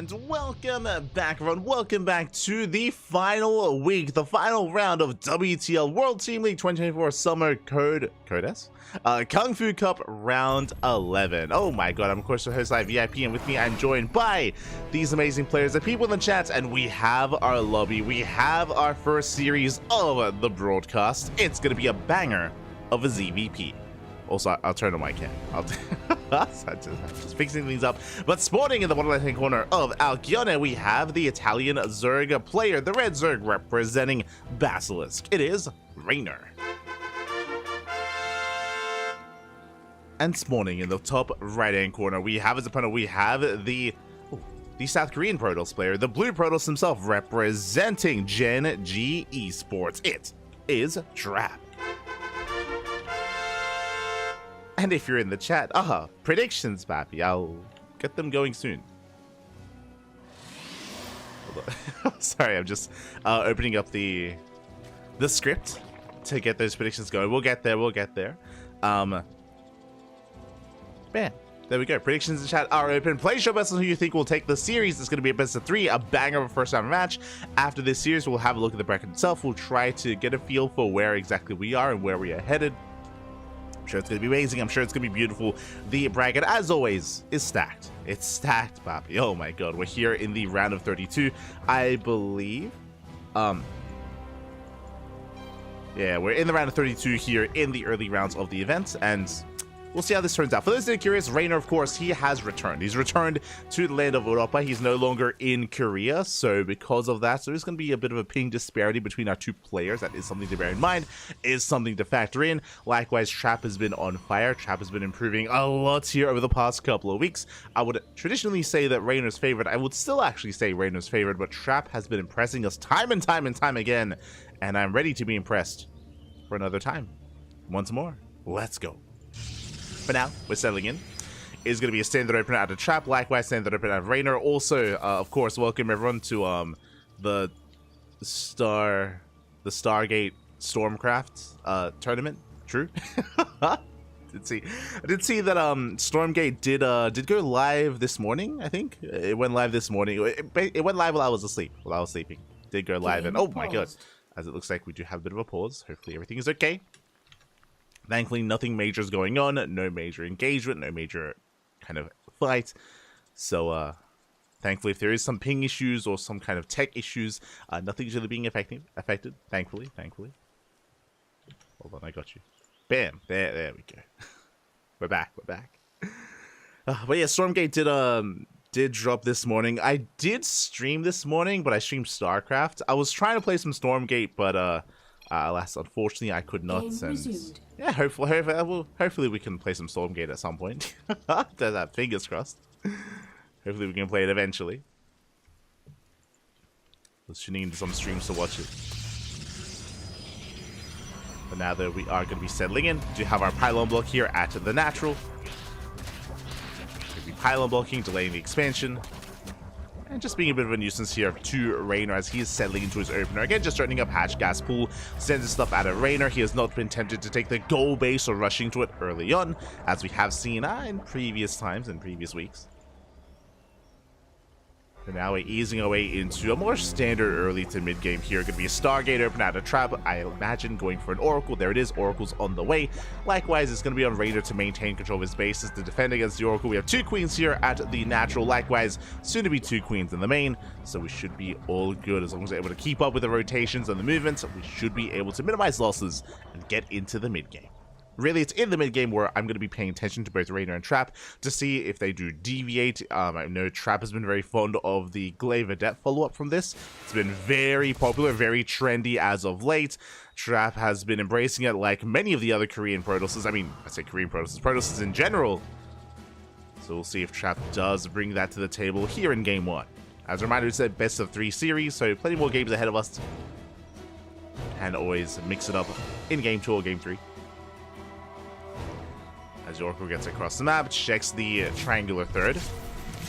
And welcome back, everyone. Welcome back to the final week, the final round of WTL World Team League 2024 Summer Code S? Kung Fu Cup Round 11. Oh my god, I'm of course your host, VIP, and with me I'm joined by these amazing players, the people in the chat, and we have our lobby. We have our first series of the broadcast. It's going to be a banger of a ZVP. Also, I'll turn on my cam. I'm just fixing things up. But sporting in the bottom left-hand corner of Alcione, we have the Italian Zerg player, the red Zerg representing Basilisk. It is Rainer. And spawning in the top right-hand corner, we have as opponent, we have the South Korean Protoss player, the blue Protoss himself, representing Gen G Esports. It is Trap. And if you're in the chat, predictions, Bappy. I'll get them going soon. Sorry, I'm just opening up the script to get those predictions going. We'll get there. Bam. There we go. Predictions in chat are open. Place your bets on who you think will take the series. It's going to be a best of 3, a banger of a first round match. After this series, we'll have a look at the bracket itself. We'll try to get a feel for where exactly we are and where we are headed. I'm sure it's going to be amazing. I'm sure it's going to be beautiful. The bracket, as always, is stacked. It's stacked, Papi. Oh my god. We're here in the round of 32, I believe. Yeah, we're in the round of 32 here in the early rounds of the event, and we'll see how this turns out. For those that are curious, Rainer, of course, he has returned. He's returned to the land of Europa. He's no longer in Korea, so because of that, there's going to be a bit of a ping disparity between our two players. That is something to bear in mind, is something to factor in. Likewise, Trap has been on fire. Trap has been improving a lot here over the past couple of weeks. I would traditionally say that Rainer's favored. I would still actually say Rainer's favored, but Trap has been impressing us time and time again, and I'm ready to be impressed for another time. Once more, let's go. For now, we're settling in. It's going to be a standard opener out of Trap, likewise standard opener out of Rainer. Also, of course, welcome everyone to the Stargate Stormcraft tournament. True. I did see that Stormgate did go live this morning. I think it went live this morning. It went live while I was asleep. While I was sleeping, did go live, and oh my god, as it looks like we do have a bit of a pause. Hopefully everything is okay. Thankfully, nothing major is going on. No major engagement, no major kind of fight. So, thankfully, if there is some ping issues or some kind of tech issues, nothing's really being affected. Thankfully. Hold on, I got you. Bam. There we go. We're back. But yeah, Stormgate did drop this morning. I did stream this morning, but I streamed StarCraft. I was trying to play some Stormgate, but alas, unfortunately, I could not. And yeah, hopefully we can play some Stormgate at some point. Fingers crossed. Hopefully we can play it eventually. I was tuning into some streams to watch it. But now that we are going to be settling in, we do have our pylon block here at the natural. We're going to be pylon blocking, delaying the expansion. And just being a bit of a nuisance here to Rainer as he is settling into his opener. Again, just turning up hatch gas pool, sends his stuff out of Rainer. He has not been tempted to take the goal base or rushing to it early on, as we have seen in previous times, in previous weeks. And now we're easing our way into a more standard early to mid game here. Going to be a Stargate open out of Trap. I imagine going for an Oracle. There it is. Oracle's on the way. Likewise, it's going to be on Rainer to maintain control of his bases to defend against the Oracle. We have 2 queens here at the natural. Likewise, soon to be 2 queens in the main. So we should be all good as long as we're able to keep up with the rotations and the movements. We should be able to minimize losses and get into the mid game. Really, it's in the mid game where I'm going to be paying attention to both Rainer and Trap to see if they do deviate. I know Trap has been very fond of the Glaive Adept follow-up from this. It's been very popular, very trendy as of late. Trap has been embracing it like many of the other Korean Protosses. I mean, I say Korean Protosses, Protosses in general. So we'll see if Trap does bring that to the table here in Game 1. As a reminder, it's a best of 3 series, so plenty more games ahead of us. And always mix it up in Game 2 or Game 3. As Oracle gets across the map, checks the triangular third.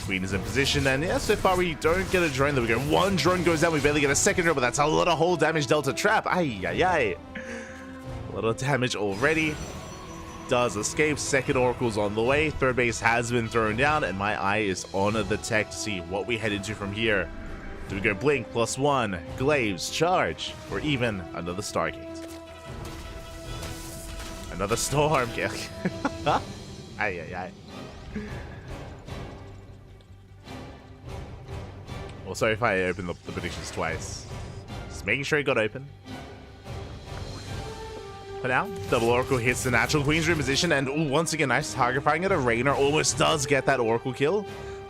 Queen is in position, and yeah, so far we don't get a drone. There we go. 1 drone goes down, we barely get a second drone, but that's a lot of whole damage dealt to Trap. A lot of damage already. does escape. Second Oracle's on the way. Third base has been thrown down, and my eye is on the tech to see what we head into from here. Do we go Blink +1, Glaives, Charge, or even another Stargate? Another Storm. Aye, aye, aye. Well, sorry if I opened the predictions twice. Just making sure it got open. For now, double Oracle hits the natural Queen's Room position, and ooh, once again, nice target firing at a Raynor. Almost does get that Oracle kill.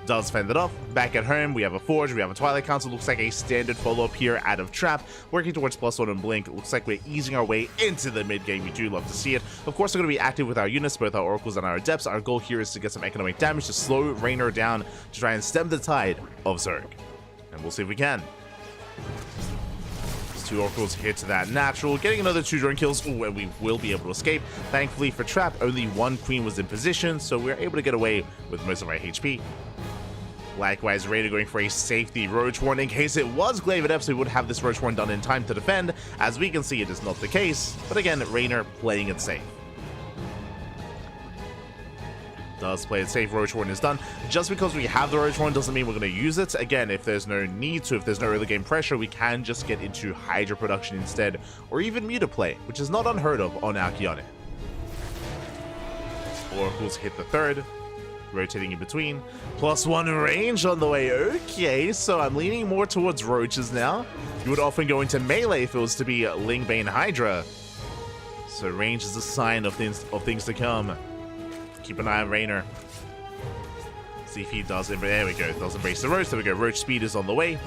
Does fend it off. Back at home, we have a Forge, we have a Twilight Council. Looks like a standard follow-up here out of Trap. Working towards +1 and Blink. Looks like we're easing our way into the mid-game. We do love to see it. Of course, we're going to be active with our units, both our Oracles and our Adepts. Our goal here is to get some economic damage to slow Raynor down to try and stem the tide of Zerg. And we'll see if we can. Two Oracles hit to that natural, getting another 2 drone kills. Ooh, and we will be able to escape. Thankfully for Trap, only 1 Queen was in position, so we're able to get away with most of our HP. Likewise, Raynor going for a safety Roach Warren. In case it was Glaive Adepts, we would have this Roach Warren done in time to defend. As we can see, it is not the case. But again, Raynor playing it safe. Does play it safe. Roach Warren is done. Just because we have the Roach Warren doesn't mean we're going to use it. Again, if there's no need to, if there's no early game pressure, we can just get into Hydra production instead, or even Muta play, which is not unheard of on Alkione. Oracles hit the third, rotating in between. +1 range on the way. Okay, so I'm leaning more towards Roaches now. You would often go into melee if it was to be Lingbane Hydra. So range is a sign of things to come. Keep an eye on Raynor. See if he does it. There we go. Does embrace the Roach. There we go. Roach speed is on the way.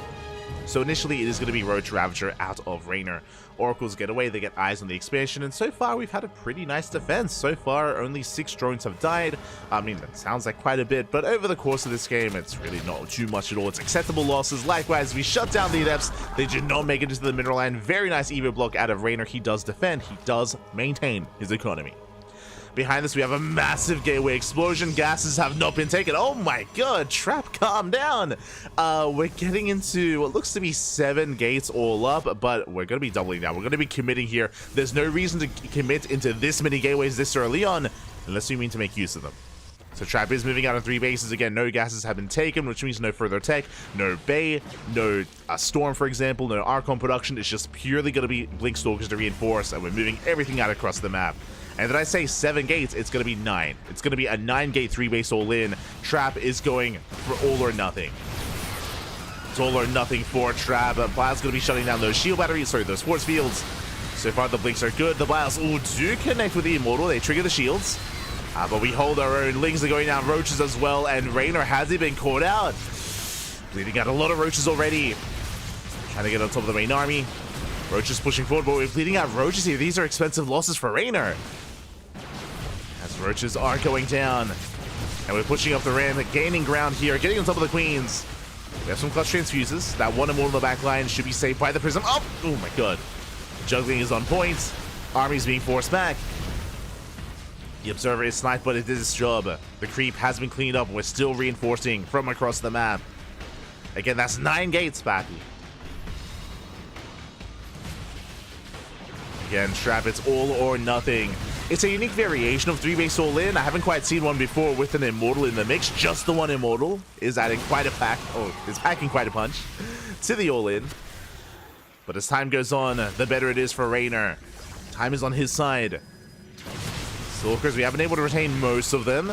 So initially, it is going to be Roach Ravager out of Raynor. Oracles get away. They get eyes on the expansion. And so far, we've had a pretty nice defense. So far, only 6 drones have died. I mean, that sounds like quite a bit. But over the course of this game, it's really not too much at all. It's acceptable losses. Likewise, we shut down the Adepts. They did not make it into the mineral line. Very nice Evo block out of Raynor. He does defend. He does maintain his economy. Behind us, we have a massive gateway explosion. Gases have not been taken. Oh my god, Trap, calm down. We're getting into what looks to be 7 gates all up, but we're going to be doubling down. We're going to be committing here. There's no reason to commit into this many gateways this early on, unless you mean to make use of them. So Trap is moving out on 3 bases. Again, no gases have been taken, which means no further tech, no Bay, no Storm, for example, no Archon production. It's just purely going to be Blink Stalkers to reinforce, and we're moving everything out across the map. And did I say 7 gates? It's going to be 9. It's going to be a 9-gate 3-base all-in. Trap is going for all or nothing. It's all or nothing for Trap. Bile's going to be shutting down those shield batteries, sorry, those force fields. So far, the Blinks are good. The Biles do connect with the Immortal. They trigger the shields. But we hold our own. Lings are going down, Roaches as well, and Raynor hasn't been caught out. Bleeding out a lot of Roaches already. Trying to get on top of the main army. Roaches pushing forward, but we're bleeding out Roaches here. These are expensive losses for Raynor. As Roaches are going down. And we're pushing up the rim, gaining ground here, getting on top of the Queens. We have some clutch transfuses. That one and more on the back line should be saved by the Prism. Oh my god. Juggling is on point. Army's being forced back. The Observer is sniped, but it did its job. The creep has been cleaned up. We're still reinforcing from across the map. Again, that's 9 gates, Pappy. Again, Trap, it's all or nothing. It's a unique variation of 3-base all-in. I haven't quite seen one before with an Immortal in the mix. Just the one Immortal is adding quite a pack. Oh, is packing quite a punch to the all-in. But as time goes on, the better it is for Raynor. Time is on his side. Stalkers, we haven't been able to retain most of them.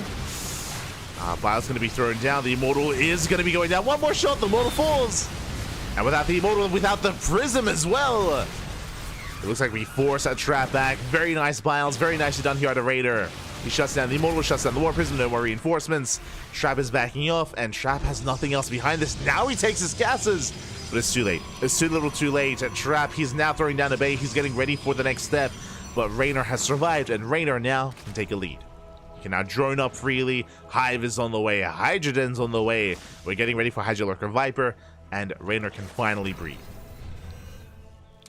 Bile's going to be thrown down. The Immortal is going to be going down. One more shot, the Immortal falls. And without the Immortal, without the Prism as well. It looks like we force that Trap back. Very nice Biles. Very nicely done here at a Raider. He shuts down the Immortal, shuts down the War Prism. No more reinforcements. Trap is backing off, and Trap has nothing else behind this. Now he takes his gases. But it's too late. It's too little too late. Trap, he's now throwing down a Bay. He's getting ready for the next step. But Raynor has survived, and Raynor now can take a lead. He can now drone up freely. Hive is on the way. Hydroden's on the way. We're getting ready for Hydra Lurker Viper, and Raynor can finally breathe.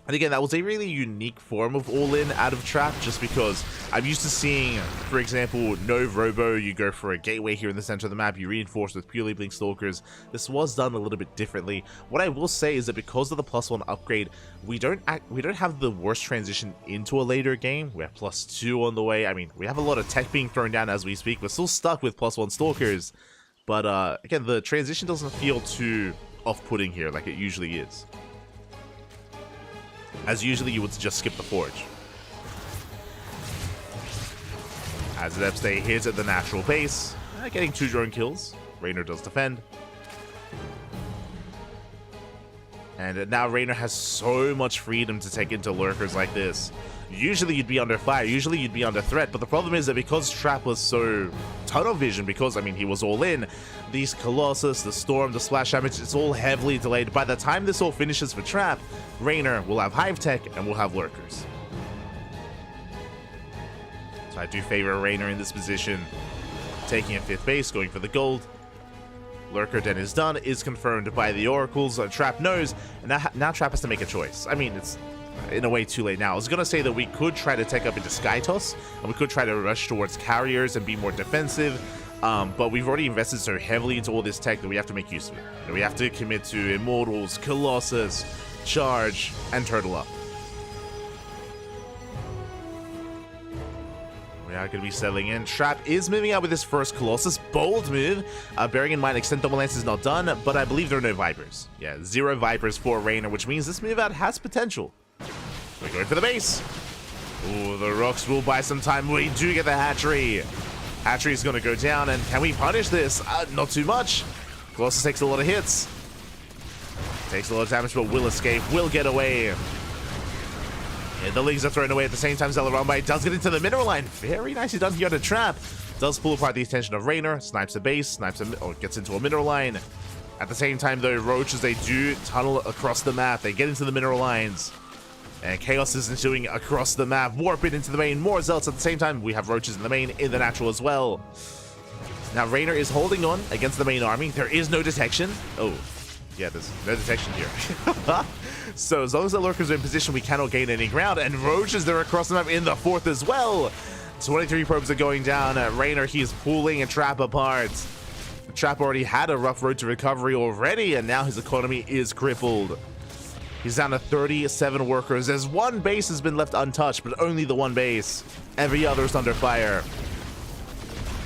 And again, that was a really unique form of all-in out of Trap, just because I'm used to seeing, for example, no Robo, you go for a gateway here in the center of the map, you reinforce with purely Blink Stalkers. This was done a little bit differently. What I will say is that because of the +1 upgrade, we don't have the worst transition into a later game. We have +2 on the way. I mean, we have a lot of tech being thrown down as we speak. We're still stuck with +1 Stalkers. But again, the transition doesn't feel too off-putting here like it usually is. As usually you would just skip the Forge. As Zepstay hits at the natural base, getting 2 drone kills. Raynor does defend. And now Raynor has so much freedom to take into lurkers like this. Usually you'd be under fire, usually you'd be under threat, but the problem is that because Trap was so tunnel vision, because, I mean, he was all in, these Colossus, the Storm, the splash damage, it's all heavily delayed. By the time this all finishes for Trap, Raynor will have Hive Tech and will have lurkers. So I do favor Raynor in this position, taking a 5th base, going for the gold. Lurker Den is done, is confirmed by the Oracles. Trap knows, and now Trap has to make a choice. I mean, it's in a way too late now. I was going to say that we could try to take up into Sky Toss, and we could try to rush towards carriers and be more defensive, but we've already invested so heavily into all this tech that we have to make use of it. We have to commit to Immortals, Colossus, Charge, and Turtle Up. We are going to be settling in. Trap is moving out with his first Colossus. Bold move. Bearing in mind, Extend Double Lance is not done, but I believe there are no Vipers. Yeah, 0 Vipers for Raynor, which means this move out has potential. We're going for the base. Ooh, the Rocks will buy some time. We do get the Hatchery. Hatchery is going to go down, and can we punish this? Not too much. Colossus takes a lot of hits. Takes a lot of damage, but will escape. Will get away. Yeah, the Lings are thrown away at the same time. Zelaramba does get into the mineral line. Very nicely done here to Trap. Does pull apart the attention of Raynor. Snipes the base. Snipes him, or gets into a mineral line. At the same time, though, Roaches, they do tunnel across the map. They get into the mineral lines. And Chaos is ensuing across the map. Warp it into the main. More Zealots at the same time. We have Roaches in the main, in the natural as well. Now, Raynor is holding on against the main army. There is no detection. Oh, yeah, there's no detection here. So as long as the Lurkers are in position, we cannot gain any ground. And Roaches, they're across the map in the 4th as well. 23 probes are going down. Raynor, he is pulling a Trap apart. Trap already had a rough road to recovery already, and now his economy is crippled. He's down to 37 workers. There's 1 base has been left untouched, but only the 1 base. Every other is under fire.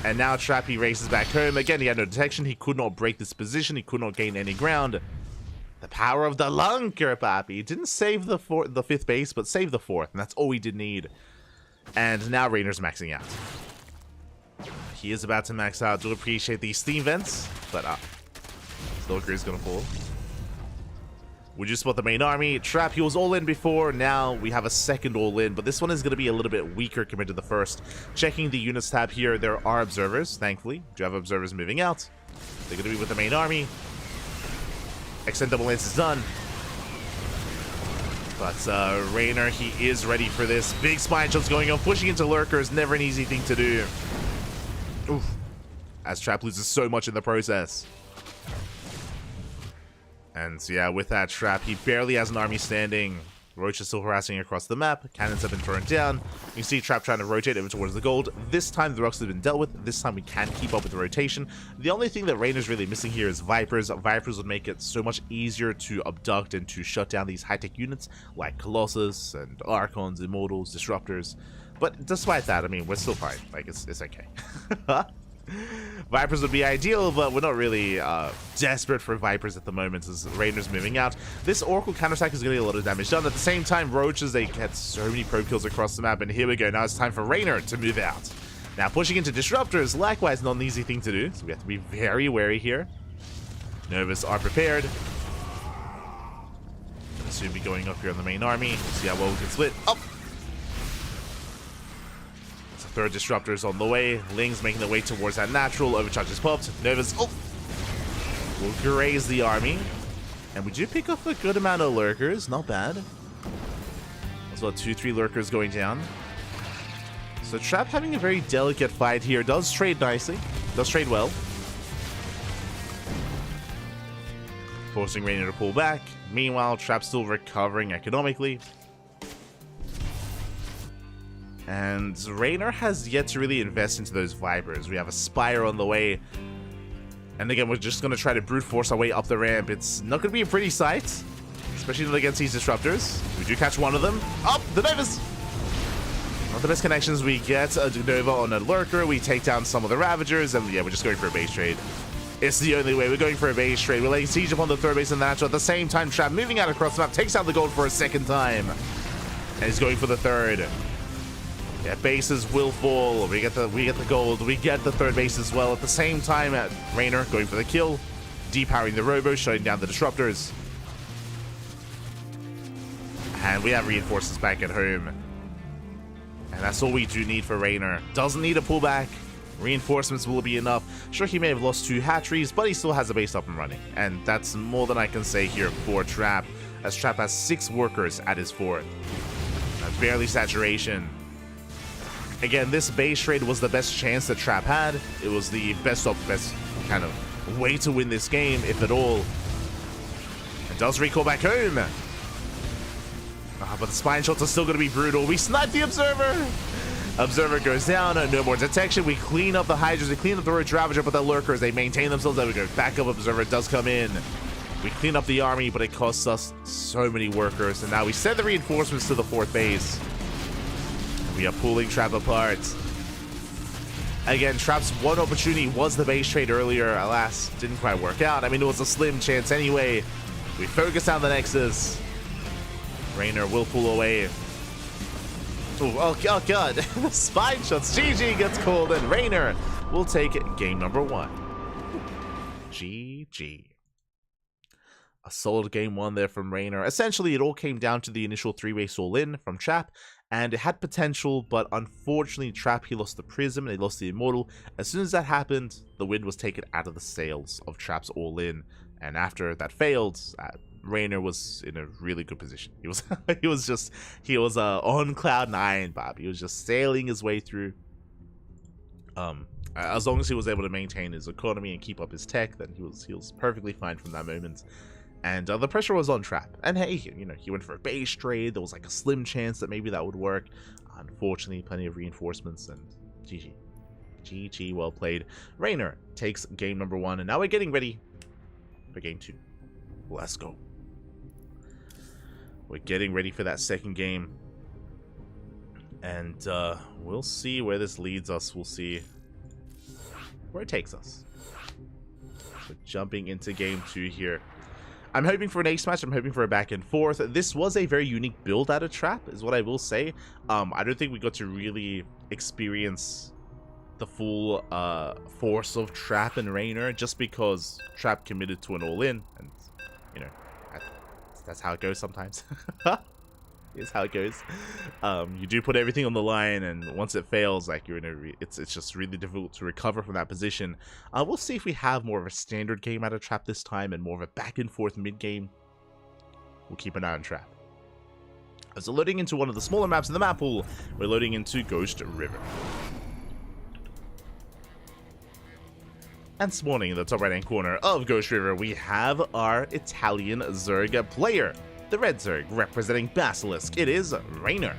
And now Trap, he races back home. Again, he had no detection. He could not break this position. He could not gain any ground. The power of the Lunker, papi. Didn't save the 5th base, but saved the 4th, and that's all we did need. And now Raynor's maxing out. He is about to max out. Do appreciate these steam vents, but Stalker is gonna fall. We just spot the main army. Trap, he was all in before. Now we have a second all in, but this one is going to be a little bit weaker compared to the first. Checking the units tab here, there are observers, thankfully. Do have observers moving out. They're going to be with the main army. Extend Double Lance is done. But Raynor, he is ready for this. Big spine jumps going on. Pushing into lurkers, never an easy thing to do. Oof. As Trap loses so much in the process. And so, yeah, with that Trap, he barely has an army standing. Roach is still harassing across the map. Cannons have been thrown down. You can see Trap trying to rotate over towards the gold. This time, the rocks have been dealt with. This time, we can keep up with the rotation. The only thing that Raynor's really missing here is Vipers. Vipers would make it so much easier to abduct and to shut down these high-tech units like Colossus and Archons, Immortals, Disruptors. But despite that, I mean, we're still fine. Like, it's okay. Vipers would be ideal, but we're not really desperate for Vipers at the moment as Raynor's moving out. This Oracle counterattack is going to get a lot of damage done. At the same time, Roaches, they get so many probe kills across the map, and here we go. Now it's time for Raynor to move out. Now pushing into Disruptors, likewise not an easy thing to do, so we have to be very wary here. Novas are prepared. Gonna soon be going up here on the main army. We'll see how well we can split. Oh! Third Disruptors on the way. Lings making their way towards that natural. Overcharge is popped. Novas, oh, will graze the army. And we do pick up a good amount of lurkers. Not bad. There's about 2-3 lurkers going down. So Trap having a very delicate fight here. Does trade nicely. Does trade well. Forcing Raynor to pull back. Meanwhile, Trap's still recovering economically. And Raynor has yet to really invest into those Vipers. We have a Spire on the way. And again, we're just going to try to brute force our way up the ramp. It's not going to be a pretty sight, especially not against these Disruptors. We do catch one of them. Oh, the Novas! Not the best connections. We get a Nova on a Lurker. We take down some of the Ravagers. And yeah, we're just going for a base trade. It's the only way. We're going for a base trade. We're laying siege upon the third base in the natural. At the same time, Trap moving out across the map. Takes out the gold for a second time. And he's going for the third. Yeah, bases will fall. We get the gold. We get the third base as well. At the same time, Raynor going for the kill, depowering the Robo, shutting down the Disruptors. And we have reinforcements back at home. And that's all we do need for Raynor. Doesn't need a pullback. Reinforcements will be enough. Sure, he may have lost 2 hatcheries, but he still has a base up and running. And that's more than I can say here for Trap, as Trap has 6 workers at his fort. That's barely saturation. Again, this base trade was the best chance that Trap had. It was the best kind of way to win this game, if at all. And does recall back home. But the spine shots are still going to be brutal. We snipe the Observer. Observer goes down. No more detection. We clean up the Hydras. We clean up the Roach Ravager, but the Lurkers, they maintain themselves. There we go. Backup Observer does come in. We clean up the army, but it costs us so many workers. And now we send the reinforcements to the 4th base. We are pulling Trap apart. Again, Trap's one opportunity was the base trade earlier. Alas, didn't quite work out. I mean, it was a slim chance anyway. We focus on the Nexus. Raynor will pull away. Ooh, oh god. The spine shots. GG gets called, and Raynor will take game number 1. GG. A solid game 1 there from Raynor. Essentially, it all came down to the initial 3-base all-in from Trap. And it had potential, but unfortunately, Trap, he lost the Prism and he lost the Immortal. As soon as that happened, the wind was taken out of the sails of Trap's all-in. And after that failed, Raynor was in a really good position. He was he was on cloud 9, Bob. He was just sailing his way through. As long as he was able to maintain his economy and keep up his tech, then he was perfectly fine from that moment. And the pressure was on Trap. And hey, you know, he went for a base trade. There was like a slim chance that maybe that would work. Unfortunately, plenty of reinforcements, and GG. GG, well played. Raynor takes game number 1, and now we're getting ready for game 2. Let's go. We're getting ready for that second game. And we'll see where this leads us. We'll see where it takes us. So jumping into game 2 here. I'm hoping for an ace match. I'm hoping for a back and forth. This was a very unique build out of Trap, is what I will say. I don't think we got to really experience the full force of Trap and Raynor, just because Trap committed to an all-in, and you know, that's how it goes sometimes. Is how it goes. You do put everything on the line, and once it fails, like, you're in a it's just really difficult to recover from that position. We'll see if we have more of a standard game out of Trap this time and more of a back and forth mid game. We'll keep an eye on Trap. As we're loading into one of the smaller maps in the map pool, we're loading into Ghost River. And spawning in the top right hand corner of Ghost River, we have our Italian Zerg player. The red Zerg representing Basilisk, it is Raynor.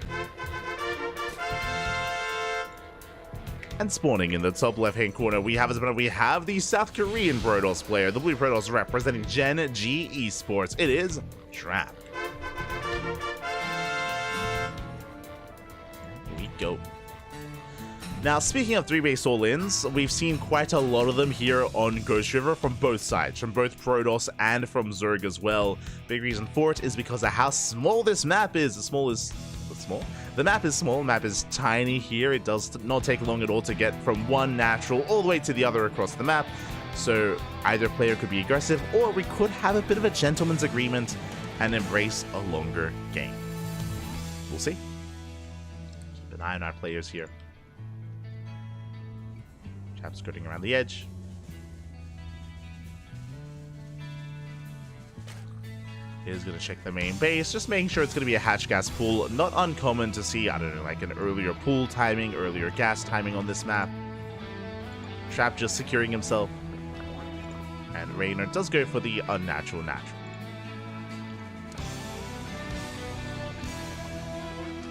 And spawning in the top left hand corner, we have the South Korean Protoss player, the blue Protoss representing Gen G Esports, it is Trap. Here we go. Now, speaking of 3-base all-ins, we've seen quite a lot of them here on Ghost River from both sides, from both Protoss and from Zerg as well. Big reason for it is because of how small this map is. The map is small, the map is tiny here. It does not take long at all to get from one natural all the way to the other across the map. So either player could be aggressive, or we could have a bit of a gentleman's agreement and embrace a longer game. We'll see. Keep an eye on our players here. Trap skirting around the edge. Is going to check the main base, just making sure it's going to be a hatch gas pool. Not uncommon to see, I don't know, like an earlier pool timing, earlier gas timing on this map. Trap just securing himself. And Raynor does go for the unnatural natural.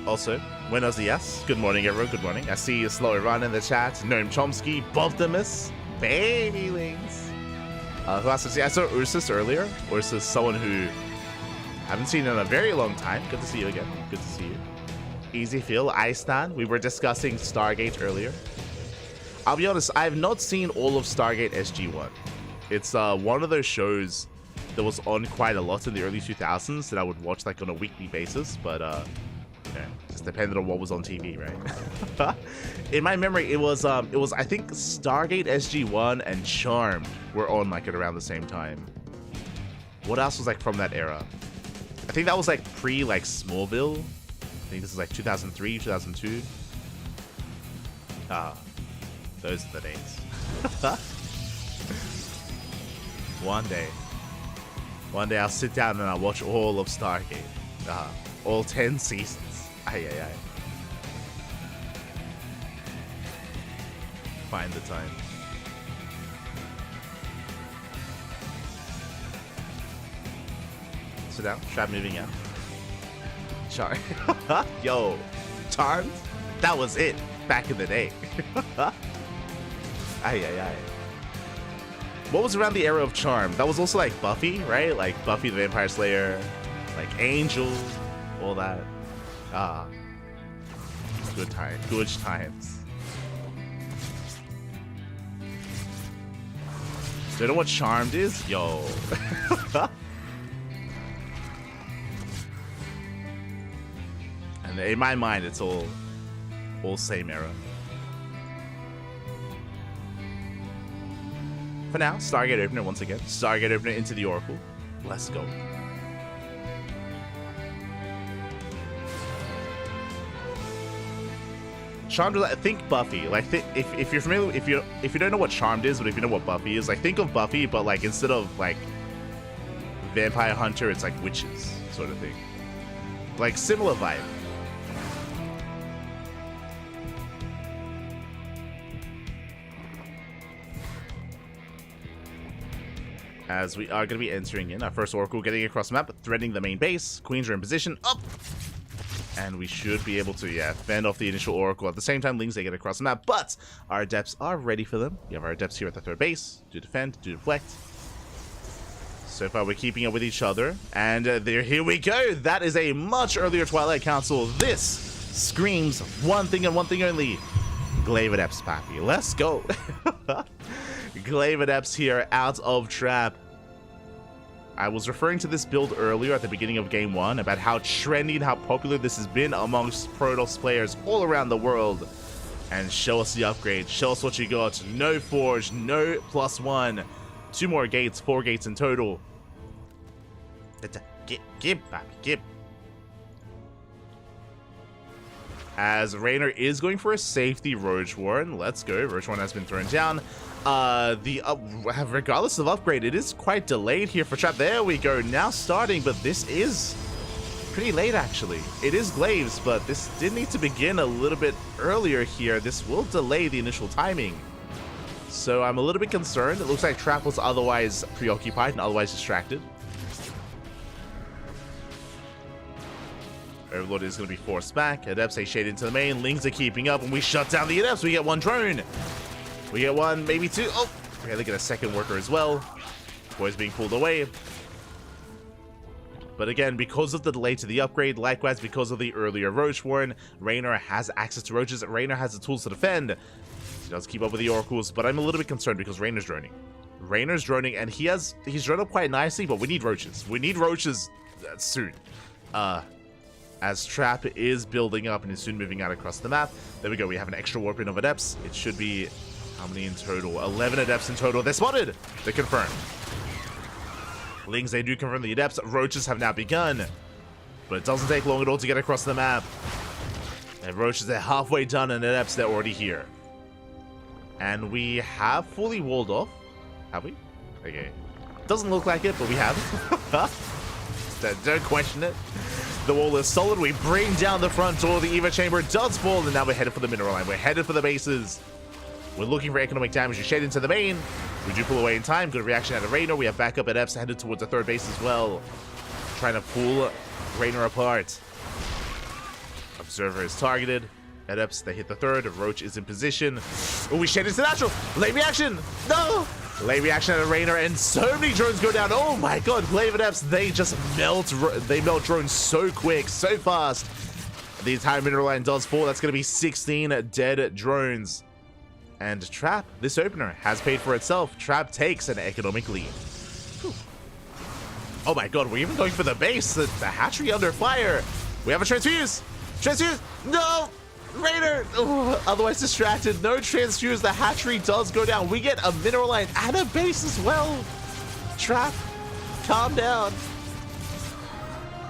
Also, buenos dias. Good morning, everyone. Good morning. I see you slow run in the chat. Noam Chomsky, Boptimus, Baby Wings. Who else? I saw Ursus earlier. Ursus, someone who I haven't seen in a very long time. Good to see you again. Good to see you. Easy Feel, Iceland. We were discussing Stargate earlier. I'll be honest, I have not seen all of Stargate SG-1. It's one of those shows that was on quite a lot in the early 2000s that I would watch like on a weekly basis, but you know, just depended on what was on TV, right? In my memory, it was I think Stargate SG-1 and Charmed were on like at around the same time. What else was like from that era? I think that was like pre like Smallville. I think this is like 2003, 2002. Those are the days. One day I'll sit down and I'll watch all of Stargate. All 10 seasons. Aye. Find the time. Sit down, strap moving out. Charmed. Yo, Charmed? That was it back in the day. Aye. What was around the era of Charmed? That was also like Buffy, right? Like Buffy the Vampire Slayer, like Angel, all that. Good times. Good times. Do you know what Charmed is? Yo. And in my mind, it's all same era. For now, Stargate Opener once again. Stargate Opener into the Oracle. Let's go. Charmed, I think Buffy. Like, if you're familiar, if you don't know what Charmed is, but if you know what Buffy is, like think of Buffy, but like instead of like vampire hunter, it's like witches sort of thing. Like similar vibe. As we are going to be entering in our first Oracle, getting across the map, threading the main base. Queens are in position, up! And we should be able to, fend off the initial Oracle. At the same time, Lings, they get across the map, but our Adepts are ready for them. We have our Adepts here at the third base. Do defend, do deflect. So far, we're keeping up with each other. And here we go! That is a much earlier Twilight Council. This screams one thing and one thing only. Glaive Adepts, Pappy. Let's go! Glaive Adepts here, out of trap. I was referring to this build earlier at the beginning of Game 1 about how trendy and how popular this has been amongst Protoss players all around the world. And show us the upgrade, show us what you got. No Forge, no +1. 2 more gates, 4 gates in total. Give, Pappy, give. As Raynor is going for a safety Roach Warren. Let's go. Roach Warren has been thrown down. Regardless of upgrade, it is quite delayed here for trap. There we go. Now starting, but this is pretty late actually. It is Glaives, but this did need to begin a little bit earlier here. This will delay the initial timing. So I'm a little bit concerned. It looks like trap was otherwise preoccupied and otherwise distracted. Overlord is going to be forced back. Adepts a shade into the main. Lings are keeping up, and we shut down the Adepts. We get 1 drone. We get 1, maybe 2. Oh, okay, they get a second worker as well. Boys being pulled away. But again, because of the delay to the upgrade, likewise because of the earlier Roach Warren, Raynor has access to Roaches. Raynor has the tools to defend. He does keep up with the Oracles, but I'm a little bit concerned because Raynor's droning. Raynor's droning, and he's droned up quite nicely, but we need Roaches. We need Roaches soon. As trap is building up and is soon moving out across the map. There we go. We have an extra warp in of Adepts. It should be, how many in total? 11 Adepts in total. They're spotted. They're confirmed. Lings, they do confirm the Adepts. Roaches have now begun. But it doesn't take long at all to get across the map. And Roaches, they're halfway done, and Adepts, they're already here. And we have fully walled off. Have we? Okay. Doesn't look like it, but we have. Don't question it. The wall is solid. We bring down the front door. The Eva chamber does fall, and now we're headed for the mineral line. We're headed for the bases. We're looking for economic damage to shade into the main. We do pull away in time. Good reaction out of Raynor. We have backup at Epps headed towards the third base as well. Trying to pull Raynor apart. Observer is targeted. Adepts, they hit the third. Roach is in position. Oh, we shed into natural. Late reaction. No. Late reaction at a Rainer, and so many drones go down. Oh my god, Glaive Adepts, they just melt. They melt drones so quick, so fast. The entire mineral line does fall. That's going to be 16 dead drones. And Trap, this opener, has paid for itself. Trap takes an economic lead. Whew. Oh my god, we're even going for the base. The hatchery under fire. We have a transfuse. Transfuse. No. Rainer, otherwise distracted. No transfuse. The hatchery does go down. We get a mineral line and a base as well. Trap, calm down.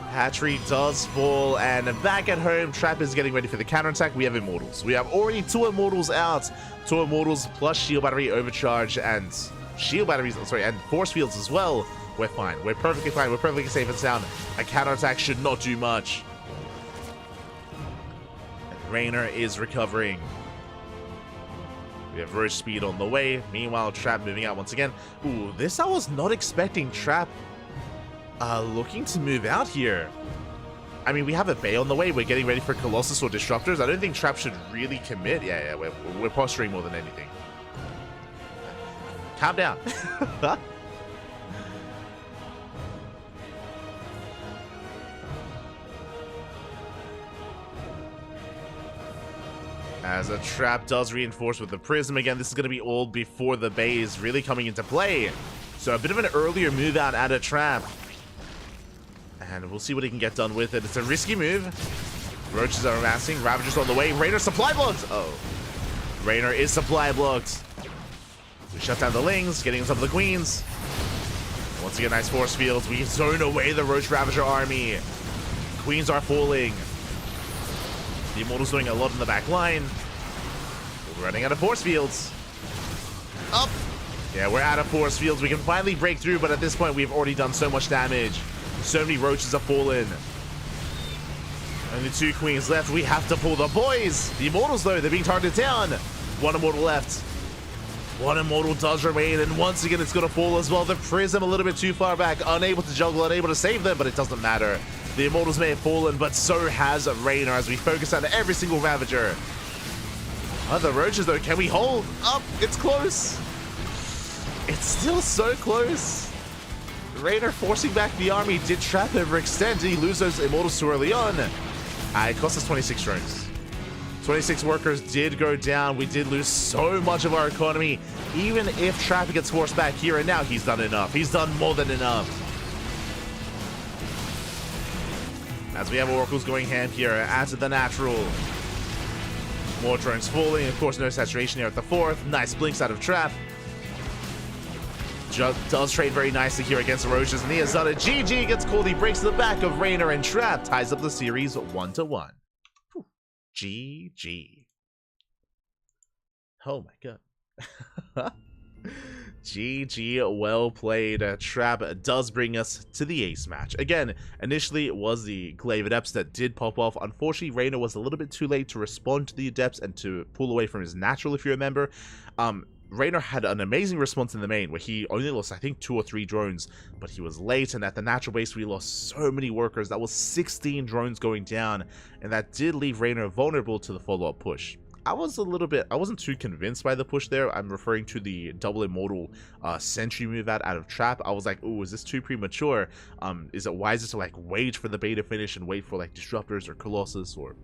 Hatchery does fall, and back at home, Trap is getting ready for the counterattack. We have Immortals. We have already 2 Immortals out. 2 Immortals plus Shield Battery Overcharge and Shield Batteries, sorry, and Force Fields as well. We're fine. We're perfectly fine. We're perfectly safe and sound. A counterattack should not do much. And Rainer is recovering. We have Roach Speed on the way. Meanwhile, Trap moving out once again. Ooh, this I was not expecting. Trap looking to move out here. I mean, we have a Bay on the way. We're getting ready for Colossus or Disruptors. I don't think Trap should really commit. Yeah, we're posturing more than anything. Calm down. As a Trap does reinforce with the Prism again, this is going to be all before the Bay is really coming into play. So a bit of an earlier move out at a Trap. And we'll see what he can get done with it. It's a risky move. Roaches are amassing. Ravagers on the way. Rainer supply blocked. Oh. Rainer is supply blocked. We shut down the Lings, getting on top of the Queens. Once again, nice force fields. We zone away the Roach Ravager army. Queens are falling. The Immortals doing a lot in the back line. We're running out of force fields. Up. Yeah, we're out of force fields. We can finally break through, but at this point, we've already done so much damage. So many Roaches have fallen. Only 2 Queens left. We have to pull the boys. The Immortals, though, they're being targeted down. 1 Immortal left. 1 Immortal does remain, and once again, it's going to fall as well. The Prism a little bit too far back. Unable to juggle, unable to save them, but it doesn't matter. The Immortals may have fallen, but so has Rainer as we focus on every single Ravager. Other Roaches, though, can we hold up? It's close. It's still so close. Rainer forcing back the army. Did Trap overextend? Did he lose those Immortals too early on? It cost us 26 drones. 26 workers did go down. We did lose so much of our economy. Even if Trap gets forced back here and now, he's done enough. He's done more than enough. As we have Oracles going ham here at the natural. More drones falling. Of course, no saturation here at the 4th. Nice blinks out of Trap. Does trade very nicely here against the Roaches, and he has done it. GG gets called. He breaks the back of Rainer, and Trap ties up the series 1-1. GG. Oh my god. GG, well played. Trap does bring us to the ace match. Again, initially it was the Glaive Adepts that did pop off. Unfortunately, Rainer was a little bit too late to respond to the Adepts and to pull away from his natural, if you remember. Rainer had an amazing response in the main where he only lost, I think, 2 or 3 drones, but he was late, and at the natural base we lost so many workers. That was 16 drones going down, and that did leave Rainer vulnerable to the follow-up push. I wasn't too convinced by the push there. I'm referring to the double Immortal sentry move out of Trap. I was like, ooh, is this too premature? Is it wiser to like wait for the beta finish and wait for like Disruptors or Colossus or,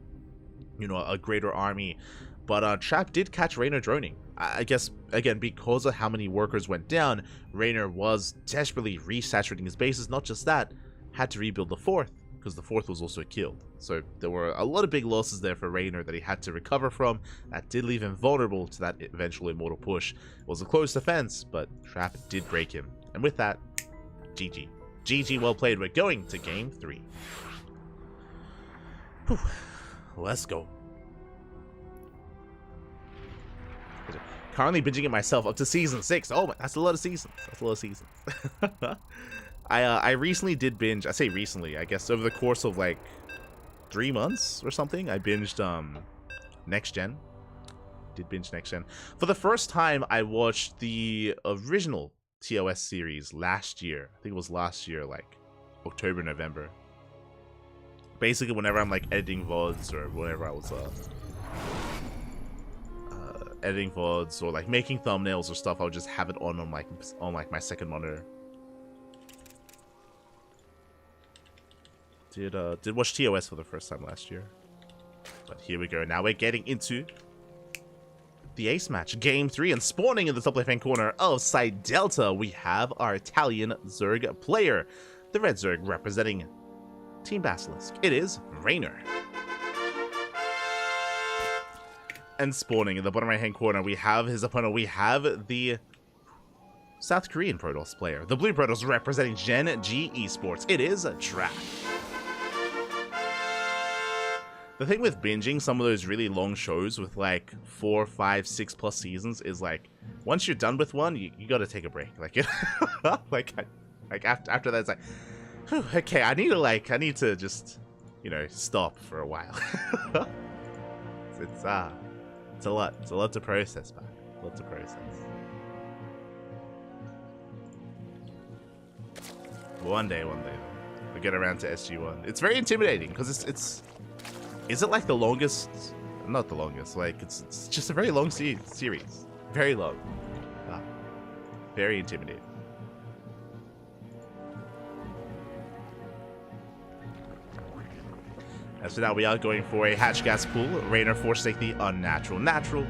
you know, a greater army? But Trap did catch Rainer droning. I guess, again, because of how many workers went down, Rainer was desperately resaturating his bases. Not just that, had to rebuild the 4th, because the 4th was also killed. So there were a lot of big losses there for Rainer that he had to recover from. That did leave him vulnerable to that eventual Immortal push. It was a close defense, but Trap did break him. And with that, GG. GG, well played. We're going to Game 3. Whew. Let's go. Currently binging it myself up to season 6. Oh, that's a lot of seasons. That's a lot of seasons. I recently did binge. I say recently. I guess over the course of like 3 months or something. I binged Next Gen. Did binge Next Gen. For the first time, I watched the original TOS series last year. I think it was last year, like October, November. Basically, whenever I'm like editing VODs or whenever I was editing VODs or like making thumbnails or stuff, I'll just have it on like my second monitor. Did watch TOS for the first time last year. But here we go. Now we're getting into the ace match, game 3, and spawning in the top left-hand corner of side Delta, we have our Italian Zerg player, the red Zerg representing Team Basilisk. It is Rainer. And spawning in the bottom right-hand corner, we have his opponent. We have the South Korean Protoss player, the blue Protoss representing Gen G Esports. It is Trap. The thing with binging some of those really long shows with like 4, 5, 6+ seasons is like, once you're done with one, you gotta take a break. Like, after that, it's like, whew, okay, I need to just, you know, stop for a while. It's a lot to process, man. A lot to process. One day, we'll get around to SG1. It's very intimidating because it's. Is it like the longest? Not the longest. Like it's just a very long series. Very long. Very intimidating. As for now, we are going for a hatch gas pool. Rainer forsake the unnatural natural,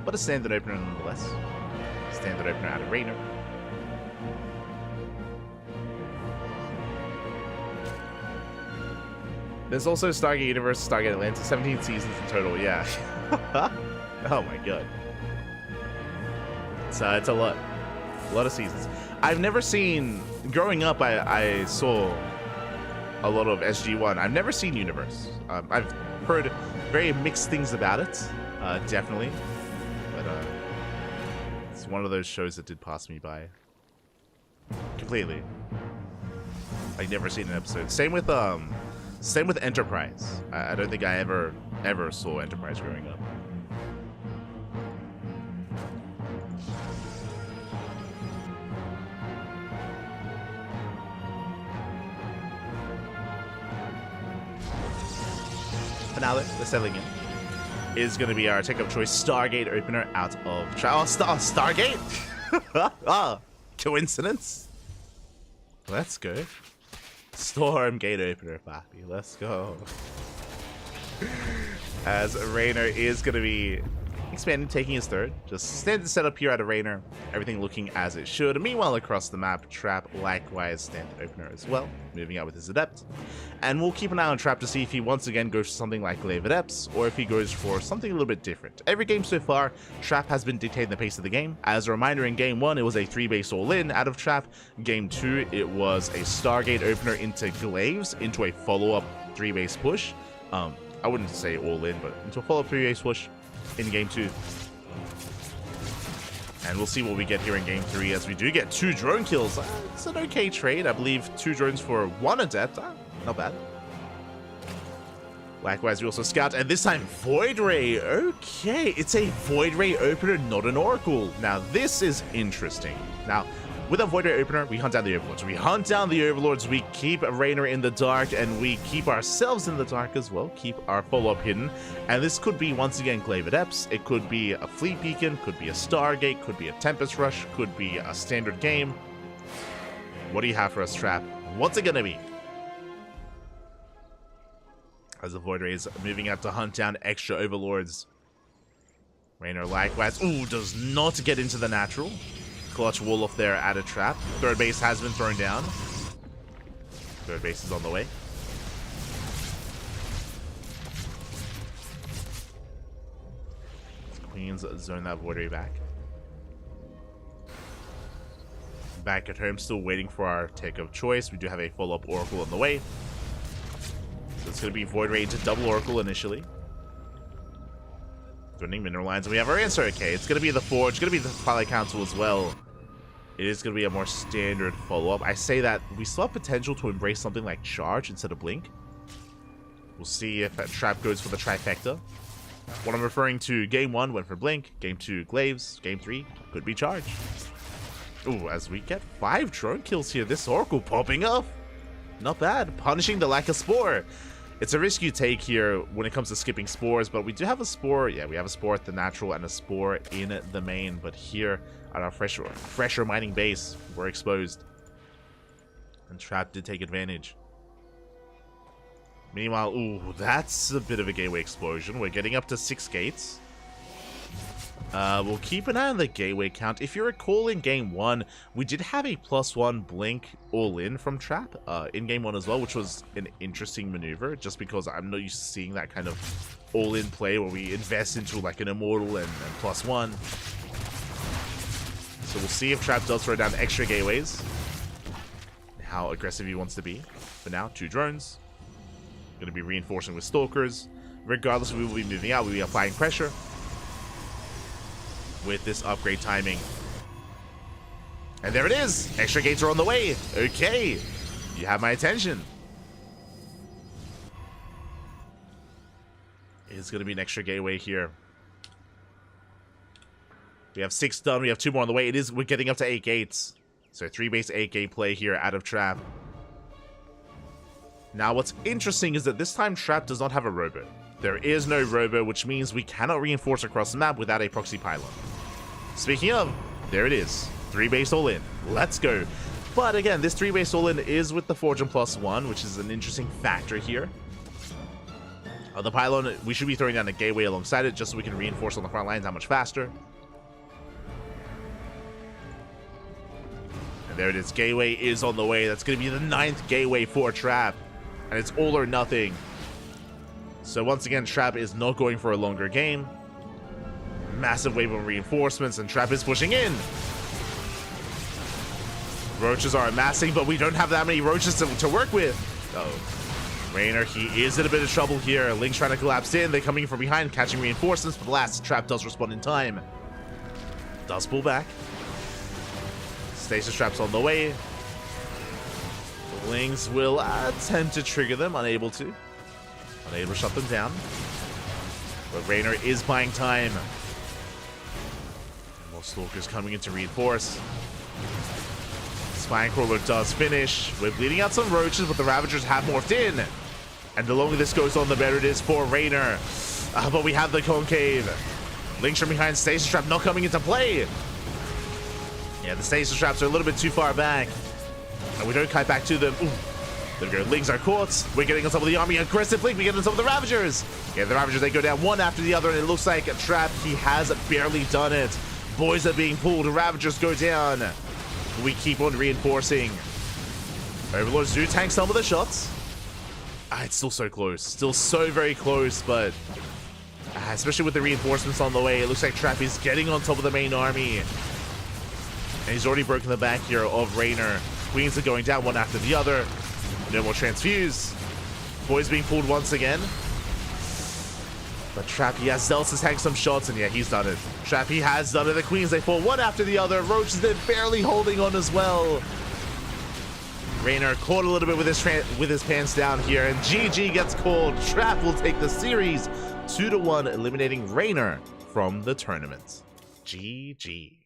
but a standard opener nonetheless. Standard opener out of Rainer. There's also Stargate Universe, Stargate Atlantis, 17 seasons in total, yeah. Oh my god. It's a lot of seasons. I've never seen, growing up I saw a lot of SG1. I've never seen Universe. I've heard very mixed things about it, definitely. But it's one of those shows that did pass me by. Completely. I've never seen an episode. Same with Enterprise. I don't think I ever saw Enterprise growing up. But now they're settling in. Is going to be our tech of choice, Stargate opener out of Stargate? Ah, coincidence? Let's go. Storm gate opener, Papi. Let's go. As Rainer is going to be expanding, taking his third. Just standard setup here out of Rainer. Everything looking as it should. Meanwhile, across the map, Trap likewise standard opener as well. Moving out with his Adept. And we'll keep an eye on Trap to see if he once again goes for something like Glaive Adepts, or if he goes for something a little bit different. Every game so far, Trap has been dictating the pace of the game. As a reminder, in Game 1, it was a 3-base all-in out of Trap. Game 2, it was a Stargate opener into Glaives, into a follow-up 3-base push. I wouldn't say all-in, but into a follow-up 3-base push in Game 2. And we'll see what we get here in Game 3, as we do get 2 drone kills. It's an okay trade. I believe 2 drones for 1 Adept. Not bad. Likewise, we also scout, and this time Void Ray. Okay, it's a Void Ray opener, not an Oracle. Now, this is interesting. Now, with a Void Ray opener, we hunt down the Overlords. We keep Rainer in the dark, and we keep ourselves in the dark as well. Keep our follow-up hidden. And this could be, once again, Glaive Adepts. It could be a Fleet Beacon, could be a Stargate, could be a Tempest Rush, could be a standard game. What do you have for us, Trap? What's it gonna be? As the Void Ray is moving out to hunt down extra Overlords. Rainer likewise. Ooh, does not get into the natural. Clutch wall off there at a Trap. Third base has been thrown down. Third base is on the way. Queens zone that Void Ray back. Back at home, still waiting for our take of choice. We do have a follow-up Oracle on the way. So it's going to be Void Ray into double Oracle initially. Threatening mineral lines, and we have our answer. Okay, it's going to be the Forge, going to be the Twilight Council as well. It is going to be a more standard follow-up. I say that we still have potential to embrace something like Charge instead of Blink. We'll see if that Trap goes for the Trifecta. What I'm referring to, Game 1 went for Blink, Game 2 Glaives, Game 3 could be Charge. Ooh, as we get 5 drone kills here, this Oracle popping up. Not bad. Punishing the lack of Spore. It's a risk you take here when it comes to skipping spores, but we do have a spore. Yeah, we have a spore at the natural and a spore in the main, but here at our fresher mining base, we're exposed. And Trap did take advantage. Meanwhile, ooh, that's a bit of a gateway explosion. We're getting up to 6 gates. We'll keep an eye on the gateway count. If you recall, in game 1, we did have a +1 blink all-in from Trap in game 1 as well, which was an interesting maneuver, just because I'm not used to seeing that kind of all-in play where we invest into like an immortal and +1. So we'll see if Trap does throw down extra gateways, how aggressive he wants to be. For now, 2 drones. Going to be reinforcing with stalkers. Regardless, we will be moving out. We'll be applying pressure with this upgrade timing. And there it is! Extra gates are on the way! Okay! You have my attention. It's going to be an extra gateway here. We have 6 done. We have 2 more on the way. We're getting up to 8 gates. So 3 base 8 gate play here out of Trap. Now what's interesting is that this time Trap does not have a robo. There is no robo, which means we cannot reinforce across the map without a proxy pylon. Speaking of, there it is. 3 base all in. Let's go. But again, this 3 base all in is with the Fortune +1, which is an interesting factor here. The pylon, we should be throwing down a gateway alongside it just so we can reinforce on the front lines how much faster. And there it is. Gateway is on the way. That's going to be the 9th gateway for Trap. And it's all or nothing. So once again, Trap is not going for a longer game. Massive wave of reinforcements, and Trap is pushing in. Roaches are amassing, but we don't have that many roaches to work with. Oh, Raynor, he is in a bit of trouble here. Link's trying to collapse in. They're coming from behind, catching reinforcements, but alas, Trap does respond in time. Does pull back. Stasis Trap's on the way. Lings will attempt to trigger them, unable to. Unable to shut them down. But Raynor is buying time. And more Stalkers coming in to reinforce. Spinecrawler does finish. We're bleeding out some roaches, but the Ravagers have morphed in. And the longer this goes on, the better it is for Raynor. But we have the Concave. Lings from behind. Stasis Trap not coming into play. Yeah, the Stasis Traps are a little bit too far back. And we don't kite back to them. Ooh. There we go. Lings are caught. We're getting on top of the army. Aggressive Blink. We get on top of the Ravagers. Yeah, the Ravagers, they go down one after the other. And it looks like a Trap, he has barely done it. Boys are being pulled. Ravagers go down. We keep on reinforcing. Overlords do tank some of the shots. It's still so close. Still so very close, but especially with the reinforcements on the way, it looks like Trap is getting on top of the main army. And he's already broken the back here of Raynor. Queens are going down one after the other. No more transfuse. Boys being pulled once again. But Trap, he has Zelsa tank some shots, and yeah, he's done it. Trap, he has done it. The Queens, they fall one after the other. Roach is then barely holding on as well. Raynor caught a little bit with his pants down here, and GG gets called. Trap will take the series 2-1, eliminating Raynor from the tournament. GG.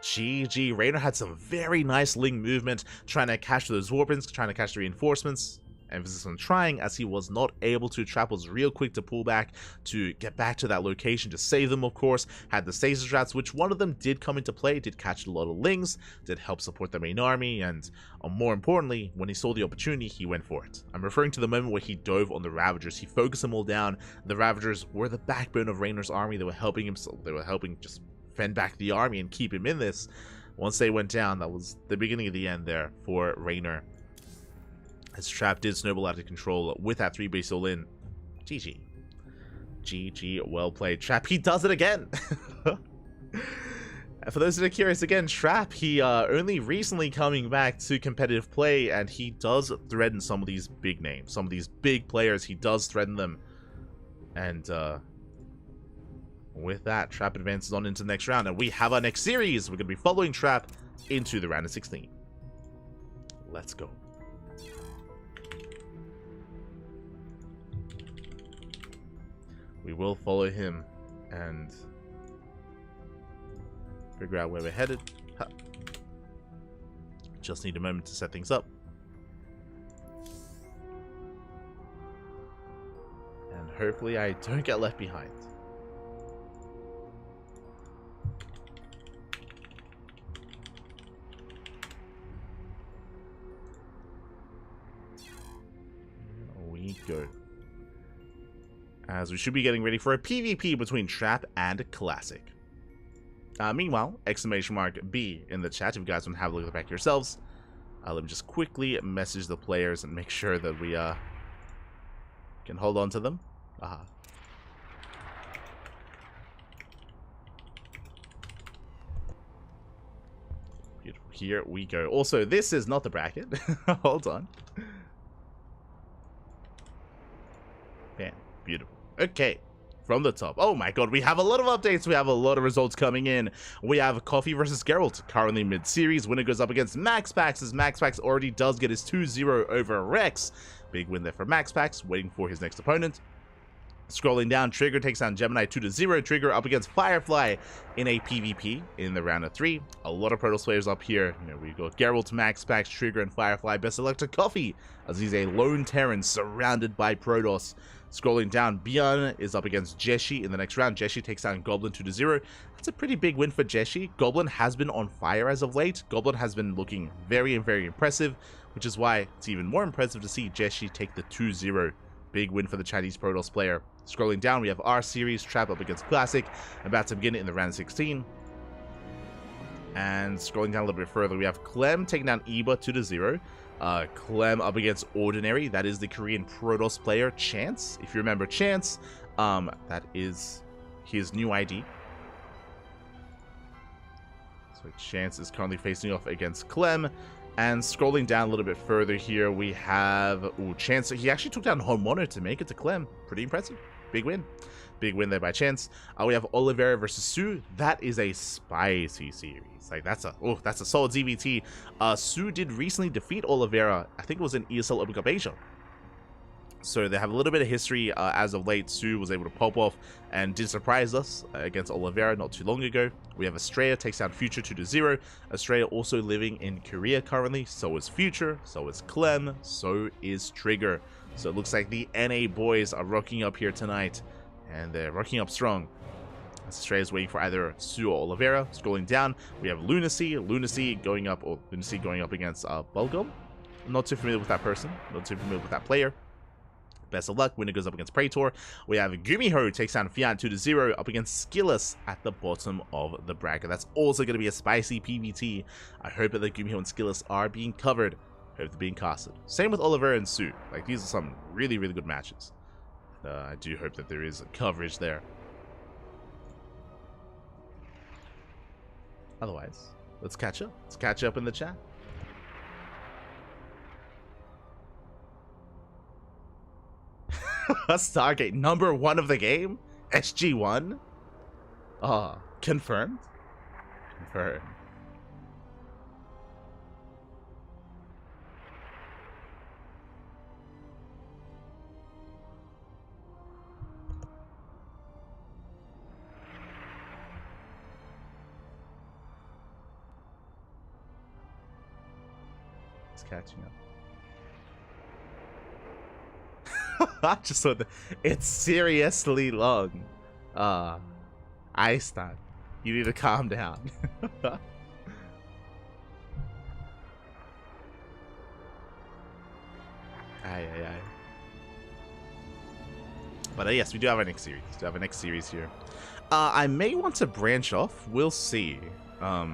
GG. Raynor had some very nice Ling movement, trying to catch those Warpins, trying to catch the reinforcements. Emphasis on trying, as he was not able to. Trap was real quick to pull back, to get back to that location, to save them, of course. Had the Stasis Traps, which one of them did come into play, did catch a lot of Lings, did help support the main army, and more importantly, when he saw the opportunity, he went for it. I'm referring to the moment where he dove on the Ravagers. He focused them all down. The Ravagers were the backbone of Raynor's army. They were helping him, they were helping just fend back the army and keep him in this. Once they went down, that was the beginning of the end there for Raynor. As Trap did snowball out of control with that 3 base all in. GG. GG, well played. Trap, he does it again! And for those that are curious, again, Trap, he only recently coming back to competitive play, and he does threaten some of these big names. Some of these big players, he does threaten them. And, with that, Trap advances on into the next round, and we have our next series. We're going to be following Trap into the round of 16. Let's go. We will follow him and figure out where we're headed. Just need a moment to set things up. And hopefully I don't get left behind. We go. As we should be getting ready for a PvP between Trap and Classic. Meanwhile, exclamation mark B in the chat if you guys want to have a look at the back yourselves. Let me just quickly message the players and make sure that we can hold on to them. Beautiful. Here we go. Also, this is not the bracket. Hold on. Man, beautiful. Okay. From the top. Oh my god, we have a lot of updates. We have a lot of results coming in. We have Coffee versus Geralt, currently mid-series. Winner goes up against MaxPax, as MaxPax already does get his 2-0 over Rex. Big win there for MaxPax, waiting for his next opponent. Scrolling down, Trigger takes down Gemini 2-0. Trigger up against Firefly in a PvP in the round of 3. A lot of Protoss players up here. You know, we've got Geralt, MaxPax, Trigger, and Firefly. Best select to Coffee, as he's a lone Terran surrounded by Protoss. Scrolling down, Bjorn is up against Jeshi in the next round. Jeshi takes down Goblin 2-0. That's a pretty big win for Jeshi. Goblin has been on fire as of late. Goblin has been looking very, very impressive, which is why it's even more impressive to see Jeshi take the 2-0. Big win for the Chinese Protoss player. Scrolling down, we have our series, Trap up against Classic, about to begin in the round 16. And scrolling down a little bit further, we have Clem taking down Eba 2-0. Clem up against Ordinary. That is the Korean Protoss player, Chance. If you remember Chance, that is his new ID. So Chance is currently facing off against Clem. And scrolling down a little bit further here, we have Chance. He actually took down Homono to make it to Clem. Pretty impressive. Big win. Big win there by Chance. We have Oliveira versus Sue. That is a spicy series. Like, that's a solid ZVT. Sue did recently defeat Oliveira. I think it was in ESL Open Cup Asia. So they have a little bit of history. As of late, Sue was able to pop off and did surprise us against Oliveira not too long ago. We have Estrella takes down Future 2-0. Estrella also living in Korea currently. So is Future. So is Clem. So is Trigger. So it looks like the NA boys are rocking up here tonight. And they're rocking up strong. Estrella is waiting for either Sue or Oliveira. Scrolling down, we have Lunacy. Lunacy going up against Bulgum. I'm not too familiar with that person. Not too familiar with that player. Best of luck. Winner goes up against Praetor. We have Gumiho takes down Fiat 2-0 up against Skillus at the bottom of the bracket. That's also going to be a spicy PvT. I hope that the Gumiho and Skillus are being covered. Hope they're being casted. Same with Oliveira and Sue. Like, these are some really, really good matches. I do hope that there is coverage there. Otherwise, let's catch up. Let's catch up in the chat. Stargate number 1 of the game? SG1? Confirmed? Confirmed. It's catching up. I just saw it's seriously long. Einstein, you need to calm down. Aye, aye, aye. But yes, we do have our next series. We do have a next series here. I may want to branch off. We'll see. I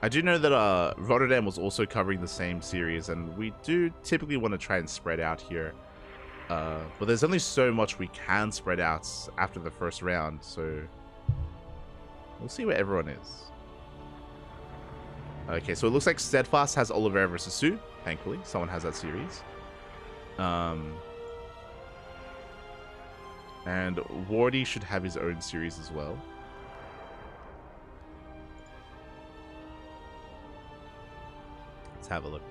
do know that Rotterdam was also covering the same series, and we do typically want to try and spread out here. But there's only so much we can spread out after the first round, so we'll see where everyone is. Okay, so it looks like Steadfast has Oliveira versus Sue. Thankfully, someone has that series. And Wardy should have his own series as well. Let's have a look.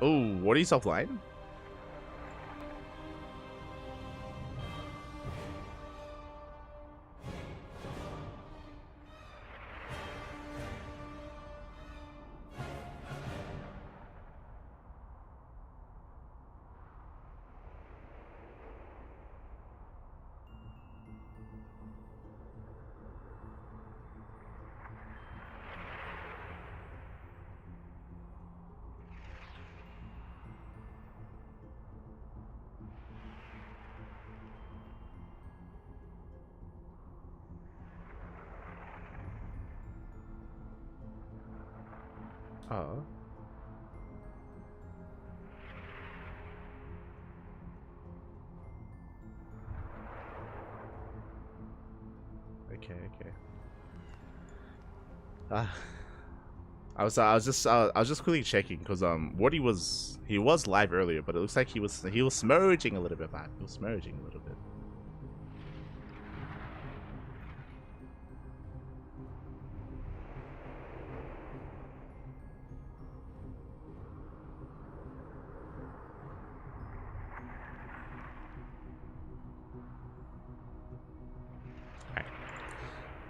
Oh, what are you offline? Oh. Okay, okay. I was just quickly checking because Wardy was live earlier, but it looks like he was smurging a little bit, man. He was smurging a little bit. Alright.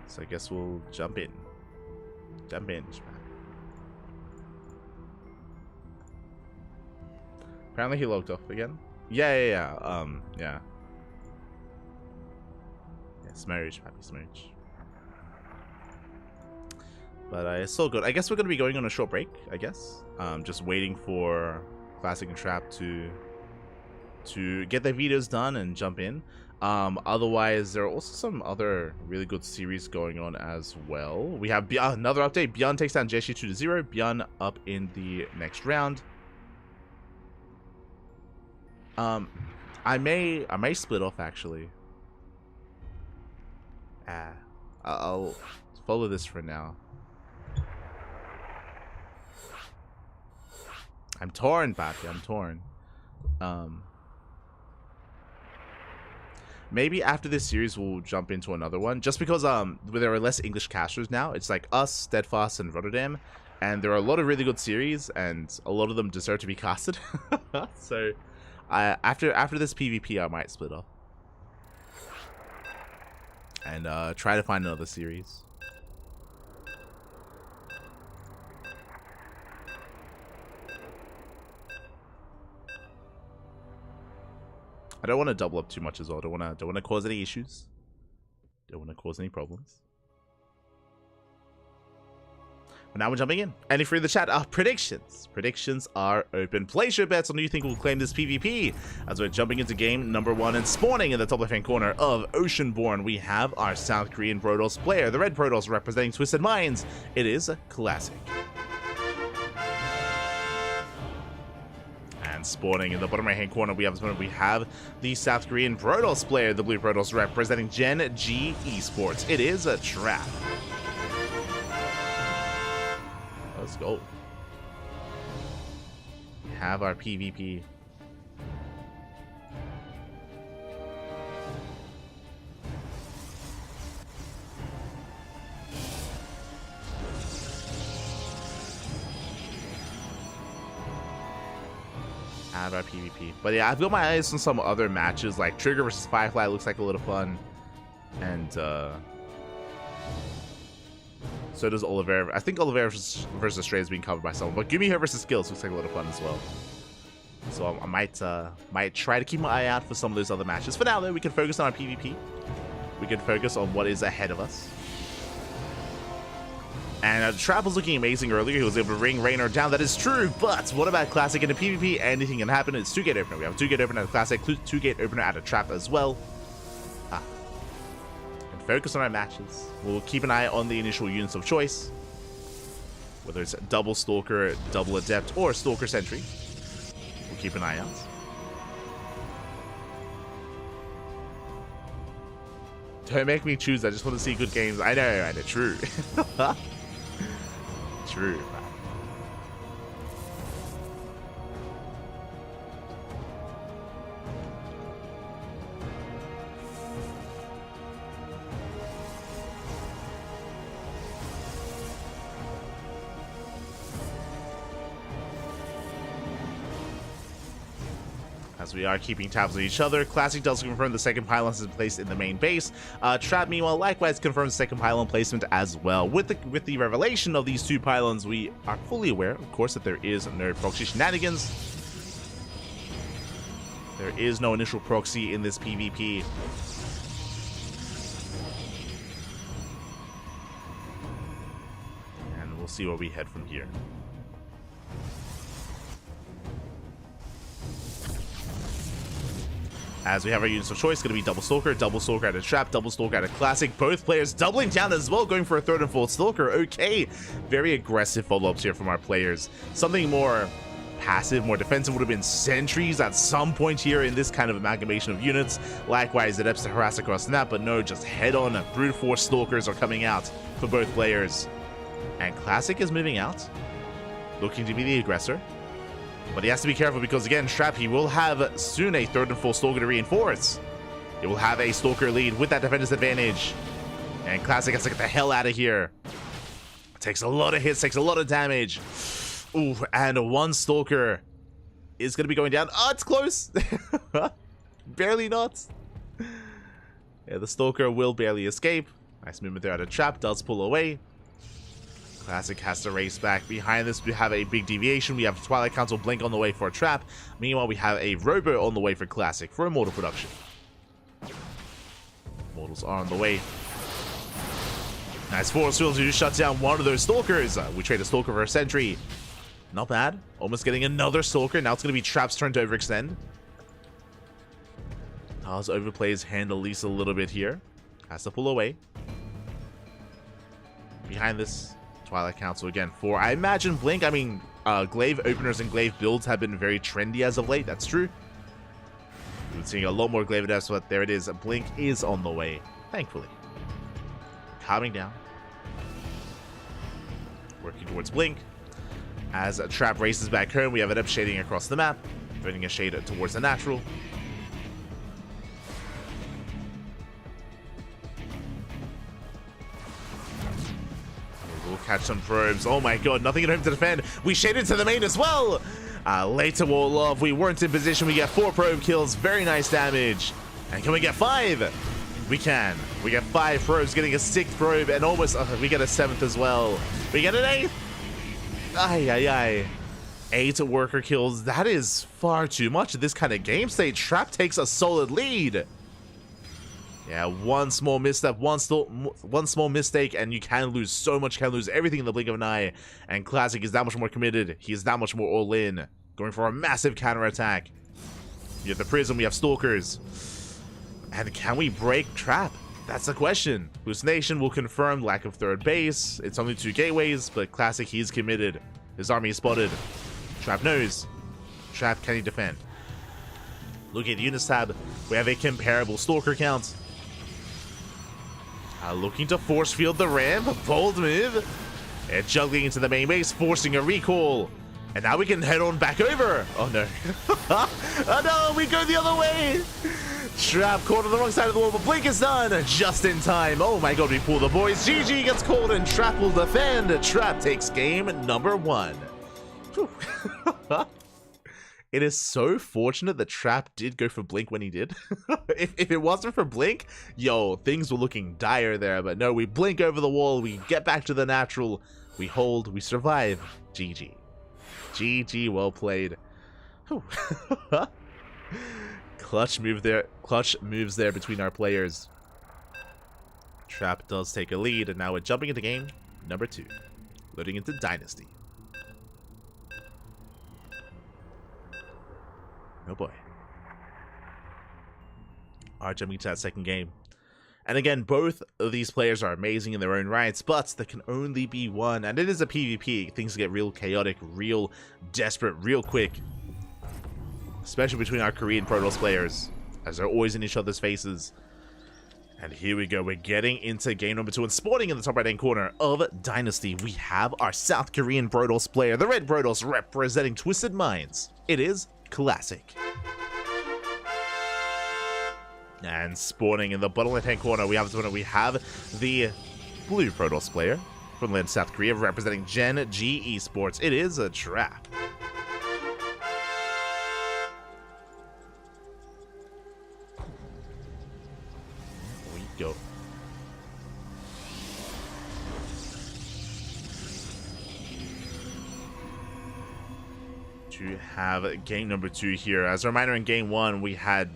So I guess we'll jump in. Jump in, man. Apparently he logged off again. Yeah. Yeah. Yeah, smurge, happy smurge. But it's still good. I guess we're gonna be going on a short break, I guess. Just waiting for Classic and Trap to get their videos done and jump in. Otherwise, there are also some other really good series going on as well. We have another update. Bjorn takes down Jeshi 2-0. Bjorn up in the next round. I may split off actually. I'll follow this for now. I'm torn, Papi. I'm torn. Maybe after this series we'll jump into another one. Just because there are less English casters now. It's like us, Steadfast, and Rotterdam, and there are a lot of really good series, and a lot of them deserve to be casted. So, after this PvP, I might split off and try to find another series. I don't want to double up too much as well. Don't want to cause any issues. Don't want to cause any problems. But now we're jumping in. And if you're in the chat, predictions. Predictions are open. Place your bets on who you think will claim this PvP. As we're jumping into game number 1 and spawning in the top left-hand corner of Oceanborn, we have our South Korean Protoss player. The red Protoss representing Twisted Minds. It is a classic. Spawning in the bottom right hand corner, we have the South Korean Protoss player, the blue Protoss representing Gen G Esports. It is a trap. Let's go. We have our PvP. Have our PvP. But yeah, I've got my eyes on some other matches, like Trigger versus Firefly looks like a lot of fun. And so does Oliveira. I think Oliveira versus Stray is being covered by someone, but Gumiho versus Skills looks like a lot of fun as well. So I might try to keep my eye out for some of those other matches. For now though, we can focus on our PvP. We can focus on what is ahead of us. And Trap was looking amazing earlier. He was able to ring Raynor down. That is true. But what about Classic in a PvP? Anything can happen. It's 2-gate opener. We have a 2-gate opener at Classic, 2-gate opener at a Trap as well. And focus on our matches. We'll keep an eye on the initial units of choice. Whether it's double Stalker, double Adept, or Stalker Sentry. We'll keep an eye out. Don't make me choose. I just want to see good games. I know. True. True. As we are keeping tabs on each other, Classic does confirm the second pylon is placed in the main base. Trap, meanwhile, likewise confirms second pylon placement as well. With the revelation of these two pylons, we are fully aware, of course, that there is no proxy shenanigans. There is no initial proxy in this PvP. And we'll see where we head from here. As we have our units of choice, going to be double Stalker at a Trap, double Stalker at a Classic. Both players doubling down as well, going for a third and fourth Stalker. Okay, very aggressive follow-ups here from our players. Something more passive, more defensive would have been Sentries at some point here in this kind of amalgamation of units. Likewise, Adepts to harass across the map, but no, just head-on brute force Stalkers are coming out for both players. And Classic is moving out, looking to be the aggressor. But he has to be careful because, again, Trap, he will have soon a third and fourth Stalker to reinforce. He will have a Stalker lead with that defender's advantage. And Classic has to get the hell out of here. Takes a lot of hits, takes a lot of damage. Ooh, and one Stalker is going to be going down. Oh, it's close. Barely not. Yeah, the Stalker will barely escape. Nice movement there out of Trap, does pull away. Classic has to race back. Behind this, we have a big deviation. We have Twilight Council Blink on the way for a Trap. Meanwhile, we have a Robo on the way for Classic for Immortal production. Immortals are on the way. Nice force field to shut down one of those Stalkers. We trade a Stalker for a Sentry. Not bad. Almost getting another Stalker. Now it's going to be Trap's turn to overextend. Does overplay his hand at least a little bit here. Has to pull away. Behind this, Twilight Council again for, I imagine, Blink. I mean, Glaive openers and Glaive builds have been very trendy as of late. That's true. We've been seeing a lot more Glaive adepts, but there it is. Blink is on the way, thankfully. Calming down. Working towards Blink. As a Trap races back home, we have Adept shading across the map. Putting a shade towards the natural. We'll catch some probes. Oh my god, nothing at home to defend. We shaded to the main as well. Later, Wall of, we weren't in position. We get 4 probe kills. Very nice damage. And can we get 5? We can. We get 5 probes, getting a 6th probe, and almost we get a 7th as well. We get an 8th. Ay, ay, ay. 8 worker kills. That is far too much at this kind of game state. Trap takes a solid lead. Yeah, one small misstep, one small mistake, and you can lose so much, can lose everything in the blink of an eye. And Classic is that much more committed. He is that much more all in, going for a massive counterattack. You have the Prism, we have Stalkers. And can we break Trap? That's the question. Hallucination will confirm lack of third base. It's only 2 gateways, but Classic, he's committed. His army is spotted. Trap knows. Trap, can he defend? Look at the units tab. We have a comparable Stalker count. Looking to force field the ramp. Bold move. And juggling into the main base, forcing a recall. And now we can head on back over. Oh no. Oh no, we go the other way. Trap caught on the wrong side of the wall, but Blink is done just in time. Oh my god, we pull the boys. GG gets called and Trap will defend. Trap takes game number 1. It is so fortunate that Trap did go for Blink when he did. if it wasn't for Blink, yo, things were looking dire there. But no, we blink over the wall. We get back to the natural. We hold. We survive. GG. GG, well played. Clutch move there. Clutch moves there between our players. Trap does take a lead, and now we're jumping into game number 2. Loading into Dynasty. Oh boy. Alright, jumping to that second game. And again, both of these players are amazing in their own rights, but there can only be one. And it is a PvP. Things get real chaotic, real desperate, real quick. Especially between our Korean Protoss players, as they're always in each other's faces. And here we go. We're getting into game number 2. And spawning in the top right-hand corner of Dynasty, we have our South Korean Protoss player, the Red Protoss representing Twisted Minds. It is Classic. And spawning in the bottom left-hand corner, we have the Blue Protoss player from land South Korea representing Gen G Esports. It is a Trap. We go. To have game number 2 here. As a reminder, in game 1 we had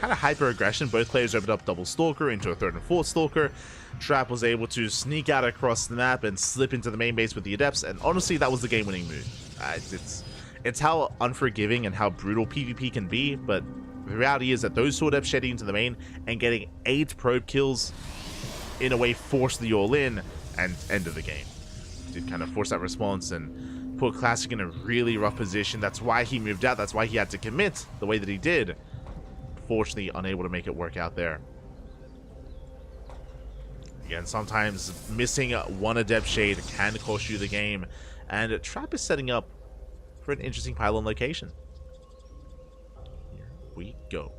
kind of hyper aggression. Both players opened up double Stalker into a 3rd and 4th Stalker. Trap was able to sneak out across the map and slip into the main base with the Adepts, and honestly that was the game winning move. It's how unforgiving and how brutal PvP can be, but The reality is that those sword up shedding into the main and getting 8 probe kills in a way forced the all-in and ended the game. Did kind of force that response and put Classic in a really rough position. That's why he moved out. That's why he had to commit the way that he did. Fortunately, unable to make it work out there. Again, sometimes missing one Adept Shade can cost you the game. And Trap is setting up for an interesting pylon location. Here we go.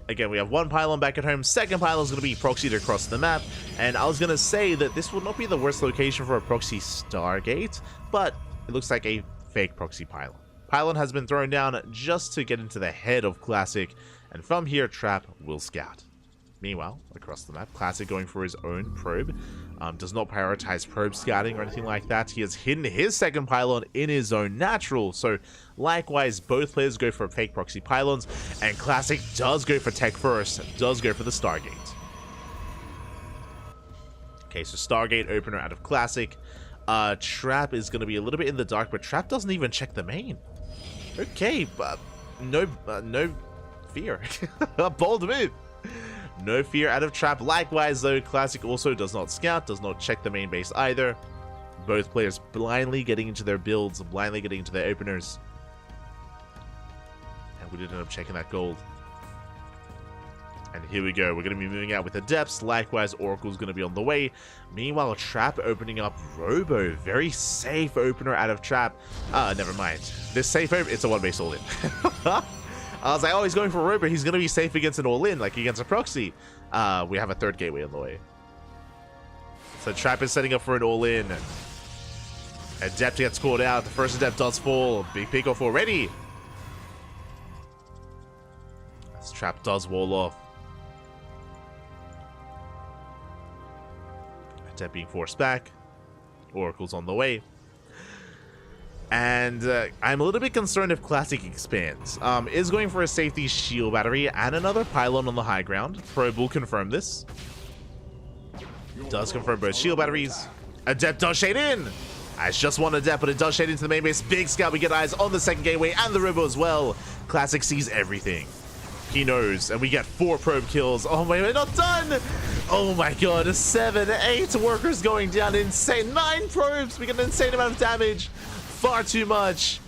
Again, we have one pylon back at home. Second pylon is going to be proxied across the map. And I was going to say that this would not be the worst location for a proxy Stargate, but it looks like a fake proxy pylon. Pylon has been thrown down just to get into the head of Classic, and from here, Trap will scout. Meanwhile, across the map, Classic going for his own probe. Does not prioritize probe scouting or anything like that. He has hidden his second pylon in his own natural. So, likewise, both players go for fake proxy pylons. And Classic does go for tech first. Does go for the Stargate. Okay, so Stargate opener out of Classic. Trap is going to be a little bit in the dark, but Trap doesn't even check the main. Okay, but no fear. A bold move. No fear out of Trap. Likewise, though, Classic also does not scout, does not check the main base either. Both players blindly getting into their builds, blindly getting into their openers. And we did end up checking that gold. And here we go. We're going to be moving out with Adepts. Likewise, Oracle's going to be on the way. Meanwhile, Trap opening up Robo. Very safe opener out of Trap. Never mind. This safe opener, it's a one-base all-in. I was like, oh, he's going for Robo. He's going to be safe against an all-in, like against a proxy. We have a third gateway on the way. So Trap is setting up for an all-in. Adept gets called out. The first Adept does fall. Big pick-off already. This Trap does wall off. Adept being forced back. Oracle's on the way. And I'm a little bit concerned if Classic expands. Is going for a safety shield battery and another pylon on the high ground. Probe will confirm this. Does confirm both shield batteries. Adept does shade in. It's just one Adept, but it does shade into the main base. Big scout. We get eyes on the second gateway and the Robo as well. Classic sees everything. He knows, and we get 4 probe kills. Oh my, we're not done! Oh my god, 7, 8 workers going down. Insane. 9 probes. We get an insane amount of damage. Far too much.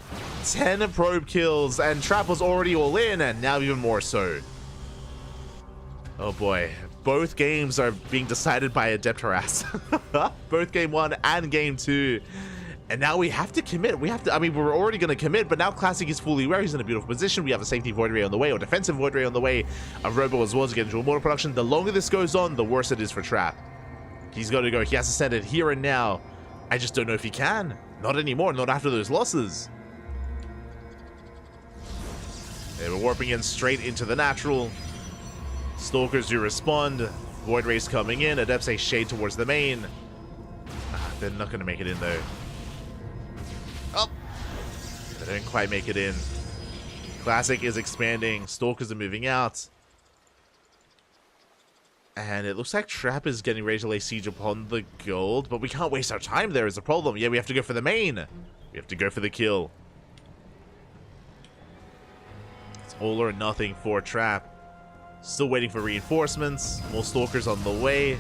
10 probe kills, and Trap was already all in, and now even more so. Oh boy, both games are being decided by Adept Harass. Both game 1 and game 2. And now we have to commit. We have to, I mean, we're already going to commit, but now Classic is fully aware. He's in a beautiful position. We have a safety Void Ray on the way, or defensive Void Ray on the way. A Robo as well to get into a mortar production. The longer this goes on, the worse it is for Trap. He's got to go. He has to send it here and now. I just don't know if he can. Not anymore, not after those losses. They were warping in straight into the natural. Stalkers do respond. Void Rays coming in. Adepts say shade towards the main. They're not going to make it in though. Oh! They don't quite make it in. Classic is expanding. Stalkers are moving out. And it looks like Trap is getting ready to lay siege upon the gold, but we can't waste our time there is a problem. Yeah, we have to go for the main. We have to go for the kill. It's all or nothing for Trap. Still waiting for reinforcements. More Stalkers on the way.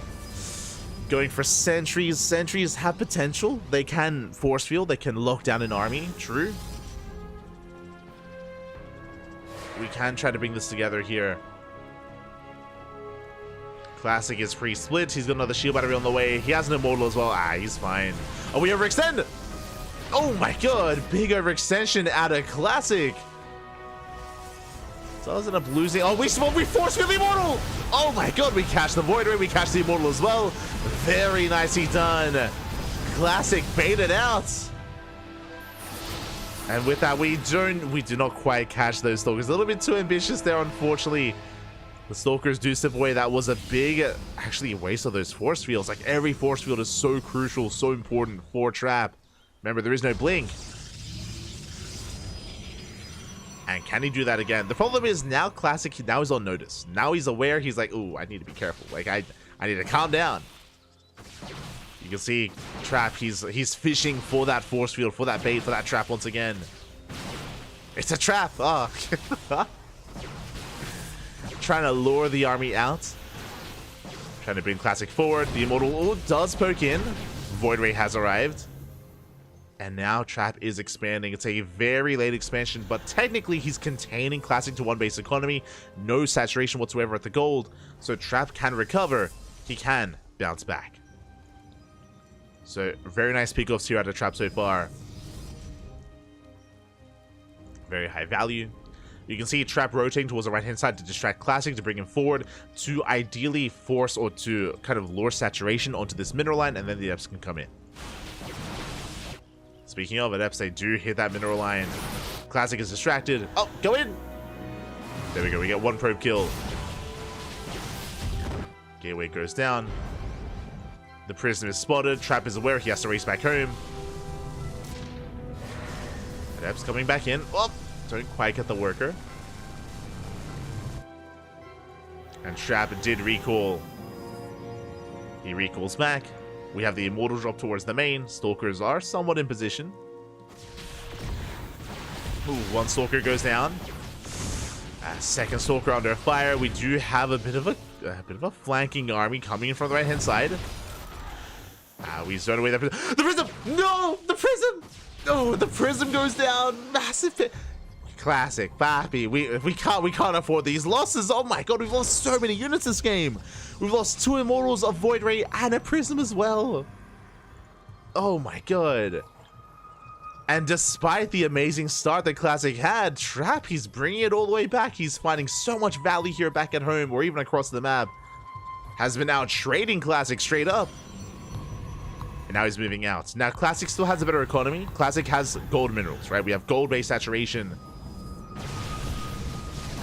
Going for sentries. Sentries have potential. They can force field. They can lock down an army. True. We can try to bring this together here. Classic is free split. He's got another shield battery on the way. He has an immortal as well. He's fine. Oh, we overextend. Oh my god. Big overextension out of Classic. Does end up losing. Oh, we force field the immortal. Oh my god. We catch the Void Ray. We catch the immortal as well. Very nicely done. Classic baited out. And with that, we do not quite catch those Stalkers. A little bit too ambitious there, unfortunately. The Stalkers do slip away. That was a big, actually, waste of those force fields. Like, every force field is so crucial, so important for Trap. Remember, there is no blink. And can he do that again? The problem is now Classic, now he's on notice. Now he's aware. He's like, ooh, I need to be careful. Like, I need to calm down. You can see Trap, he's fishing for that force field, for that bait, for that trap once again. It's a trap. Oh. trying to lure the army out. Trying to bring Classic forward. The Immortal does poke in. Void Ray has arrived. And now Trap is expanding. It's a very late expansion, but technically he's containing Classic to one base economy. No saturation whatsoever at the gold. So Trap can recover. He can bounce back. So very nice pickoffs here out of Trap so far. Very high value. You can see Trap rotating towards the right-hand side to distract Classic, to bring him forward, to ideally force or to kind of lure saturation onto this mineral line, and then the Eps can come in. Speaking of Eps, they do hit that mineral line. Classic is distracted. Oh, go in! There we go, we get one probe kill. Gateway goes down. The prisoner is spotted. Trap is aware he has to race back home. And Eps coming back in. Oh, don't quite get the worker. And Trap did recall. He recalls back. We have the Immortal drop towards the main. Stalkers are somewhat in position. Ooh, one Stalker goes down. Second Stalker under fire. We do have a bit of a flanking army coming in from the right hand side. We zone away the prism. No, the prism. Oh, the prism goes down. Massive hit. Classic, Pappy. We can't afford these losses. Oh my god, we've lost so many units this game. We've lost 2 Immortals, a Void Ray, and a Prism as well. Oh my god. And despite the amazing start that Classic had, Trap, he's bringing it all the way back. He's finding so much value here back at home or even across the map. Has been out trading Classic straight up. And now he's moving out. Now Classic still has a better economy. Classic has gold minerals, right? We have gold-based saturation.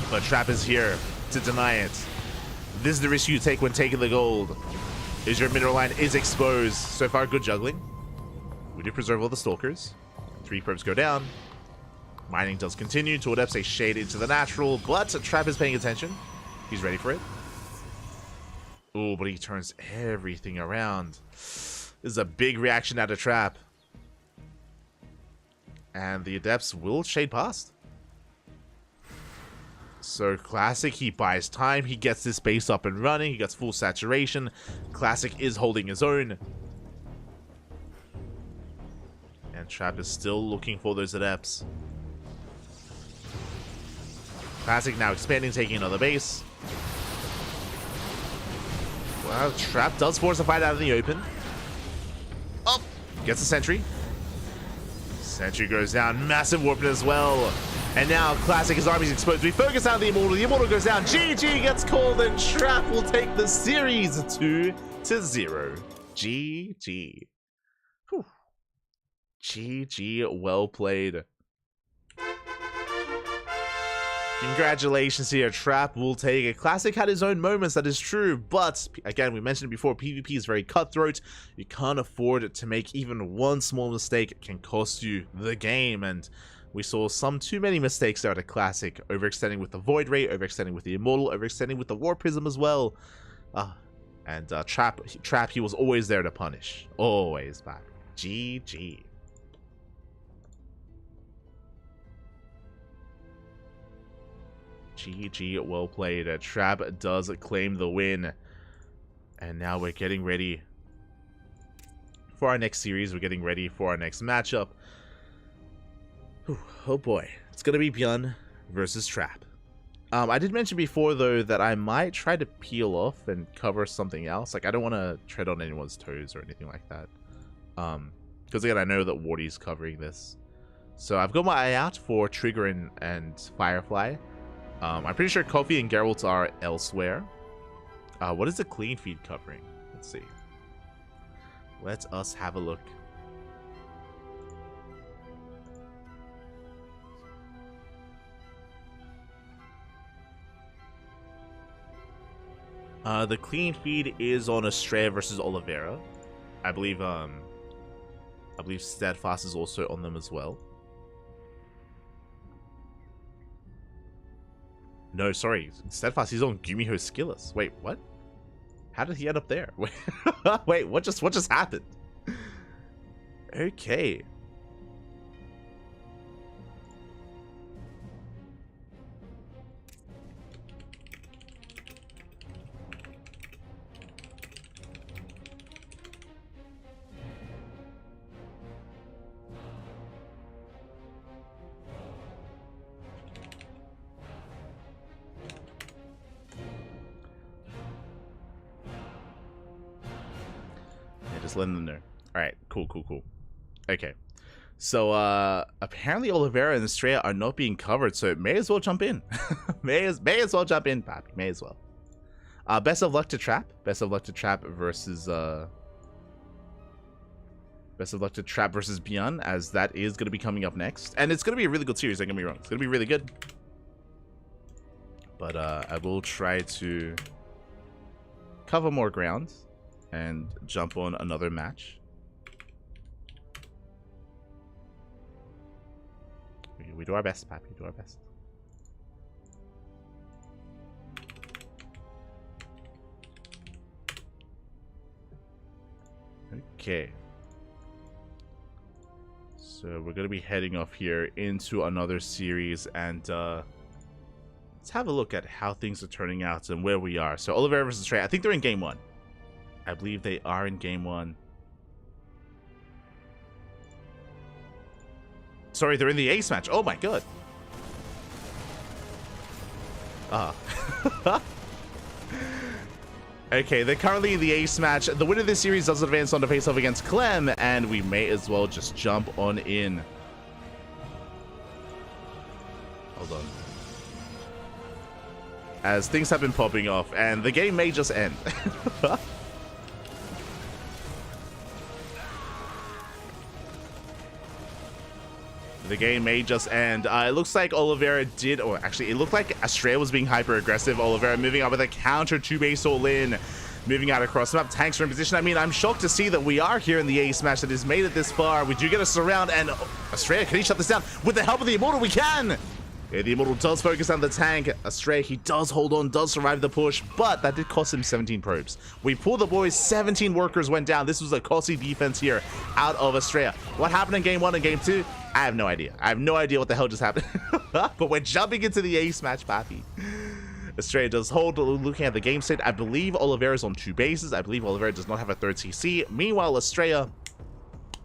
But Trap is here to deny it. This is the risk you take when taking the gold. Is your mineral line is exposed. So far, good juggling. We do preserve all the Stalkers. 3 probes go down. Mining does continue. To Adept, a shade into the natural, but Trap is paying attention. He's ready for it. Oh, but he turns everything around. This is a big reaction out of Trap. And the Adepts will shade past. So Classic, he buys time. He gets this base up and running. He gets full saturation. Classic is holding his own. And Trap is still looking for those Adepts. Classic now expanding, taking another base. Well, Trap does force a fight out in the open. Oh, gets a sentry. Sentry goes down. Massive warping as well. And now Classic, his army's exposed. We focus on the Immortal. The Immortal goes down. GG gets called, and Trap will take the series 2-0. GG. Whew. GG, well played. Congratulations here. Trap will take it. Classic had his own moments, that is true, but again, we mentioned it before, PvP is very cutthroat. You can't afford to make even one small mistake. It can cost you the game, and we saw some too many mistakes out of Classic, overextending with the Void Ray, overextending with the Immortal, overextending with the War Prism as well. And Trap, he was always there to punish. Always back. GG. GG, well played. Trap does claim the win. And now we're getting ready for our next series. We're getting ready for our next matchup. Whew, oh boy. It's going to be Byun versus Trap. I did mention before, though, that I might try to peel off and cover something else. Like, I don't want to tread on anyone's toes or anything like that. Because, again, I know that Wardy's covering this. So I've got my eye out for Trigger and Firefly. I'm pretty sure Kofi and Geralt are elsewhere. What is the clean feed covering? Let's see. Let us have a look. The clean feed is on Estrella versus Oliveira. I believe Steadfast is also on them as well. No, sorry. Steadfast, he's on Gumiho Skillus. Wait, what? How did he end up there? Wait, wait, what just happened? Okay. Just letting them know. All right, cool. Okay. So apparently Oliveira and Estrella are not being covered, so may as well jump in. may as well jump in, Pappy. May as well. Best of luck to Trap. Best of luck to Trap versus Beyond, as that is going to be coming up next. And it's going to be a really good series, don't get me wrong. It's going to be really good. But I will try to cover more ground and jump on another match. We do our best, Pappy. We do our best. Okay. So we're going to be heading off here into another series, and let's have a look at how things are turning out and where we are. So Oliveira versus Trey. I think they're in game 1. I believe they are in game 1. Sorry, they're in the ace match. Oh my god. Okay, they're currently in the ace match. The winner of this series does advance on to face off against Clem, and we may as well just jump on in. Hold on. As things have been popping off, and the game may just end. The game may just end. It looks like Oliveira did, or actually, it looked like Estrella was being hyper aggressive. Oliveira moving up with a counter 2-base all-in, moving out across the map. Tanks are in position. I mean, I'm shocked to see that we are here in the ace match that has made it this far. We do get a surround, and Estrella, can he shut this down? With the help of the Immortal, we can! Yeah, the Immortal does focus on the tank. Estrella, he does hold on, does survive the push, but that did cost him 17 probes. We pulled the boys, 17 workers went down. This was a costly defense here out of Estrella. What happened in game 1 and game 2? I have no idea. I have no idea what the hell just happened. But we're jumping into the ace match, Pappy. Estrella does hold. Looking at the game state, I believe Oliveira's on 2 bases. I believe Oliveira does not have a 3rd CC. Meanwhile, Estrella,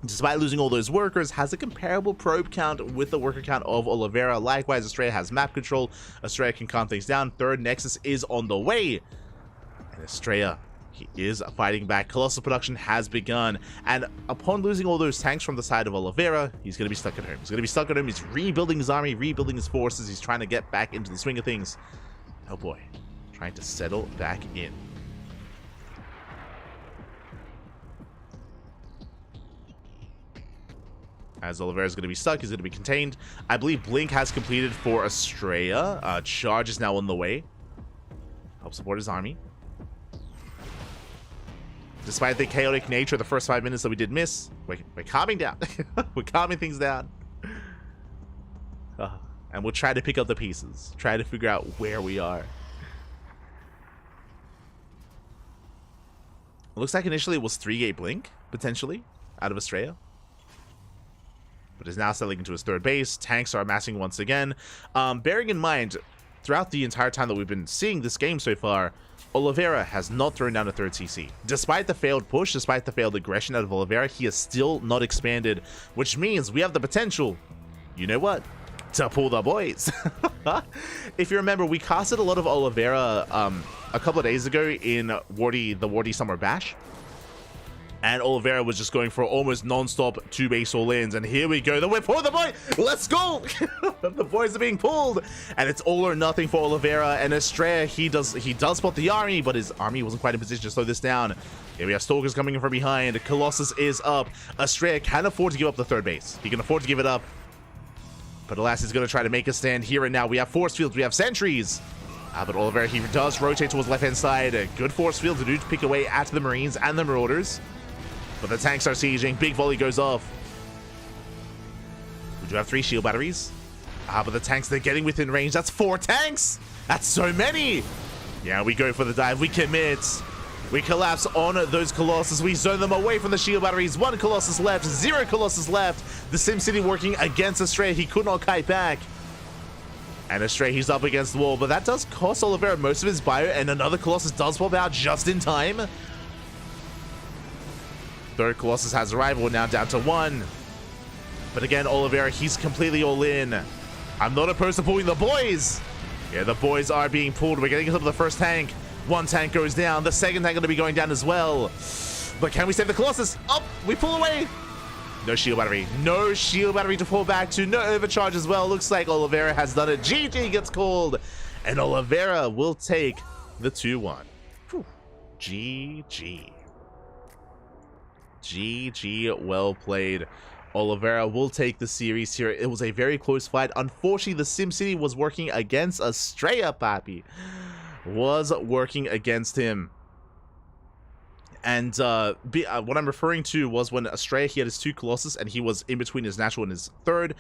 despite losing all those workers, has a comparable probe count with the worker count of Oliveira. Likewise, Estrella has map control. Estrella can calm things down. 3rd Nexus is on the way. And Estrella, he is fighting back. Colossal production has begun. And upon losing all those tanks from the side of Oliveira, he's going to be stuck at home. He's going to be stuck at home. He's rebuilding his army, rebuilding his forces. He's trying to get back into the swing of things. Oh boy. Trying to settle back in. As Oliveira's going to be stuck, he's going to be contained. I believe Blink has completed for Estrella. Charge is now on the way. Help support his army. Despite the chaotic nature of the first 5 minutes that we did miss, we're calming down. We're calming things down. And we'll try to pick up the pieces. Try to figure out where we are. It looks like initially it was 3-gate Blink, potentially, out of Estrella. But is now settling into his 3rd base. Tanks are amassing once again. Bearing in mind, throughout the entire time that we've been seeing this game so far, Oliveira has not thrown down a 3rd CC. Despite the failed push, despite the failed aggression out of Oliveira, he has still not expanded, which means we have the potential, you know what, to pull the boys. If you remember, we casted a lot of Oliveira a couple of days ago in the Wardy Summer Bash. And Oliveira was just going for almost non-stop 2-base all-ins. And here we go. The whip for the boy. Let's go. The boys are being pulled. And it's all or nothing for Oliveira. And Estrella, he does spot the army, but his army wasn't quite in position to slow this down. Here we have Stalkers coming in from behind. Colossus is up. Estrella can afford to give up the 3rd base. He can afford to give it up. But alas, he's going to try to make a stand here and now. We have force fields. We have sentries. But Oliveira, he does rotate towards the left-hand side. A good force field to do to pick away at the Marines and the Marauders. But the tanks are sieging. Big volley goes off. We do have 3 shield batteries. But the tanks, they're getting within range. That's 4 tanks. That's so many. Yeah, we go for the dive. We commit. We collapse on those Colossus. We zone them away from the shield batteries. 1 Colossus left. 0 Colossus left. The SimCity working against Estrella. He could not kite back. And Estrella, he's up against the wall. But that does cost Oliveira most of his bio. And another Colossus does pop out just in time. 3rd Colossus has arrival, now down to 1. But again, Oliveira, he's completely all in. I'm not opposed to pulling the boys. Yeah, the boys are being pulled. We're getting into the 1st tank. 1 tank goes down. The 2nd tank going to be going down as well. But can we save the Colossus? Oh, we pull away. No shield battery. No shield battery to fall back to. No overcharge as well. Looks like Oliveira has done it. GG gets called. And Oliveira will take the 2-1. GG. GG, well played. Oliveira will take the series here. It was a very close fight. Unfortunately, the SimCity was working against Estrella, papi. Was working against him. And what I'm referring to was when Estrella, he had his 2 Colossus, and he was in between his natural and his 3rd.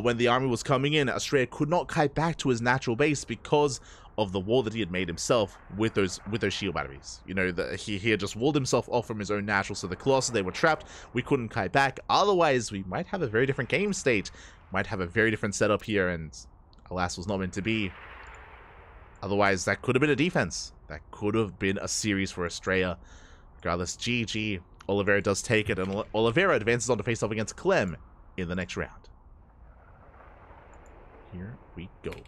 When the army was coming in, Estrella could not kite back to his natural base because of the wall that he had made himself with those shield batteries. You know, he had just walled himself off from his own natural, so the Colossus, they were trapped. We couldn't kite back. Otherwise, we might have a very different game state. Might have a very different setup here, and alas, was not meant to be. Otherwise, that could have been a defense. That could have been a series for Estrella. Regardless, GG. Oliveira does take it, and Oliveira advances on to face off against Clem in the next round. Here we go. Here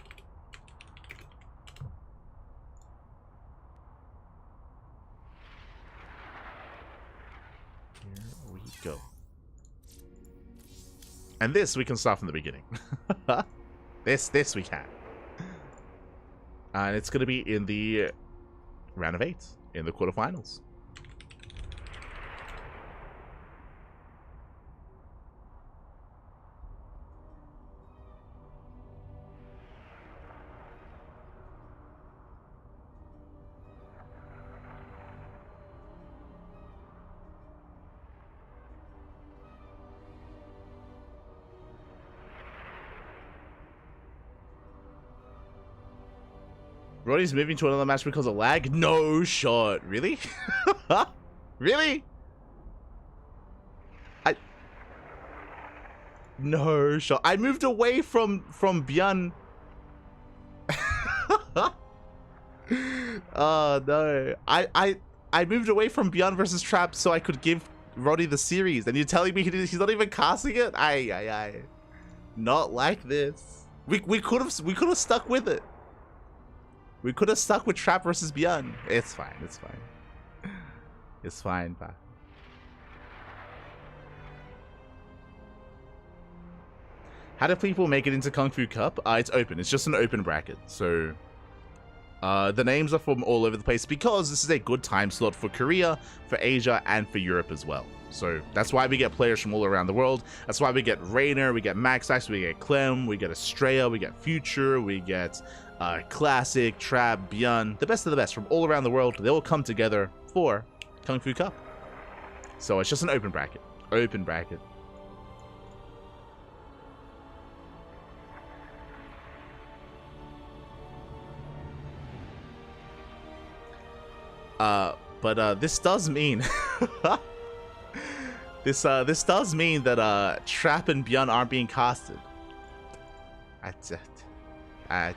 we go. And this we can start from the beginning. This we can. And it's going to be in the round of 8, in the quarterfinals. Roddy's moving to another match because of lag? No shot. Really? Really? No shot. I moved away from Björn. Oh no. I moved away from Björn versus Trap so I could give Roddy the series, and you're telling me he's not even casting it? Aye. Not like this. We could have stuck with it. We could have stuck with Trap versus Björn. It's fine. It's fine. It's fine, pa. How do people make it into KungFu Cup? It's open. It's just an open bracket. So the names are from all over the place because this is a good time slot for Korea, for Asia, and for Europe as well. So that's why we get players from all around the world. That's why we get Rainer, we get Max Ice, we get Clem, we get Estrella, we get Future, we get Classic, Trap, Björn, the best of the best from all around the world. They will come together for KungFu Cup. So it's just an open bracket. Open bracket. But this does mean this does mean that Trap and Björn aren't being casted. I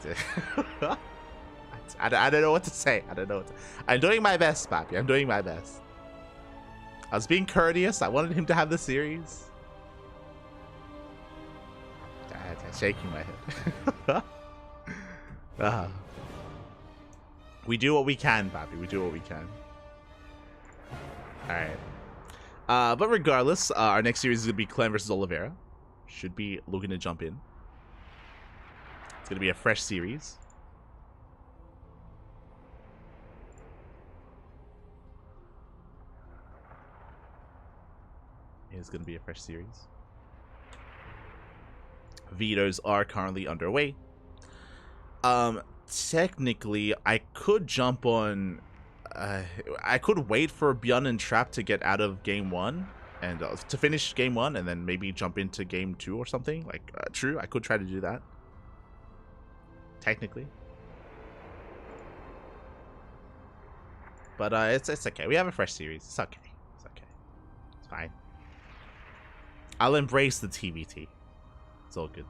don't know what to say. I don't know what to... I'm doing my best, Papi. I'm doing my best. I was being courteous. I wanted him to have the series. I'm shaking my head. We do what we can, Papi. We do what we can. Alright. But regardless, our next series is going to be Clem versus Oliveira. Should be looking to jump in. It's going to be a fresh series. It's going to be a fresh series. Vetoes are currently underway. Technically, I could jump on... I could wait for Björn and Trap to get out of game 1 and to finish game 1 and then maybe jump into game 2 or something. Like, true, I could try to do that. Technically. But it's okay. We have a fresh series. It's okay. It's okay. It's fine. I'll embrace the TVT. It's all good.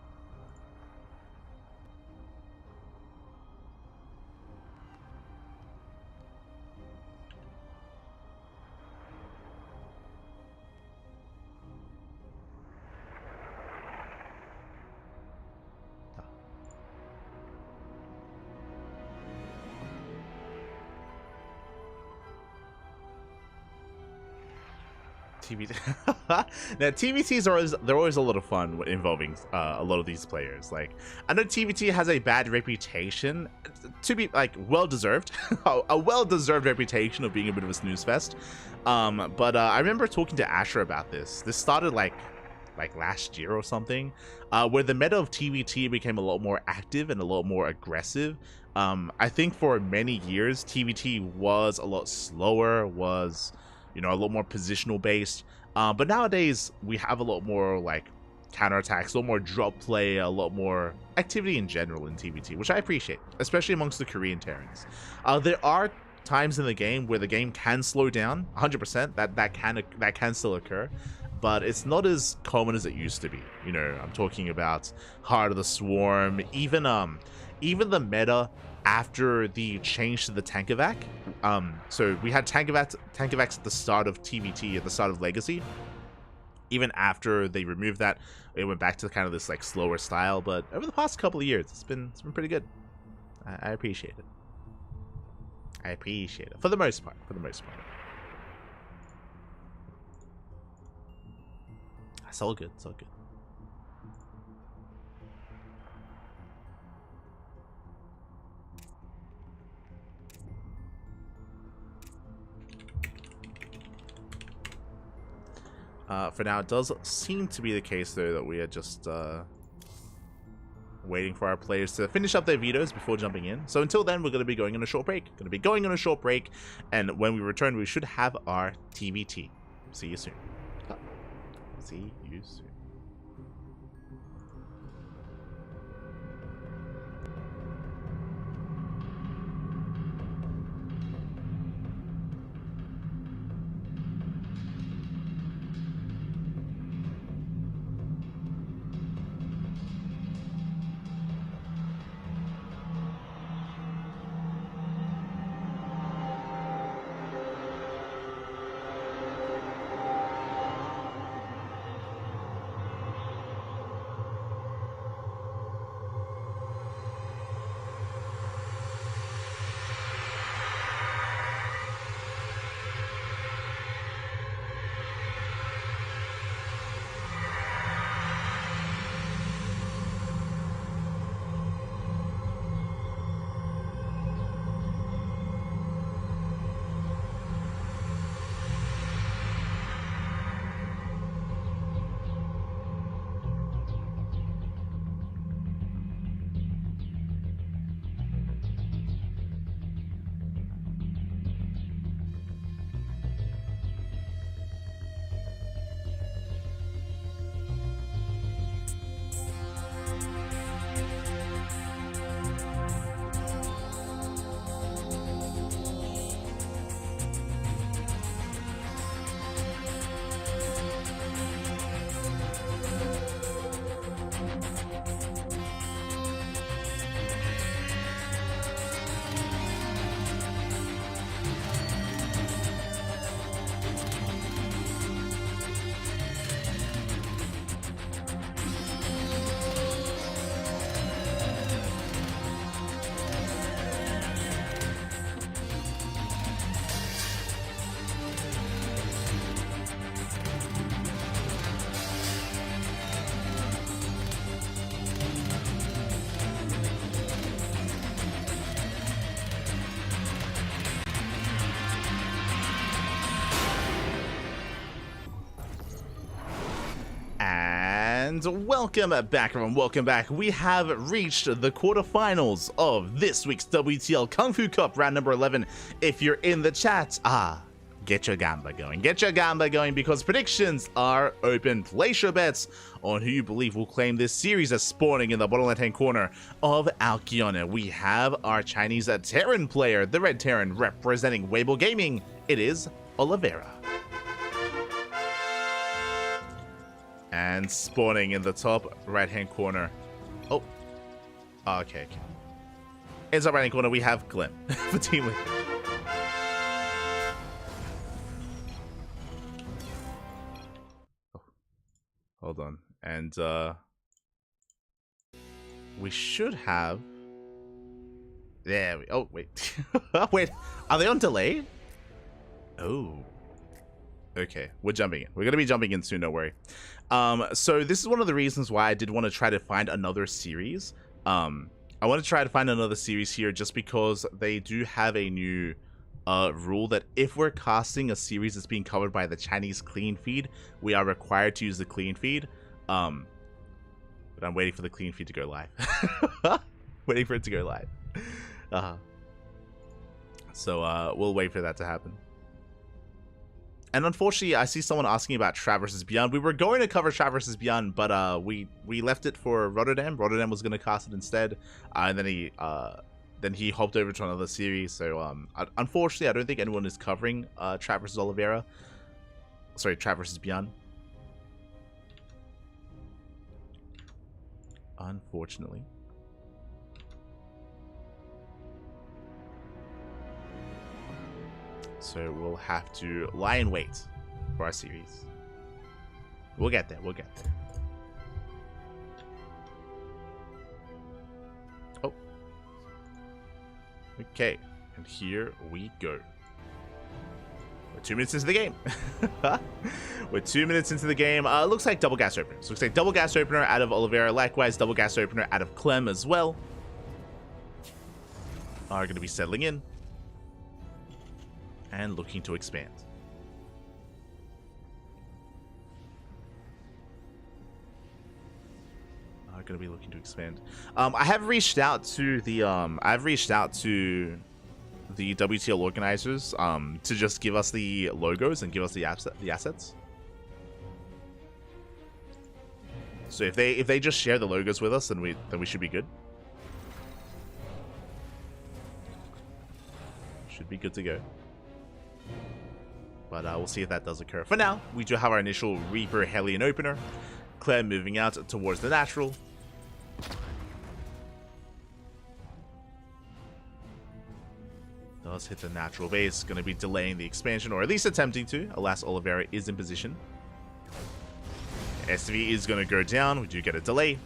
TVT. Now TVTs are always a lot of fun involving a lot of these players. Like, I know TVT has a bad reputation, to be like well deserved, a well deserved reputation of being a bit of a snooze fest. But I remember talking to Asher about this. This started like last year or something, where the meta of TVT became a lot more active and a lot more aggressive. I think for many years TVT was a lot slower, was, you know, a lot more positional based, but nowadays we have a lot more like counterattacks, a lot more drop play, a lot more activity in general in TVT, which I appreciate, especially amongst the Korean Terrans. There are times in the game where the game can slow down 100%, that can still occur, but it's not as common as it used to be. You know, I'm talking about Heart of the Swarm, even the meta after the change to the Tankovac. So we had Tankovacs at the start of TVT, at the start of Legacy. Even after they removed that, it went back to kind of this like slower style. But over the past couple of years, it's been pretty good. I appreciate it. I appreciate it for the most part. It's all good. It's all good. For now, it does seem to be the case, though, that we are just waiting for our players to finish up their vetoes before jumping in. So until then, we're going to be going on a short break. And when we return, we should have our TVT. See you soon. See you soon. And welcome back, everyone. Welcome back. We have reached the quarterfinals of this week's WTL KungFu Cup round number 11. If you're in the chat, get your gamba going. Get your gamba going because predictions are open. Place your bets on who you believe will claim this series as spawning in the bottom left-hand corner of Alkion. We have our Chinese Terran player, the Red Terran, representing Weibo Gaming. It is Oliveira. And spawning in the top right-hand corner. Oh. Okay. In the top right-hand corner, we have Glim for Team Liquid. Oh. Hold on. And, we should have... There we... Oh, wait. Wait. Are they on delay? Oh. Okay, we're jumping in. We're going to be jumping in soon, don't worry. So this is one of the reasons why I did want to try to find another series. I want to try to find another series here just because they do have a new rule that if we're casting a series that's being covered by the Chinese clean feed, we are required to use the clean feed. But I'm waiting for the clean feed to go live. Waiting for it to go live. So we'll wait for that to happen. And unfortunately, I see someone asking about Trap vs. Beyond. We were going to cover Trap vs. Beyond, but we left it for Rotterdam. Rotterdam was going to cast it instead, and then he hopped over to another series. So unfortunately, I don't think anyone is covering Trap vs. Oliveira. Sorry, Trap vs. Beyond. Unfortunately. So we'll have to lie in wait for our series. We'll get there. We'll get there. Oh. Okay. And here we go. We're 2 minutes into the game. We're 2 minutes into the game. Looks like double gas opener. So looks like double gas opener out of Oliveira. Likewise, double gas opener out of Clem as well. Are going to be settling in. And looking to expand. Going to be looking to expand. I have reached out to the WTL organizers to just give us the logos and give us the assets. So if they just share the logos with us, then we should be good. Should be good to go. But we'll see if that does occur. For now, we do have our initial Reaper Hellion opener. Claire moving out towards the natural. Does hit the natural base. Going to be delaying the expansion, or at least attempting to. Alas, Oliveira is in position. SV is going to go down. We do get a delay.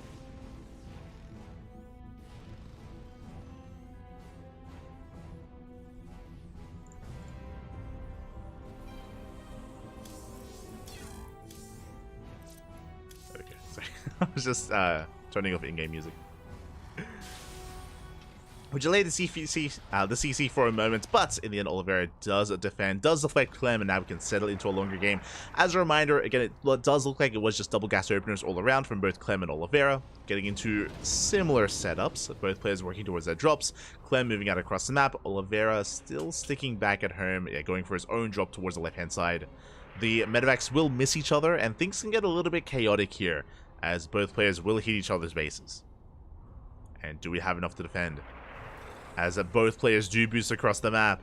I was just turning off in-game music. We delayed the CC for a moment, but in the end, Oliveira does defend, does deflect Clem, and now we can settle into a longer game. As a reminder, again, it does look like it was just double gas openers all around from both Clem and Oliveira, getting into similar setups. Both players working towards their drops. Clem moving out across the map. Oliveira still sticking back at home, going for his own drop towards the left-hand side. The medevacs will miss each other, and things can get a little bit chaotic here, as both players will hit each other's bases. And do we have enough to defend? As both players do boost across the map.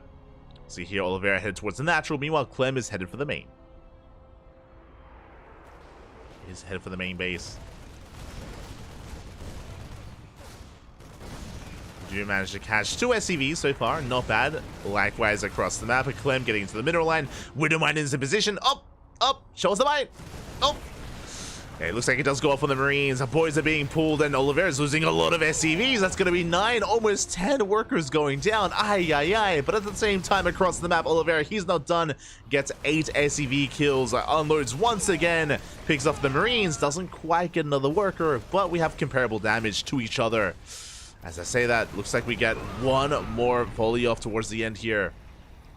See here, Oliveira headed towards the natural. Meanwhile, Clem is headed for the main. He's headed for the main base. Do manage to catch 2 SCVs so far. Not bad. Likewise across the map. Clem getting into the middle line. Widowmine is in position. Up! Up! Show us the mine! Oh! Okay, looks like it does go off on the Marines. The boys are being pulled, and Oliveira's losing a lot of SCVs. That's going to be 9, almost 10 workers going down. Ay, ay, ay. But at the same time, across the map, Oliveira, he's not done. Gets 8 SCV kills. Unloads once again. Picks off the Marines. Doesn't quite get another worker, but we have comparable damage to each other. As I say that, looks like we get one more volley off towards the end here.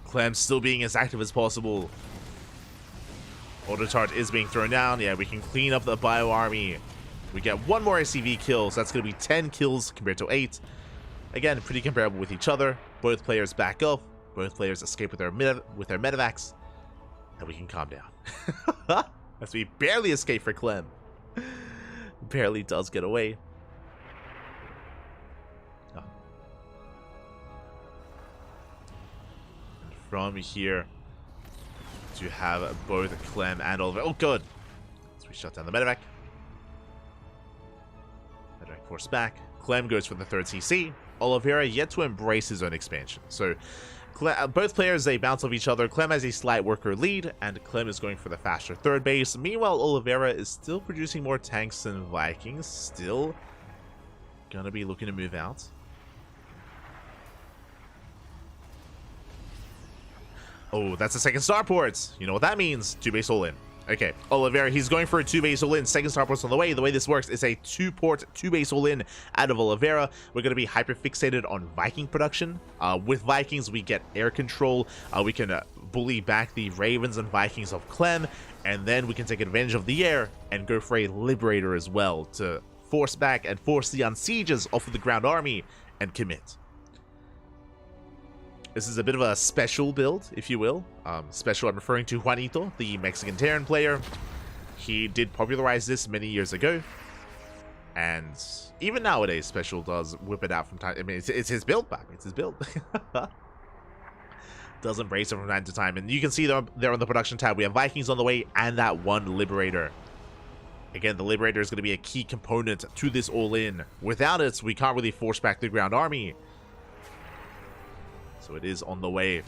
Clem still being as active as possible. Autotart is being thrown down. Yeah, we can clean up the bio army. We get one more SCV kill, so that's going to be 10 kills compared to 8. Again, pretty comparable with each other. Both players back up. Both players escape with their medevacs. And we can calm down. As we barely escape for Clem. Barely does get away. Oh. And from here, to have both Clem and Oliveira. Oh, good. So we shut down the medevac. Medevac force back. Clem goes for the 3rd CC. Oliveira yet to embrace his own expansion. So both players, they bounce off each other. Clem has a slight worker lead, and Clem is going for the faster 3rd base. Meanwhile, Oliveira is still producing more tanks than Vikings. Still gonna be looking to move out. Oh, that's the second starport. You know what that means. 2-base all in. Okay, Oliveira, he's going for a 2-base all in. Second starport's on the way. The way this works is a 2-port, 2-base all in out of Oliveira. We're going to be hyper fixated on Viking production. With Vikings, we get air control. We can bully back the Ravens and Vikings of Clem. And then we can take advantage of the air and go for a Liberator as well to force back and force the Unsieges off of the ground army and commit. This is a bit of a special build, if you will. Special, I'm referring to Juanito, the Mexican Terran player. He did popularize this many years ago. And even nowadays, Special does whip it out from time. I mean, it's his build, Bob. It's his build. Does embrace it from time to time. And you can see them there on the production tab. We have Vikings on the way and that one Liberator. Again, the Liberator is going to be a key component to this all-in. Without it, we can't really force back the ground army. So it is on the way.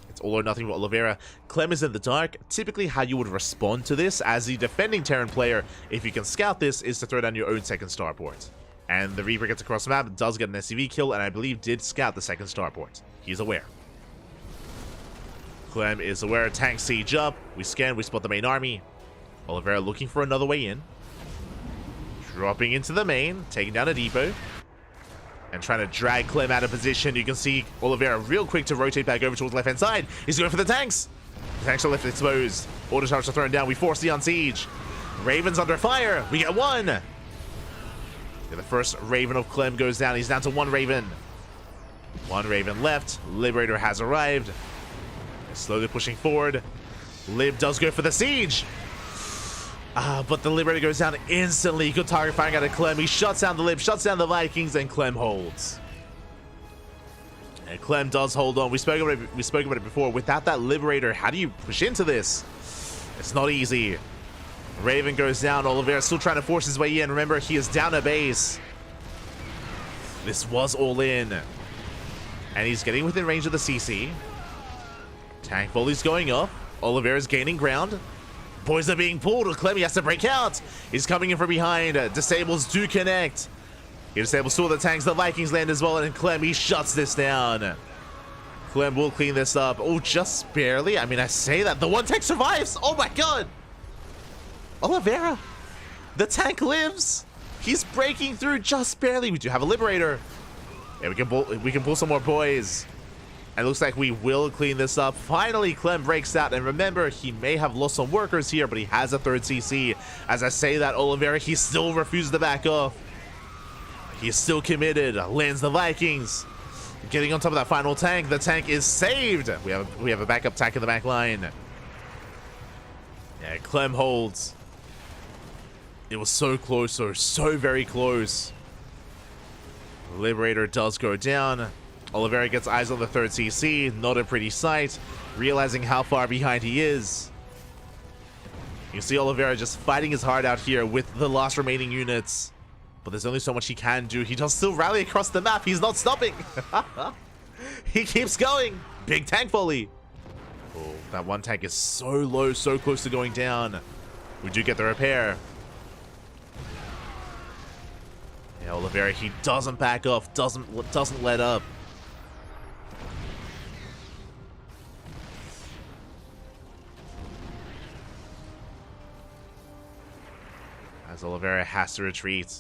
It's all or nothing with Oliveira. Clem is in the dark. Typically how you would respond to this as the defending Terran player, if you can scout this, is to throw down your own second starport. And the Reaper gets across the map, does get an SCV kill, and I believe did scout the second starport. He's aware. Clem is aware. Tank siege up. We scan, we spot the main army. Oliveira looking for another way in. Dropping into the main, taking down a depot. And trying to drag Clem out of position. You can see Oliveira real quick to rotate back over towards the left-hand side. He's going for the tanks. The tanks are left exposed. Auto charges are thrown down. We force the Unsiege. Ravens under fire. We get one. Yeah, the first Raven of Clem goes down. He's down to one Raven. One Raven left. Liberator has arrived. They're slowly pushing forward. Lib does go for the siege. But the Liberator goes down instantly. Good target firing out of Clem. He shuts down the Lib, shuts down the Vikings, and Clem holds. And Clem does hold on. We spoke about it before. Without that Liberator, how do you push into this? It's not easy. Raven goes down. Oliveira still trying to force his way in. Remember, he is down a base. This was all in. And he's getting within range of the CC. Tank volley's going up. Oliveira's gaining ground. Boys are being pulled. Clem has to break out. He's coming in from behind. Disables do connect. He disables two of the tanks. The Vikings land as well. And Clem, he shuts this down. Clem will clean this up. Oh, just barely. I mean, I say that. The one tank survives. Oh my god. Oliveira. The tank lives. He's breaking through just barely. We do have a Liberator. Yeah, we can pull some more boys. And it looks like we will clean this up. Finally, Clem breaks out. And remember, he may have lost some workers here, but he has a third CC. As I say that, Oliveira, he still refuses to back off. He's still committed. Lands the Vikings. Getting on top of that final tank. The tank is saved. We have a backup tank in the back line. Yeah, Clem holds. It was so close, so very close. Liberator does go down. Oliveira gets eyes on the third CC. Not a pretty sight. Realizing how far behind he is. You see Oliveira just fighting his heart out here with the last remaining units. But there's only so much he can do. He does still rally across the map. He's not stopping. He keeps going. Big tank volley. Oh, that one tank is so low, so close to going down. We do get the repair. Yeah, Oliveira, he doesn't back off. Doesn't let up. As Oliveira has to retreat.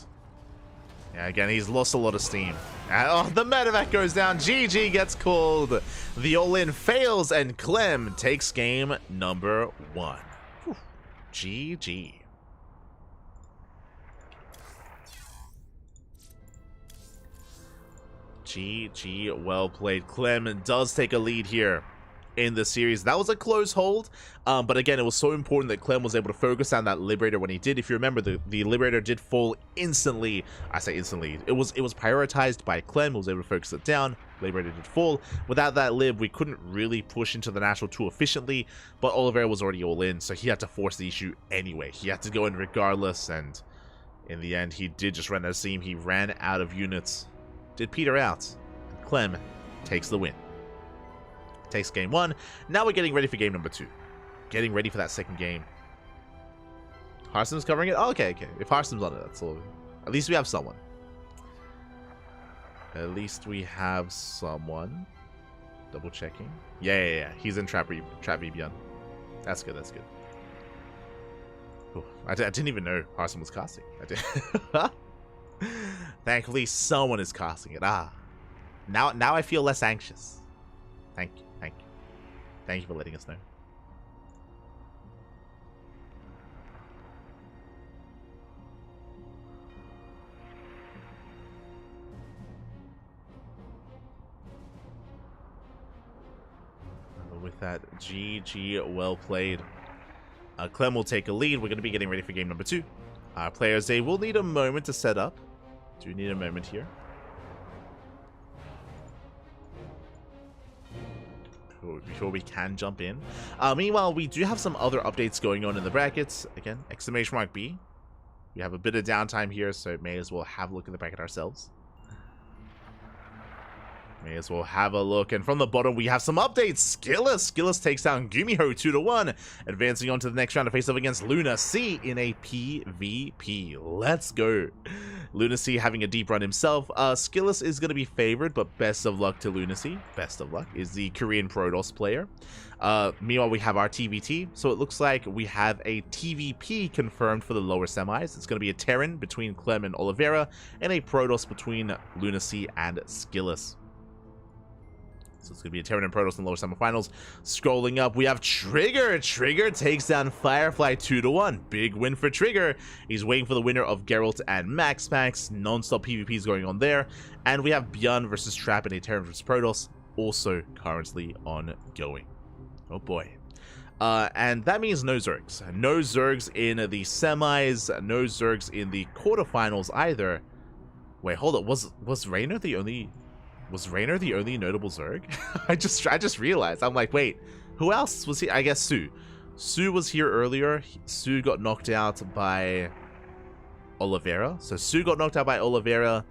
Yeah, again, he's lost a lot of steam. And, oh, the medevac goes down. GG gets called. The all-in fails, and Clem takes game number 1. Whew. GG. GG, well played. Clem does take a lead here in the series. That was a close hold, but again, it was so important that Clem was able to focus on that Liberator when he did. If you remember, the Liberator did fall instantly. I say instantly. It was prioritized by Clem. He was able to focus it down. Liberator did fall. Without that Lib, we couldn't really push into the National too efficiently, but Oliveira was already all in, so he had to force the issue anyway. He had to go in regardless, and in the end, he did just run out of steam. He ran out of units. Did peter out. And Clem takes the win. Takes game 1. Now we're getting ready for game number 2. Getting ready for that second game. Harstom's covering it? Oh, okay. If Harstom's on it, that's all. At least we have someone. At least we have someone. Double checking. Yeah. He's in Trap Beyond. That's good. That's good. Oh, I didn't even know Harson was casting. I did. Thankfully, someone is casting it. Now I feel less anxious. Thank you. Thank you for letting us know. With that, GG, well played. Clem will take a lead. We're going to be getting ready for game number 2. Players, they will need a moment to set up. Do need a moment here. Before we can jump in. Meanwhile, we do have some other updates going on in the brackets. Again, exclamation mark B. We have a bit of downtime here, so may as well have a look at the bracket ourselves. May as well have a look. And from the bottom, we have some updates. Skillous takes down Gumiho 2-1, advancing on to the next round to face off against Luna C in a PvP. Let's go. Luna C having a deep run himself. Skillous is going to be favored, but best of luck to Luna C. Best of luck is the Korean Protoss player. Meanwhile, we have our TVT. So it looks like we have a TVP confirmed for the lower semis. It's going to be a Terran between Clem and Oliveira, and a Protoss between Luna C and Skillous. So it's going to be a Terran and Protoss in the lower semifinals. Scrolling up, we have Trigger. Trigger takes down Firefly 2-1. Big win for Trigger. He's waiting for the winner of Geralt and Max. Non-stop PvPs going on there. And we have Björn versus Trap and a Terran versus Protoss also currently ongoing. Oh boy. And that means no Zergs. No Zergs in the semis. No Zergs in the quarterfinals either. Wait, hold up. Was Raynor the only... Was Raynor the only notable Zerg? I just realized. I'm like, wait, who else was here? I guess Sue. Sue was here earlier. Sue got knocked out by Oliveira. So Sue got knocked out by Oliveira.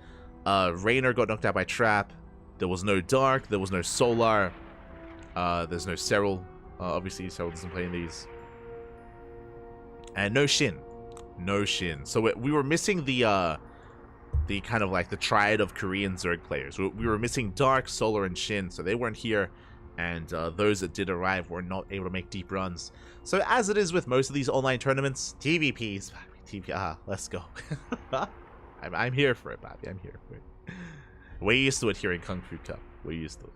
Raynor got knocked out by Trap. There was no Dark. There was no Solar. There's no Cyril. Obviously, Cyril doesn't play in these. And no Shin. No Shin. So we were missing the kind of like the triad of Korean Zerg players. We were missing Dark, Solar, and Shin, so they weren't here, and those that did arrive were not able to make deep runs. So as it is with most of these online tournaments, TVPs, let's go. I'm here for it, Bobby. I'm here for it. We're used to it here in KungFu Cup. We're used to it.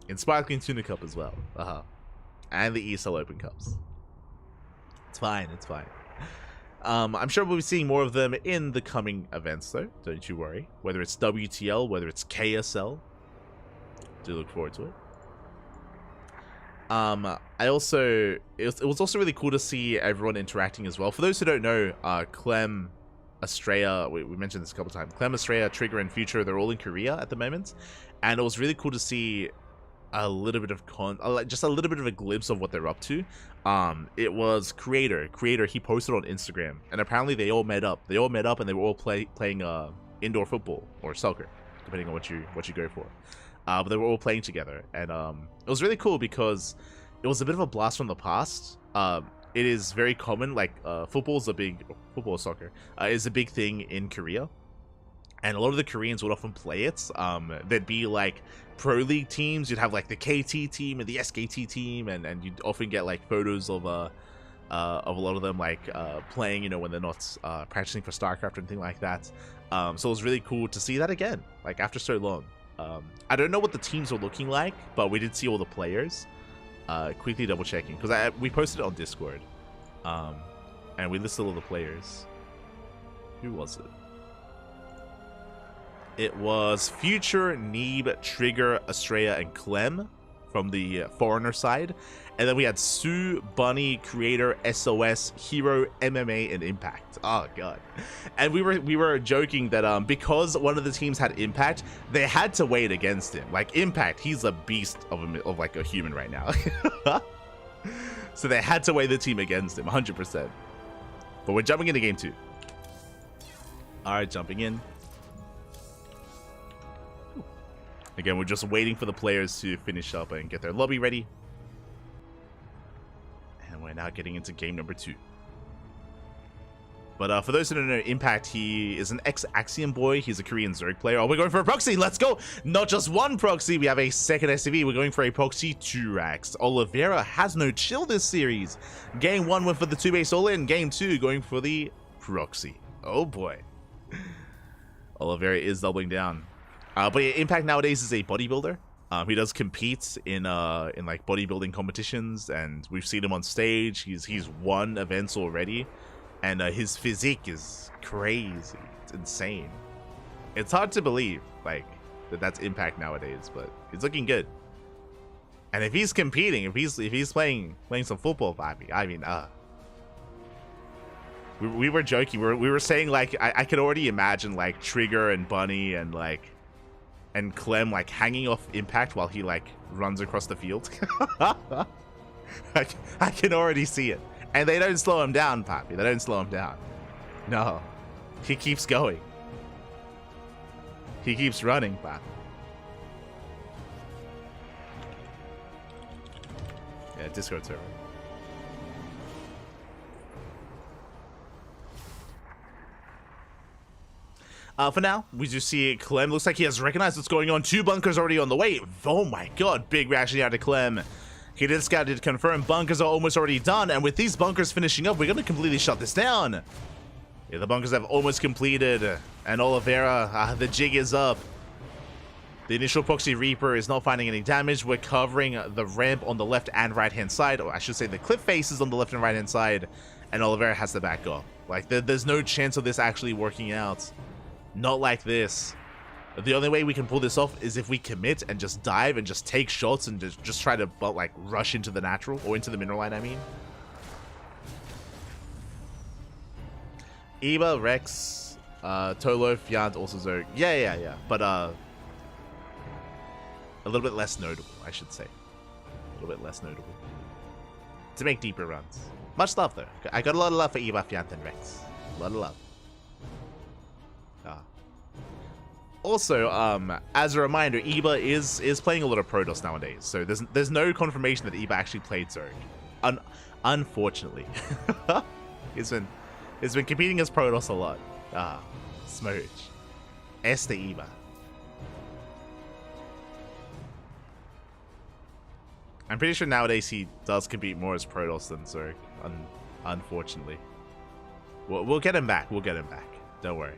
In Sparkling Tuna Cup as well. And the ESL Open Cups. It's fine. It's fine. I'm sure we'll be seeing more of them in the coming events, though. Don't you worry. Whether it's WTL, whether it's KSL, do look forward to it. It was also really cool to see everyone interacting as well. For those who don't know, Clem, Estrella, we mentioned this a couple times. Clem, Estrella, Trigger, and Future, they're all in Korea at the moment, and it was really cool to see a little bit of just a little bit of a glimpse of what they're up to. It was Creator, he posted on Instagram, and apparently they all met up and they were all playing indoor football or soccer, depending on what you go for. But they were all playing together, and it was really cool because it was a bit of a blast from the past. It is very common, like football, soccer is a big thing in Korea, and a lot of the Koreans would often play it. There'd be like pro league teams. You'd have like the KT team and the SKT team, and you'd often get like photos of a lot of them like playing, you know, when they're not practicing for StarCraft or anything like that. So it was really cool to see that again, like after so long. I don't know what the teams were looking like, but we did see all the players. Quickly double checking, because we posted it on Discord, and we listed all the players. Who was it? It was Future, Neeb, Trigger, Estrella, and Clem from the foreigner side. And then we had Sue, Bunny, Creator, SOS, Hero, MMA, and Impact. Oh god. And we were joking that because one of the teams had Impact, they had to wait against him. Like Impact, he's a beast of like a human right now. So they had to weigh the team against him, 100%. But we're jumping into game 2. Alright, jumping in. Again, we're just waiting for the players to finish up and get their lobby ready. And we're now getting into game number 2. But for those who don't know, Impact, he is an ex-Axiom boy. He's a Korean Zerg player. Oh, we're going for a proxy. Let's go. Not just one proxy. We have a second SCV. We're going for a proxy 2 racks. Oliveira has no chill this series. Game 1 went for the 2-base all-in. Game 2 going for the proxy. Oh, boy. Oliveira is doubling down. But yeah, Impact nowadays is a bodybuilder. He does compete in like bodybuilding competitions, and we've seen him on stage. He's won events already. And his physique is crazy. It's insane. It's hard to believe, like, that's Impact nowadays, but he's looking good. And if he's competing, if he's playing some football, I mean, we were joking. We were saying, like, I could already imagine, like, Trigger and Bunny and Clem, like, hanging off Impact while he, like, runs across the field. I can already see it. And they don't slow him down, Papi. They don't slow him down. No. He keeps going. He keeps running, Papi. Yeah, Discord server. For now, we just see Clem. Looks like he has recognized what's going on. 2 bunkers already on the way. Oh my god, big reaction out of Clem. He did scout to confirm bunkers are almost already done, and with these bunkers finishing up, we're going to completely shut this down. Yeah, the bunkers have almost completed, and Oliveira, the jig is up. The initial proxy Reaper is not finding any damage. We're covering the ramp on the left and right-hand side, or I should say the cliff faces on the left and right-hand side, and Oliveira has to back off. Like, there's no chance of this actually working out. Not like this. The only way we can pull this off is if we commit and just dive and just take shots and just try to, like, rush into the natural, or into the mineral line, I mean. Eva, Rex, Tolo, Fiant, also Zerg. Yeah. But, a little bit less notable, I should say. A little bit less notable. To make deeper runs. Much love, though. I got a lot of love for Eva, Fiant, and Rex. A lot of love. Also, as a reminder, Eba is playing a lot of Protoss nowadays, so there's no confirmation that Eba actually played Zerg. Unfortunately, he's been competing as Protoss a lot. Smooch. Este Eba. I'm pretty sure nowadays he does compete more as Protoss than Zerg. Unfortunately, we'll get him back. We'll get him back. Don't worry.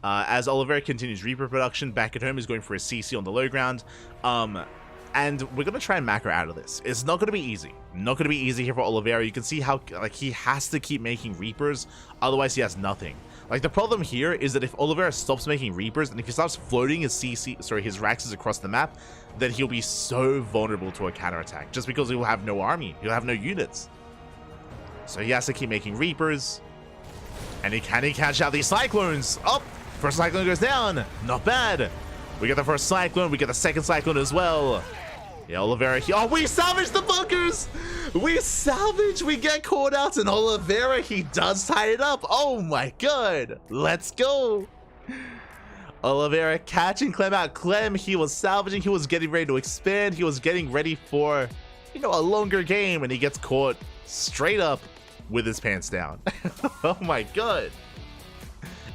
As Oliveira continues Reaper production, back at home he's going for a CC on the low ground. And we're going to try and macro out of this. It's not going to be easy. Not going to be easy here for Oliveira. You can see how, like, he has to keep making Reapers, otherwise he has nothing. Like, the problem here is that if Oliveira stops making Reapers, and if he starts floating his his Raxes across the map, then he'll be so vulnerable to a counterattack, just because he will have no army. He'll have no units. So he has to keep making Reapers. And can he catch out these Cyclones? Oh! First Cyclone goes down. Not bad. We get the first Cyclone. We get the second Cyclone as well. Yeah, Oliveira. Oh, we salvage the bunkers. We salvage. We get caught out. And Oliveira, he does tie it up. Oh, my God. Let's go. Oliveira catching Clem out. Clem, he was salvaging. He was getting ready to expand. He was getting ready for, you know, a longer game. And he gets caught straight up with his pants down. Oh, my God.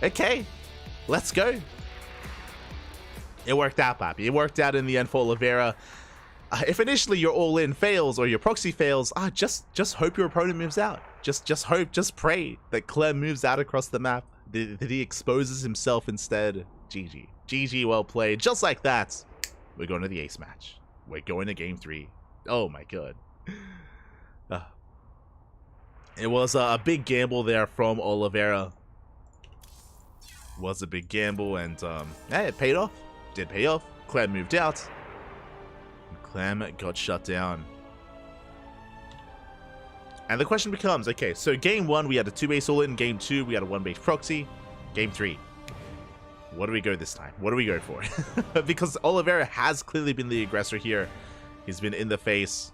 Okay. Let's go. It worked out, Papi. It worked out in the end for Oliveira. If initially your all-in fails or your proxy fails, just hope your opponent moves out. Just hope, just pray that Clem moves out across the map, that he exposes himself instead. GG. GG, well played. Just like that, we're going to the ace match. We're going to game 3. Oh my God. It was a big gamble there from Oliveira. Was a big gamble, and hey, it paid off. Did pay off. Clem moved out. And Clem got shut down. And the question becomes, okay, so game 1 we had a 2-base all-in. Game 2 we had a 1-base proxy. Game 3, what do we go this time? What do we go for? Because Oliveira has clearly been the aggressor here. He's been in the face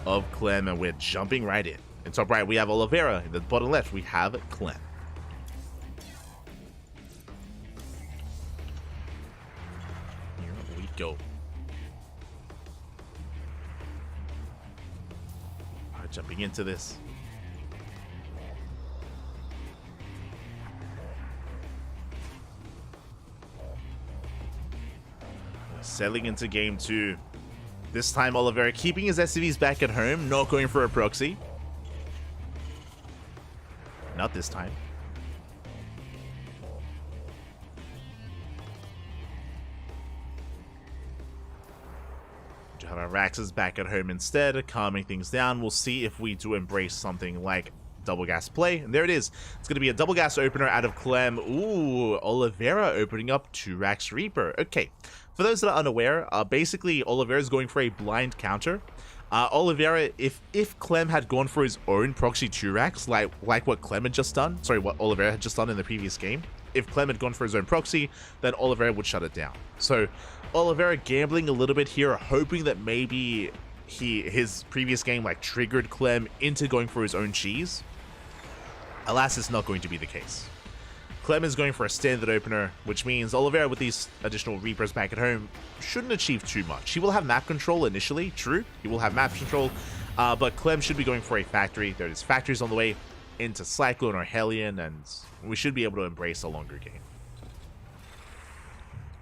of Clem, and we're jumping right in. In top right we have Oliveira. In the bottom left we have Clem. Go. Alright, jumping into this. Settling into game 2. This time Oliveira keeping his SCVs back at home, not going for a proxy. Not this time. To have our Raxes back at home instead, calming things down. We'll see if we do embrace something like double gas play. And there it is. It's going to be a double gas opener out of Clem. Ooh, Oliveira opening up 2 Rax Reaper. Okay, for those that are unaware, basically Oliveira is going for a blind counter. Oliveira, if Clem had gone for his own proxy 2 Rax, like what Clem had just done, sorry, what Oliveira had just done in the previous game, if Clem had gone for his own proxy, then Oliveira would shut it down. So Oliveira gambling a little bit here, hoping that maybe his previous game like triggered Clem into going for his own cheese. Alas, it's not going to be the case. Clem is going for a standard opener, which means Oliveira with these additional Reapers back at home shouldn't achieve too much. He will have map control initially, true. He will have map control, but Clem should be going for a factory. There is factories on the way into Cyclone or Hellion, and we should be able to embrace a longer game.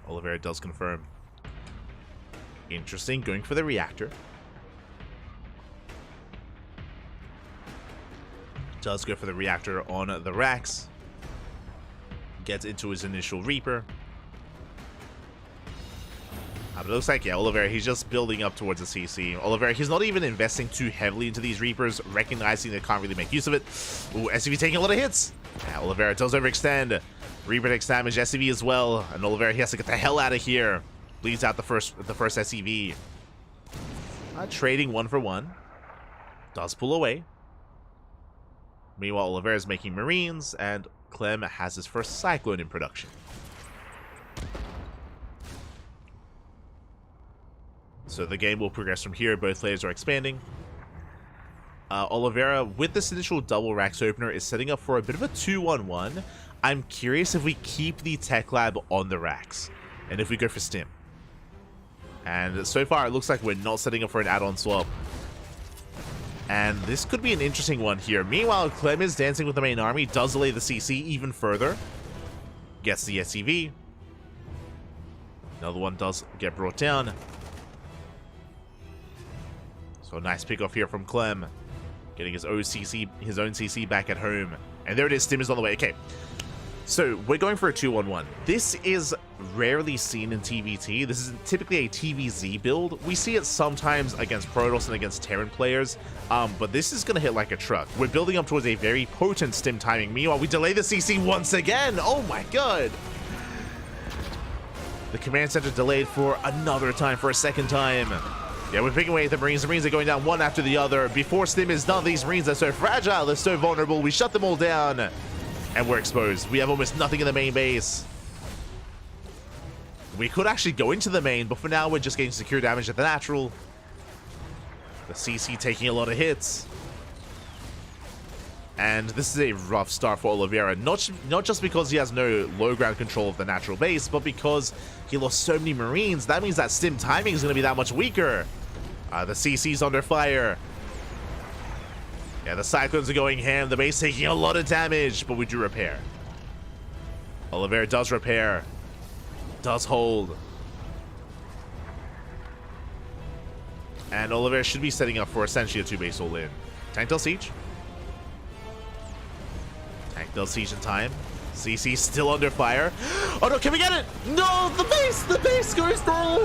Oliveira does confirm. Interesting, going for the reactor. Does go for the reactor on the Rax. Gets into his initial Reaper. But it looks like, yeah, Oliveira, he's just building up towards the CC. Oliveira, he's not even investing too heavily into these Reapers, recognizing they can't really make use of it. Ooh, SCV taking a lot of hits. Yeah, Oliveira does overextend. Reaper takes damage, SCV as well. And Oliveira, he has to get the hell out of here. Bleeds out the first SCV. Trading 1 for 1. Does pull away. Meanwhile, Oliveira is making Marines, and Clem has his first Cyclone in production. So the game will progress from here. Both layers are expanding. Oliveira, with this initial double Rax opener, is setting up for a bit of a 2-1-1. I'm curious if we keep the Tech Lab on the Rax, and if we go for Stim. And so far, it looks like we're not setting up for an add-on swap. And this could be an interesting one here. Meanwhile, Clem is dancing with the main army, does delay the CC even further. Gets the SCV. Another one does get brought down. So a nice pick-off here from Clem. Getting his own CC back at home. And there it is, Stim is on the way. Okay. So, we're going for a 2-1-1. This is rarely seen in TVT. This is typically a TVZ build. We see it sometimes against Protoss and against Terran players, but this is going to hit like a truck. We're building up towards a very potent Stim timing. Meanwhile, we delay the CC once again. Oh my god! The command center delayed for another time, for a second time. Yeah, we're picking away at the Marines. The Marines are going down one after the other. Before Stim is done, these Marines are so fragile, they're so vulnerable. We shut them all down. And we're exposed. We have almost nothing in the main base. We could actually go into the main, but for now we're just getting secure damage at the natural. The CC taking a lot of hits. And this is a rough start for Oliveira. Not just because he has no low ground control of the natural base, but because he lost so many Marines. That means that Stim timing is going to be that much weaker. The CC's under fire. Yeah, the Cyclones are going ham. The base taking a lot of damage, but we do repair. Oliveira does repair. Does hold. And Oliveira should be setting up for essentially a 2-base all-in. Tank Del Siege. Tank Del Siege in time. CC still under fire. Oh no, can we get it? No, the base goes down.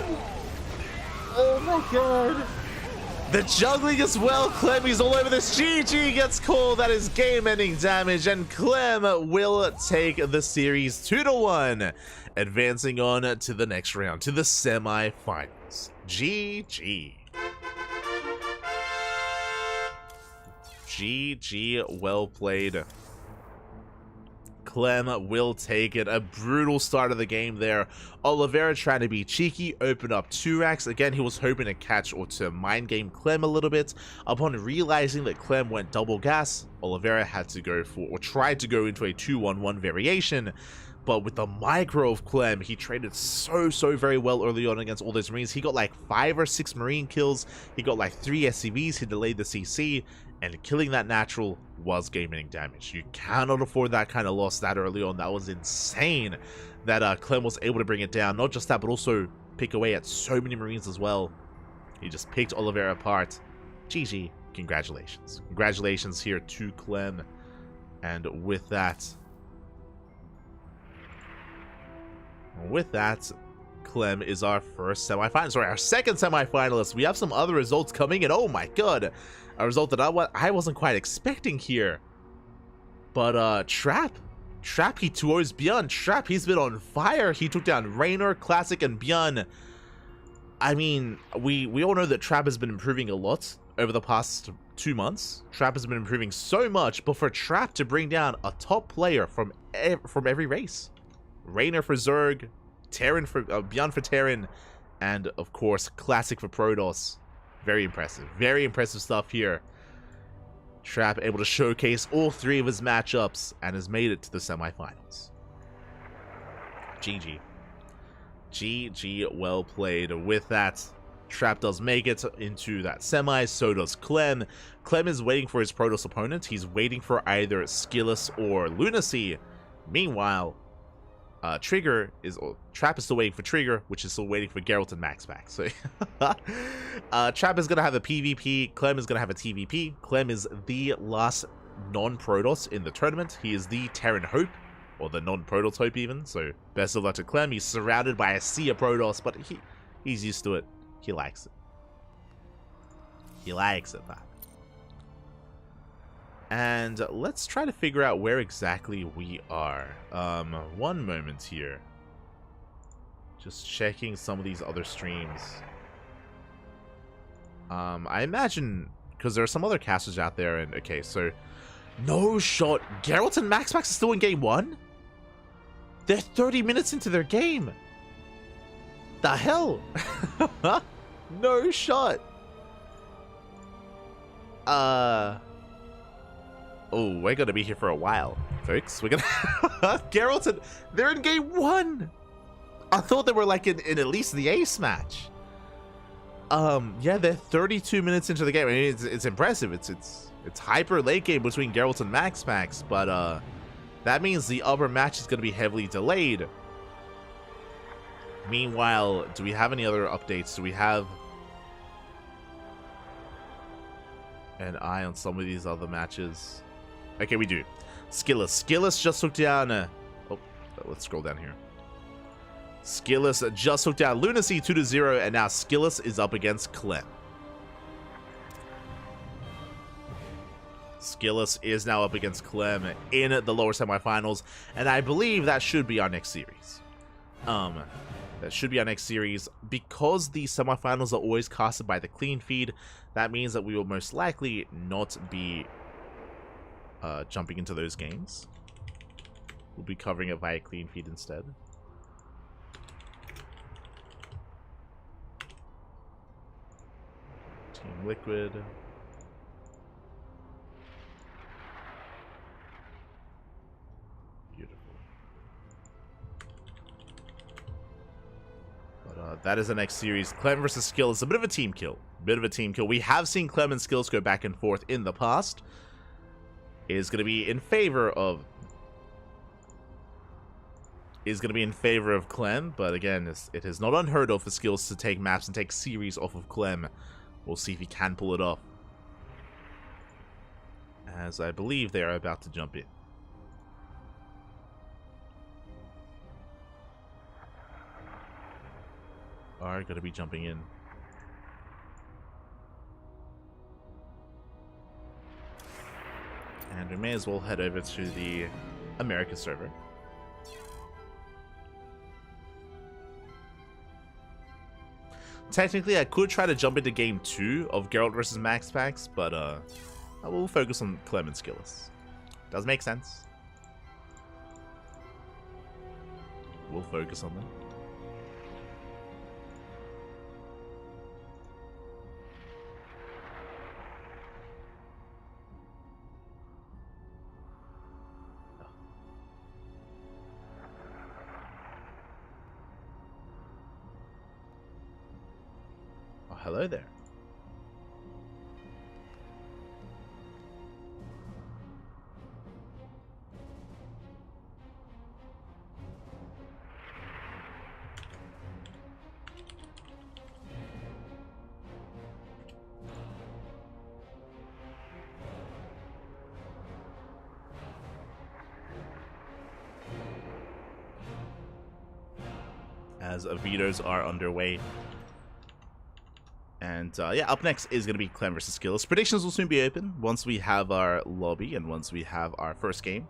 Oh my god. The juggling as well. Clem, he's all over this. GG gets called. That is game-ending damage, and Clem will take the series 2-1, advancing on to the next round, to the semi-finals. GG. GG, well played. Clem will take it. A brutal start of the game there. Oliveira trying to be cheeky, open up 2 racks. Again, he was hoping to catch or to mind game Clem a little bit. Upon realizing that Clem went double gas, Oliveira had to go for, or tried to go into a 2-1-1 variation. But with the micro of Clem, he traded so very well early on against all those Marines. He got like 5 or 6 Marine kills. He got like 3 SCVs. He delayed the CC. And killing that natural was game-ending damage. You cannot afford that kind of loss that early on. That was insane that Clem was able to bring it down. Not just that, but also pick away at so many Marines as well. He just picked Oliveira apart. GG. Congratulations. Congratulations here to Clem. And with that, Clem is our first semifinalist. Sorry, our second semifinalist. We have some other results coming in. Oh my god. A result that I wasn't quite expecting here. But Trap, he 2-0's Bjorn. Trap, he's been on fire. He took down Raynor, Classic, and Bjorn. I mean, we all know that Trap has been improving a lot over the past 2 months. Trap has been improving so much, but for Trap to bring down a top player from every race, Raynor for Zerg, Terran for Bjorn for Terran, and of course Classic for Protoss. Very impressive stuff here. Trap able to showcase all 3 of his matchups and has made it to the semifinals. GG. GG, well played. With that, Trap does make it into that semi, so does Clem. Clem is waiting for his Protoss opponent. He's waiting for either Skillus or Lunacy. Meanwhile, Trap is still waiting for Trigger, which is still waiting for Geralt and Max back. So, Trap is going to have a PvP. Clem is going to have a TvP. Clem is the last non-Protoss in the tournament. He is the Terran Hope, or the non-Protoss Hope even. So, best of luck to Clem. He's surrounded by a sea of Protoss, but he's used to it. He likes it. He likes it, man. And let's try to figure out where exactly we are. One moment here. Just checking some of these other streams. I imagine, because there are some other casters out there, and okay, so no shot. Geralt and Max are still in game 1? They're 30 minutes into their game. The hell? No shot. Oh, we're gonna be here for a while, folks. We're gonna Geralt and they're in game 1. I thought they were like in at least the ace match. Yeah, they're 32 minutes into the game. I mean, it's impressive. It's hyper late game between Geralt and Max, but that means the upper match is gonna be heavily delayed. Meanwhile, do we have any other updates? Do we have an eye on some of these other matches? Okay, we do. Skillus just took down... oh, let's scroll down here. Skillus just took down Lunacy 2-0, and now Skillus is up against Clem. Skillus is now up against Clem in the lower semifinals, and I believe that should be our next series. That should be our next series. Because the semifinals are always casted by the clean feed, that means that we will most likely not be jumping into those games. We'll be covering it via clean feed instead. Team Liquid. That is the next series. Clem versus Skill is a bit of a team kill. We have seen Clem and Skills go back and forth in the past. It is going to be in favor of... Clem, but again, it is not unheard of for Skills to take maps and take series off of Clem. We'll see if he can pull it off. As I believe they are about to jump in. Are going to be jumping in. And we may as well head over to the America server. Technically, I could try to jump into game 2 of Geralt versus Max Packs, but I will focus on Clem and Skillus. Does make sense. We'll focus on them. Hello there. as vetoes are underway. And yeah, up next is going to be Clem versus Skills. Predictions will soon be open once we have our lobby and once we have our first game.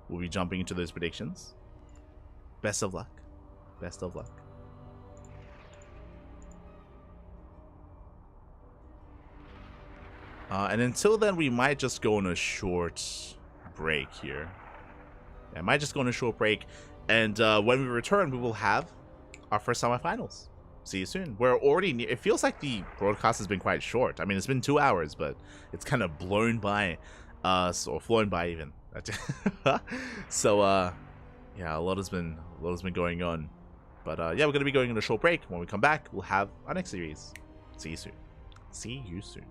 We'll be jumping into those predictions. Best of luck. Best of luck. And until then, we might just go on a short break here. I might just go on a short break. And when we return, we will have our first semifinals. See you soon. We're already near. It feels like the broadcast has been quite short. I mean, it's been 2 hours, but it's kind of blown by us, or flown by even. So yeah, a lot has been going on. But yeah, we're gonna be going on a short break. When we come back, we'll have our next series. See you soon. See you soon.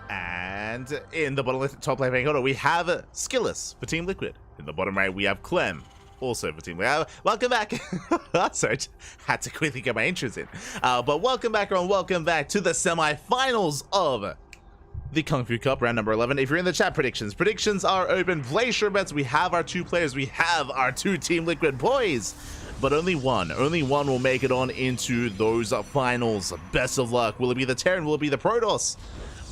And in the bottom left, top left hand corner, we have Skilless for Team Liquid. In the bottom right, we have Clem, also for Team Liquid. Welcome back. Sorry, had to quickly get my intros in. But welcome back, everyone. Welcome back to the semi-finals of the KungFu Cup, round number 11. If you're in the chat, predictions are open. Place your bets. We have our 2 players. We have our 2 Team Liquid boys. But only one will make it on into those finals. Best of luck. Will it be the Terran? Will it be the Protoss?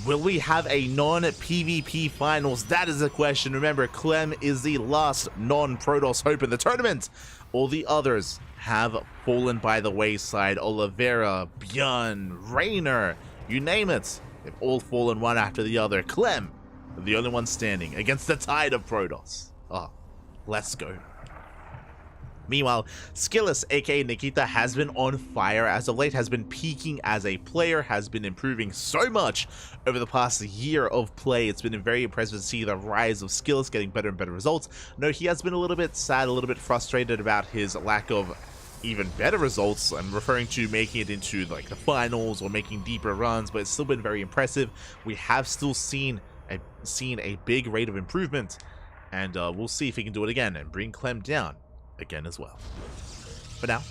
Will we have a non-PvP finals? That is the question. Remember, Clem is the last non-Protoss hope in the tournament. All the others have fallen by the wayside. Oliveira, Björn, Rainer, you name it. They've all fallen one after the other. Clem, the only one standing against the tide of Protoss. Oh, let's go. Meanwhile, Skilless, aka Nikita, has been on fire as of late, has been peaking as a player, has been improving so much over the past year of play. It's been very impressive to see the rise of Skilless getting better and better results. No, he has been a little bit sad, a little bit frustrated about his lack of even better results. I'm referring to making it into like the finals or making deeper runs, but it's still been very impressive. We have still seen a big rate of improvement, and we'll see if he can do it again and bring Clem down again as well. For now,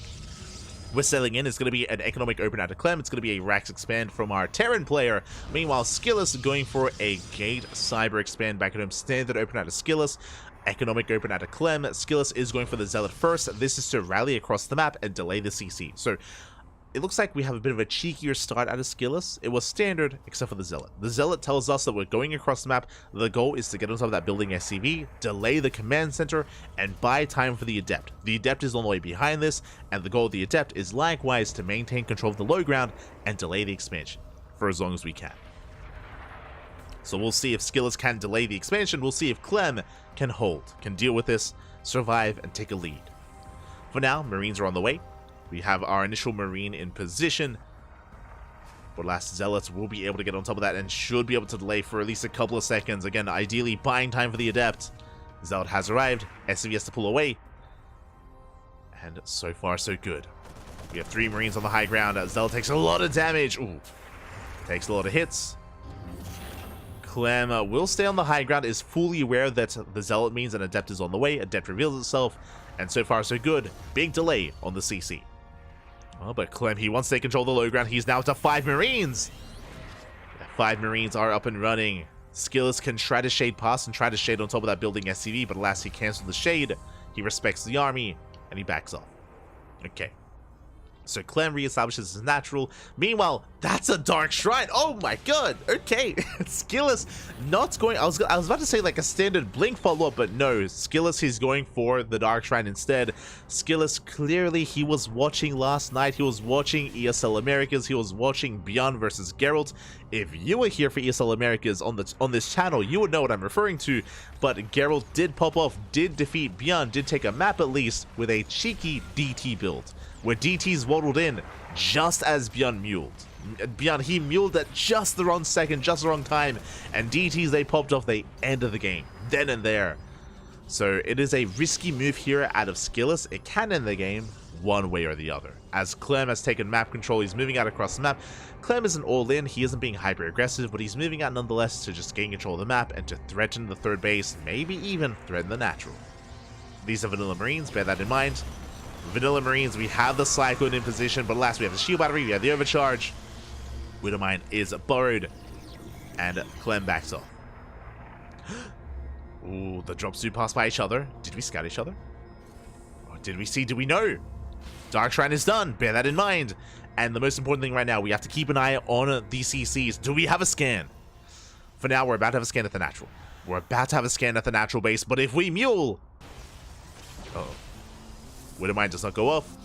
we're selling in. It's going to be an economic open out of Clem. It's going to be a Rax expand from our Terran player. Meanwhile, Skilless going for a Gate Cyber expand back at home. Standard open out of Skilless. Economic open out of Clem. Skilless is going for the Zealot first. This is to rally across the map and delay the CC. So it looks like we have a bit of a cheekier start out of Skilless. It was standard, except for the Zealot. The Zealot tells us that we're going across the map. The goal is to get on top of that building SCV, delay the command center, and buy time for the Adept. The Adept is on the way behind this, and the goal of the Adept is likewise to maintain control of the low ground and delay the expansion for as long as we can. So we'll see if Skillous can delay the expansion. We'll see if Clem can hold, can deal with this, survive, and take a lead. For now, Marines are on the way. We have our initial Marine in position. But last Zealots will be able to get on top of that and should be able to delay for at least a couple of seconds. Again, ideally buying time for the Adept. Zealot has arrived. SCV has to pull away. And so far, so good. We have 3 Marines on the high ground. Zealot takes a lot of damage. Ooh. Takes a lot of hits. Clem will stay on the high ground, is fully aware that the Zealot means an Adept is on the way. Adept reveals itself. And so far, so good. Big delay on the CC. Oh, but Clem, he wants to take control of the low ground. He's now up to 5 Marines. 5 Marines are up and running. Skillous can try to shade past and try to shade on top of that building SCV, but alas, he cancels the shade. He respects the army, and he backs off. Okay. So Clem reestablishes his natural. Meanwhile, that's a Dark Shrine. Oh my god. Okay. Skillous not going... I was about to say like a standard Blink follow-up, but no. Skillous, he's going for the Dark Shrine instead. Skillous, clearly he was watching last night. He was watching ESL Americas. He was watching Beyond versus Geralt. If you were here for ESL Americas on this channel, you would know what I'm referring to. But Geralt did pop off, did defeat Beyond, did take a map at least with a cheeky DT build, where DT's waddled in just as Beyond muled. Beyond, he muled at just the wrong second, just the wrong time, and DTs, they popped off the end of the game, then and there. So it is a risky move here out of Skillous. It can end the game one way or the other. As Clem has taken map control, he's moving out across the map. Clem isn't all in, he isn't being hyper aggressive, but he's moving out nonetheless to just gain control of the map and to threaten the third base, maybe even threaten the natural. These are Vanilla Marines, bear that in mind. Vanilla Marines, we have the Cyclone in position, but alas, we have the shield battery, we have the overcharge. Widowmine is borrowed, and Clem backs off. Ooh, the drops do pass by each other. Did we scout each other? Or did we see? Do we know? Dark Shrine is done, bear that in mind. And the most important thing right now, we have to keep an eye on the CCs. Do we have a scan? For now, we're about to have a scan at the natural. We're about to have a scan at the natural base, but if we mule... Uh-oh. Widowmine does not go off.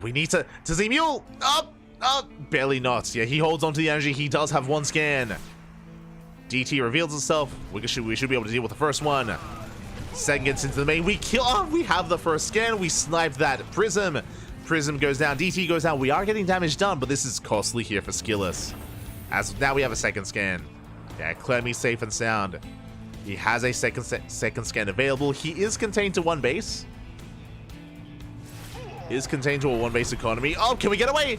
We need to... Does he mule? Up! Up! Barely not. Yeah, he holds onto the energy. He does have one scan. DT reveals itself. We should be able to deal with the first one. Second gets into the main. We kill... Oh, we have the first scan. We sniped that Prism. Prism goes down. DT goes down. We are getting damage done, but this is costly here for Skillous. As now we have a second scan. Yeah, Clemmy's safe and sound. He has a second scan available. He is contained to one base. Is contained to a one base economy. Oh, can we get away?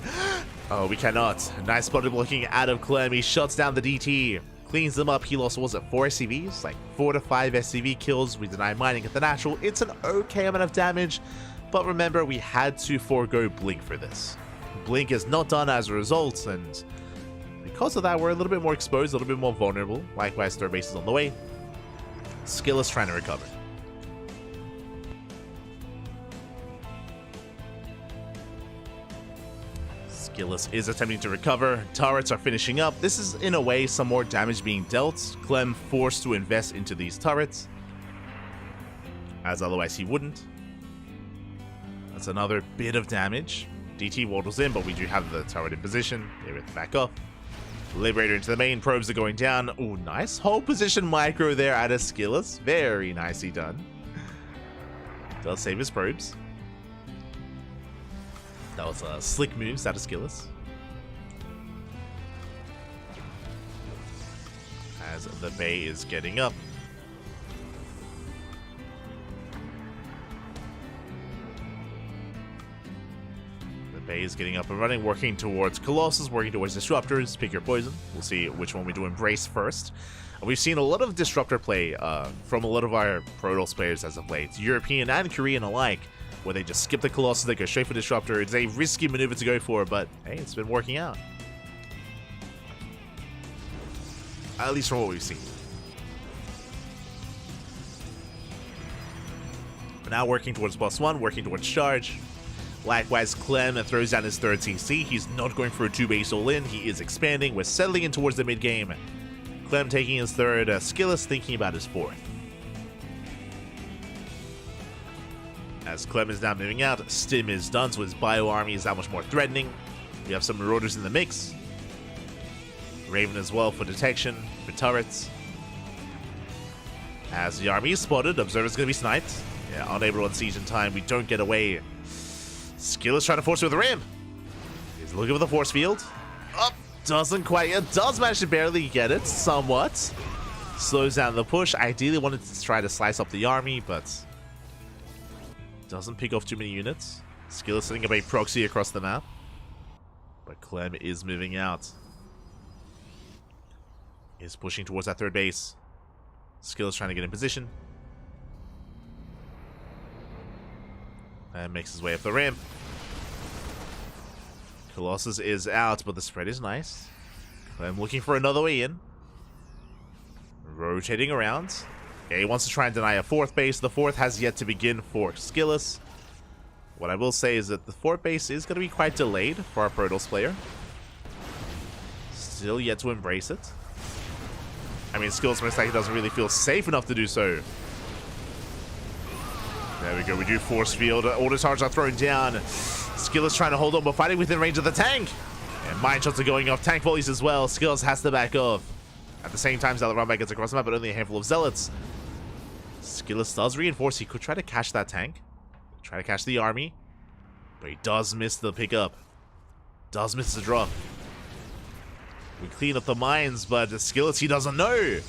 Oh, we cannot. Nice spotted blocking out of Clem. He shuts down the DT. Cleans them up. He lost, what was it, 4 SCVs? Like 4 to 5 SCV kills. We deny mining at the natural. It's an okay amount of damage. But remember, we had to forego Blink for this. Blink is not done as a result. And because of that, we're a little bit more exposed, a little bit more vulnerable. Likewise, third base is on the way. Skillous trying to recover. Skillous is attempting to recover. Turrets are finishing up. This is, in a way, some more damage being dealt. Clem forced to invest into these turrets, as otherwise he wouldn't. That's another bit of damage. DT waddles in, but we do have the turret in position. They with back off. Liberator into the main. Probes are going down. Ooh, nice whole position micro there out of Skillous. Very nicely done. Does save his probes. That was a slick moves out of Skillous. As the bay is getting up. The bay is getting up and running, working towards Colossus, working towards Disruptors. Pick your poison. We'll see which one we do Embrace first. We've seen a lot of Disruptor play from a lot of our Protoss players as of late, European and Korean alike, where they just skip the Colossus, they go straight for Disruptor. It's a risky maneuver to go for, but hey, it's been working out. At least from what we've seen. But now working towards +1, working towards charge. Likewise, Clem throws down his third CC. He's not going for a 2-base all-in. He is expanding. We're settling in towards the mid-game. Clem taking his third. Skillous thinking about his fourth. As Clem is now moving out, Stim is done, so his bio army is that much more threatening. We have some Marauders in the mix. Raven as well for detection, for turrets. As the army is spotted, Observer's going to be sniped. Yeah, unable to unsiege in time. We don't get away. Skill is trying to force it with the ramp. He's looking for the force field. Up, doesn't quite. It does manage to barely get it, somewhat. Slows down the push. Ideally wanted to try to slice up the army, but doesn't pick off too many units. Skill is setting up a proxy across the map. But Clem is moving out. Is pushing towards that third base. Skill is trying to get in position. And makes his way up the ramp. Colossus is out, but the spread is nice. I'm looking for another way in. Rotating around. Yeah, he wants to try and deny a fourth base. The fourth has yet to begin for Skillus. What I will say is that the fourth base is going to be quite delayed for our Protoss player. Still yet to embrace it. I mean, Skillus most likely doesn't really feel safe enough to do so. There we go. We do force field. Auto charges are thrown down. Skillus trying to hold on, but fighting within range of the tank. And mine shots are going off. Tank volleys as well. Skillus has to back off. At the same time, Zealot runback gets across the map, but only a handful of Zealots. Skillus does reinforce. He could try to catch that tank. Try to catch the army. But he does miss the pickup. Does miss the drop. We clean up the mines, but Skillus, he doesn't know.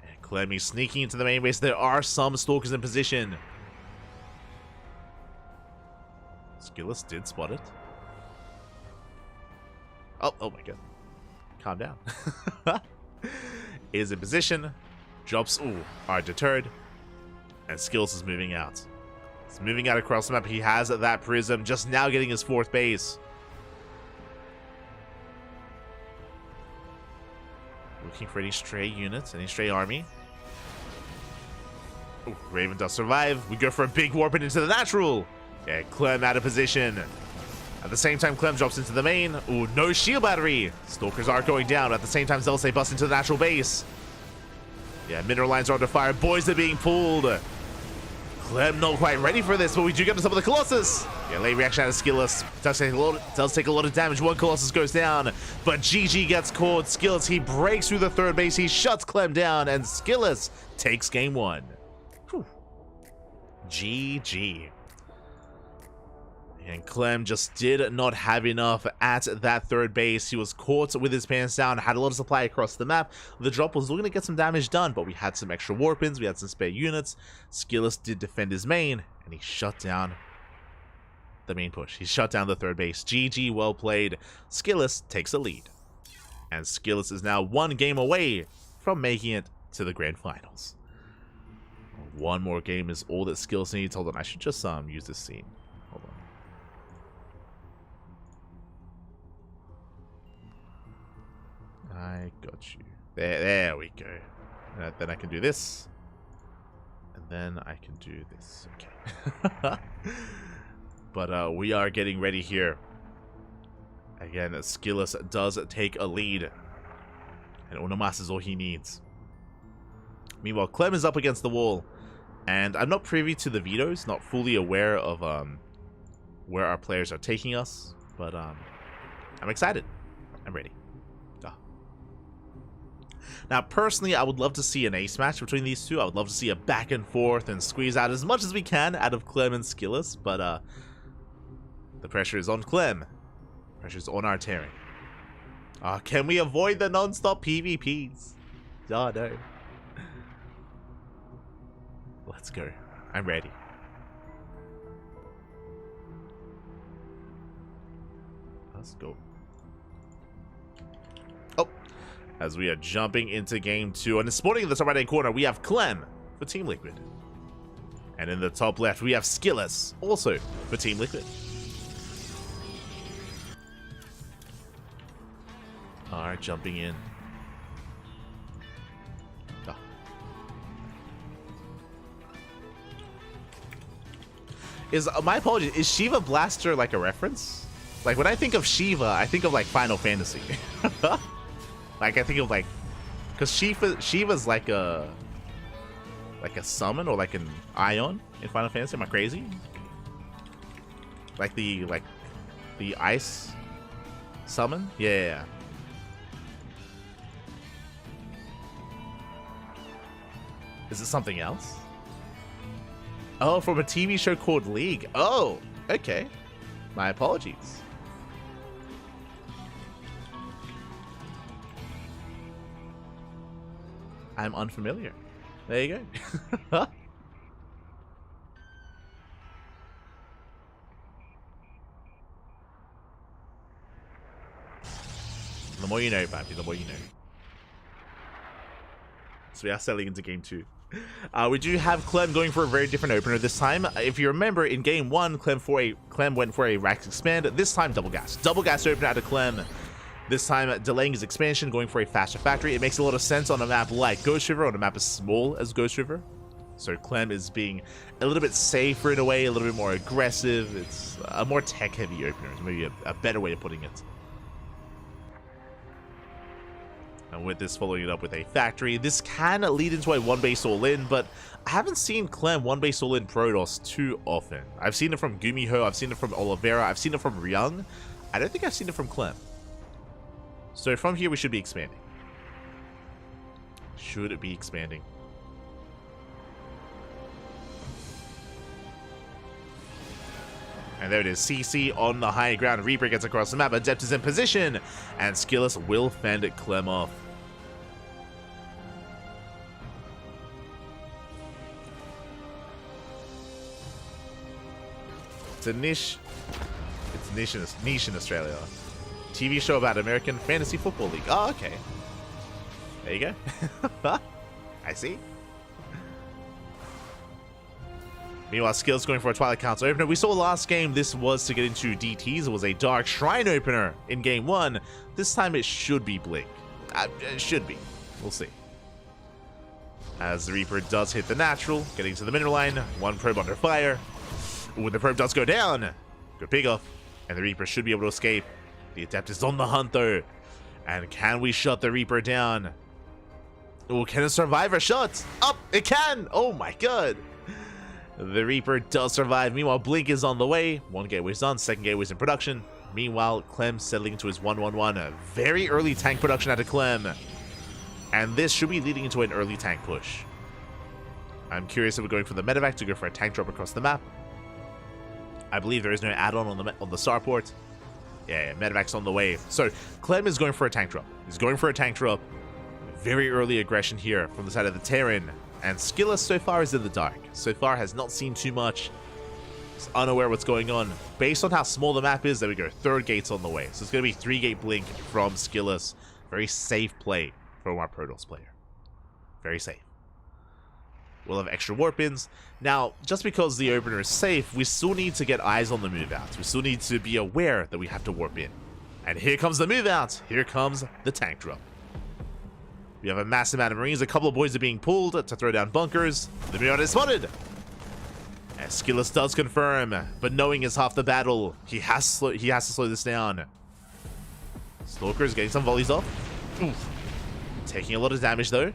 And Clemmy sneaking into the main base. There are some stalkers in position. Skillus did spot it. Oh my god. Calm down. Is in position. Drops, are deterred. And Skillus is moving out. He's moving out across the map. He has that prism, just now getting his fourth base. Looking for any stray units, any stray army. Ooh, Raven does survive. We go for a big warp into the natural. Yeah, Clem out of position. At the same time, Clem drops into the main. Ooh, no shield battery. Stalkers are going down. At the same time, Zelsa busts into the natural base. Yeah, mineral lines are under fire. Boys are being pulled. Clem not quite ready for this, but we do get to some of the Colossus. Yeah, late reaction out of Skillus. Does take a lot of damage. One Colossus goes down, but GG gets caught. Skillus, he breaks through the third base. He shuts Clem down, and Skillus takes game one. Whew. GG. And Clem just did not have enough at that third base. He was caught with his pants down, had a lot of supply across the map. The drop was looking to get some damage done, but we had some extra warpins, we had some spare units. Skillus did defend his main, and he shut down the main push. He shut down the third base. GG, well played. Skillus takes a lead. And Skillus is now one game away from making it to the grand finals. One more game is all that Skillus needs. Hold on, I should just use this scene. Hold on. I got you. There we go. Then I can do this. And then I can do this. Okay. But we are getting ready here. Again, Skillus does take a lead. And Onomas is all he needs. Meanwhile, Clem is up against the wall. And I'm not privy to the vetoes. Not fully aware of where our players are taking us. But I'm excited. I'm ready. Now, personally, I would love to see an ace match between these two. I would love to see a back and forth and squeeze out as much as we can out of Clem and Skillus, but the pressure is on Clem. Pressure's on our Terran. Can we avoid the non-stop PvPs? Oh, no. Let's go. I'm ready. Let's go. As we are jumping into game 2. And spawning in the top right-hand corner, we have Clem for Team Liquid. And in the top left, we have Skillus, also for Team Liquid. Alright, jumping in. Oh. My apologies, is Shiva Blaster like a reference? Like, when I think of Shiva, I think of like Final Fantasy. Like, I think of like, because Shiva's like a summon or like an Ion in Final Fantasy. Am I crazy? Like the ice summon? Yeah. Is it something else? Oh, from a TV show called League. Oh, okay. My apologies. I'm unfamiliar. There you go. The more you know, Pappy, the more you know. So we are selling into game 2. We do have Clem going for a very different opener this time. If you remember, in game 1, Clem went for a Rax Expand. This time, Double Gas. Double Gas opener out of Clem. This time, delaying his expansion, going for a faster factory. It makes a lot of sense on a map like Ghost River, on a map as small as Ghost River. So Clem is being a little bit safer in a way, a little bit more aggressive. It's a more tech-heavy opener, is maybe a better way of putting it. And with this, following it up with a factory, this can lead into a one-base all-in, but I haven't seen Clem one-base all-in Protoss too often. I've seen it from Gumiho, I've seen it from Oliveira, I've seen it from Ryung. I don't think I've seen it from Clem. So from here, we should be expanding. Should be expanding. And there it is, CC on the high ground. Reaper gets across the map, Adept is in position, and Skillus will fend Clem off. It's a niche. It's niche in Australia. TV show about American Fantasy Football League. Oh, okay. There you go. I see. Meanwhile, Skills going for a Twilight Council opener. We saw last game this was to get into DTs. It was a Dark Shrine opener in game 1. This time it should be Blink. It should be. We'll see. As the Reaper does hit the natural, getting to the mineral line. One probe under fire. Ooh, the probe does go down. Good pick off. And the Reaper should be able to escape. The Adept is on the hunt though. And can we shut the Reaper down? Oh, can a Survivor shut? Up! It can! Oh my god! The Reaper does survive. Meanwhile, Blink is on the way. One gateway's done, second gateway's in production. Meanwhile, Clem settling into his 1-1-1. A very early tank production out of Clem. And this should be leading into an early tank push. I'm curious if we're going for the medevac to go for a tank drop across the map. I believe there is no add-on on the starport. Yeah, medevac's on the way. So, Clem is going for a tank drop. He's going for a tank drop. Very early aggression here from the side of the Terran. And Skillus so far is in the dark. So far has not seen too much. He's unaware what's going on. Based on how small the map is, there we go. Third gate's on the way. So it's going to be 3-gate Blink from Skillus. Very safe play from our Protoss player. Very safe. We'll have extra warp-ins. Now, just because the opener is safe, we still need to get eyes on the move-outs. We still need to be aware that we have to warp in. And here comes the move-out. Here comes the tank drop. We have a massive amount of Marines. A couple of boys are being pulled to throw down bunkers. The move-out is spotted. And Skillus does confirm, but knowing is half the battle. He has to slow this down. Stalker's getting some volleys off. Oof. Taking a lot of damage though.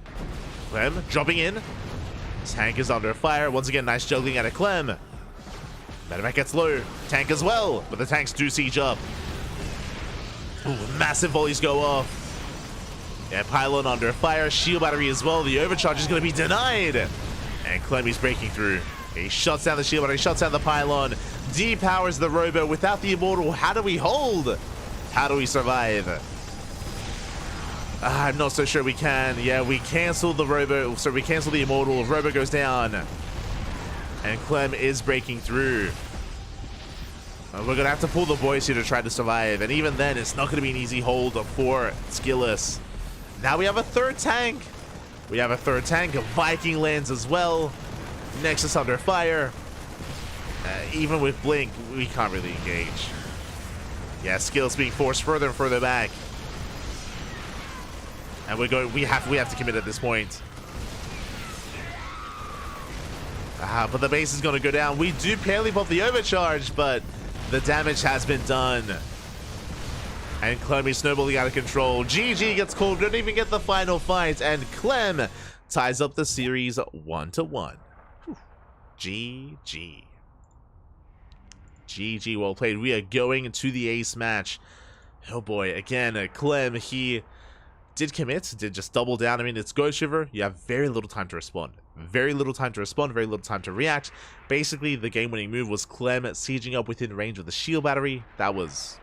Clem dropping in. Tank is under fire. Once again, nice juggling out of Clem. Medevac gets low. Tank as well, but the tanks do siege up. Ooh, massive volleys go off. Yeah, pylon under fire. Shield battery as well. The overcharge is going to be denied. And Clem is breaking through. He shuts down the shield battery, shuts down the pylon. Depowers the robo. Without the immortal, how do we hold? How do we survive? I'm not so sure we can. Yeah, we cancel the robo. So we cancel the immortal. Robo goes down. And Clem is breaking through. We're going to have to pull the boys here to try to survive. And even then, it's not going to be an easy hold for Skillus. Now we have a third tank. We have a third tank. A Viking lands as well. Nexus under fire. Even with Blink, we can't really engage. Yeah, Skillus being forced further and further back. And we're going. We have to commit at this point. But the base is going to go down. We do barely pop the overcharge, but the damage has been done. And Clem is snowballing out of control. GG gets called. We don't even get the final fight. And Clem ties up the series 1-1. GG. GG, well played. We are going to the ace match. Oh boy, again, Clem, he did commit, did just double down. I mean, it's Ghost River. You have very little time to respond. Very little time to respond, very little time to react. Basically, the game-winning move was Clem sieging up within range of the shield battery. That was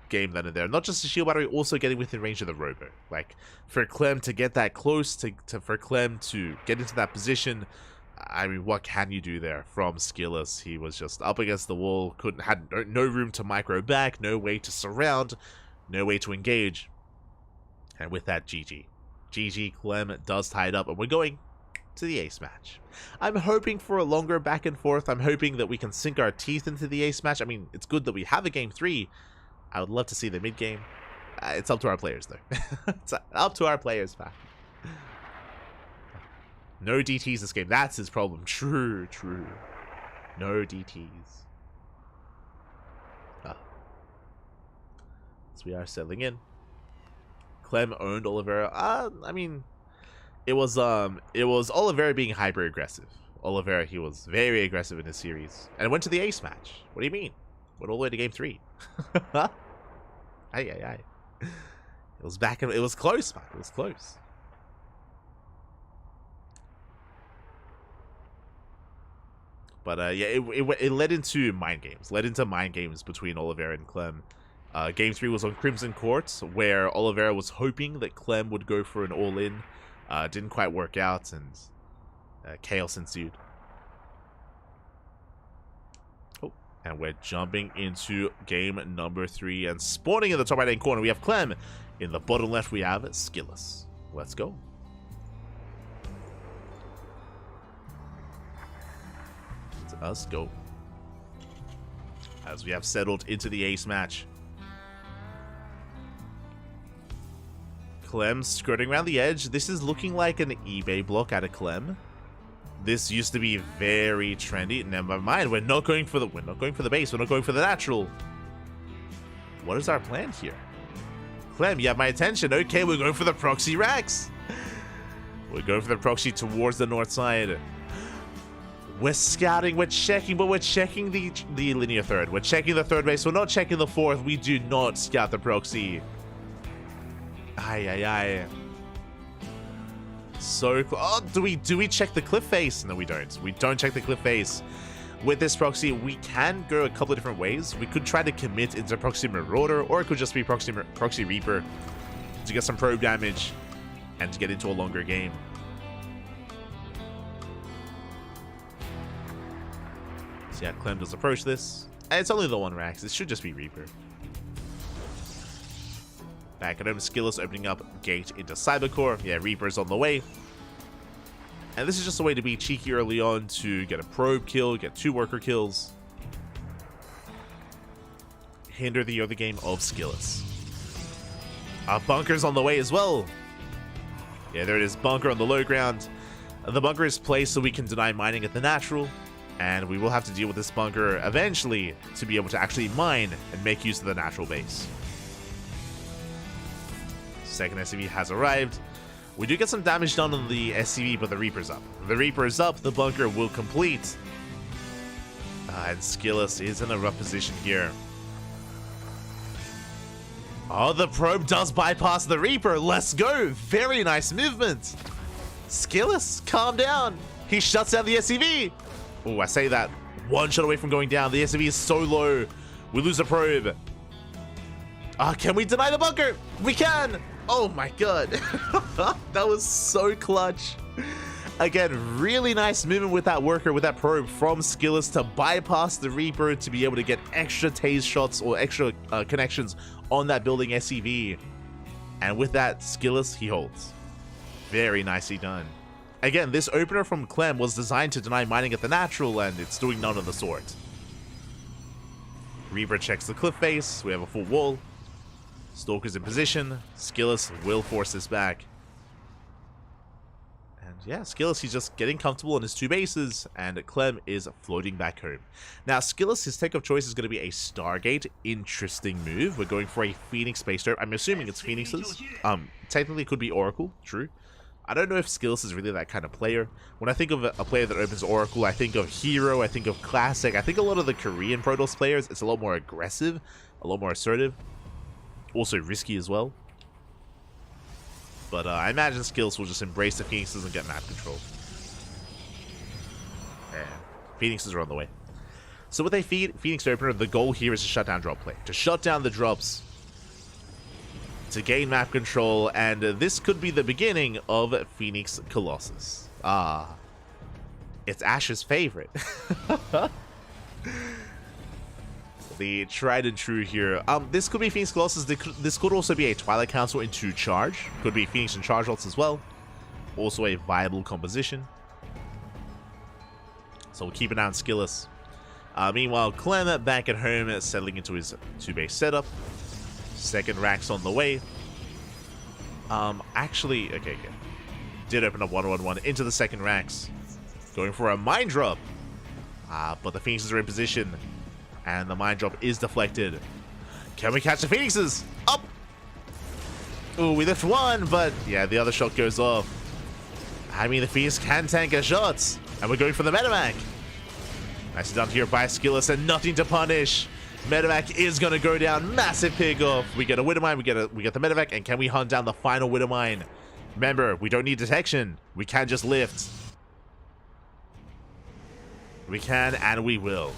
game then and there. Not just the shield battery, also getting within range of the robo. Like, for Clem to get that close, for Clem to get into that position, I mean, what can you do there from Skillus? He was just up against the wall, had no room to micro back, no way to surround, no way to engage. And with that, GG. GG, Clem does tie it up, and we're going to the ace match. I'm hoping for a longer back and forth. I'm hoping that we can sink our teeth into the ace match. I mean, it's good that we have a game 3. I would love to see the mid game. It's up to our players, though. It's up to our players, man. No DTs this game. That's his problem. True. No DTs. So we are settling in. Clem owned Oliveira. I mean, it was Oliveira being hyper aggressive. Oliveira, he was very aggressive in this series, and it went to the ace match. What do you mean? Went all the way to game 3. Aye. It was back. It was close, man. It was close. But yeah, it led into mind games. Led into mind games between Oliveira and Clem. Game 3 was on Crimson Court, where Oliveira was hoping that Clem would go for an all-in. Didn't quite work out, and chaos ensued. Oh, and we're jumping into game number 3, and spawning in the top right-hand corner, we have Clem. In the bottom left, we have Skillus. Let's go. Let's go. As we have settled into the ace match. Clem skirting around the edge. This is looking like an eBay block out of Clem. This used to be very trendy. Never mind. We're not going for the base. We're not going for the natural. What is our plan here? Clem, you have my attention. Okay, we're going for the proxy racks. We're going for the proxy towards the north side. We're scouting, we're checking, but we're checking the linear third. We're checking the third base. We're not checking the fourth. We do not scout the proxy. Aye. So, oh, do we check the cliff face? No, we don't. We don't check the cliff face. With this proxy, we can go a couple of different ways. We could try to commit into Proxy Marauder, or it could just be Proxy Reaper to get some probe damage and to get into a longer game. So yeah, Clem does approach this. And it's only the one Rax. It should just be Reaper. Back at home, Skillus opening up gate into Cybercore. Yeah, Reaper's on the way. And this is just a way to be cheeky early on to get a probe kill, get 2 worker kills. Hinder the other game of Skillus. Bunker's on the way as well. Yeah, there it is. Bunker on the low ground. The bunker is placed so we can deny mining at the natural. And we will have to deal with this bunker eventually to be able to actually mine and make use of the natural base. Second SCV has arrived. We do get some damage done on the SCV, but the Reaper's up. The Reaper is up, the bunker will complete. And Skillus is in a rough position here. Oh, the probe does bypass the Reaper. Let's go. Very nice movement. Skillus, calm down. He shuts down the SCV. Oh, I say that. One shot away from going down. The SCV is so low. We lose a probe. Can we deny the bunker? We can. Oh my god. That was so clutch. Again, really nice movement with that worker, with that probe from Skillus to bypass the Reaper to be able to get extra tase shots or extra connections on that building SCV. And with that, Skillus, he holds. Very nicely done. Again, this opener from Clem was designed to deny mining at the natural, and it's doing none of the sort. Reaper checks the cliff face. We have a full wall. Stalker's in position. Skillus will force this back. And yeah, Skillus, he's just getting comfortable on his 2 bases, and Clem is floating back home. Now, Skillus, his take of choice is going to be a Stargate. Interesting move. We're going for a Phoenix Space Turret. I'm assuming it's Phoenixes. Technically, it could be Oracle. True. I don't know if Skillus is really that kind of player. When I think of a player that opens Oracle, I think of Hero, I think of Classic. I think a lot of the Korean Protoss players, it's a lot more aggressive, a lot more assertive. Also risky as well. But I imagine Skillus will just embrace the Phoenixes and get map control. Phoenixes are on the way. So with a Phoenix opener, the goal here is to shut down drop play. To shut down the drops. To gain map control. And this could be the beginning of Phoenix Colossus. It's Ash's favorite. The tried and true here. This could be Phoenix Colossus. This could also be a Twilight Council into charge. Could be Phoenix and charge lots as well. Also a viable composition. So we'll keep an eye on Skillus. Meanwhile, Clem back at home, settling into his 2-base setup. Second Rax on the way. Actually, okay. Did open up 1-1-1 into the second Rax. Going for a Mind Drop. But the Phoenixes are in position. And the Mind Drop is deflected. Can we catch the Phoenixes? Up! Ooh, we lift one, but yeah, the other shot goes off. I mean, the Phoenix can tank a shot. And we're going for the Medivac. Nicely done here by Skillus, and nothing to punish. Medivac is going to go down. Massive pick off. We get a Widowmine, we get the Medivac, and can we hunt down the final Widowmine? Remember, we don't need detection. We can just lift. We can, and we will.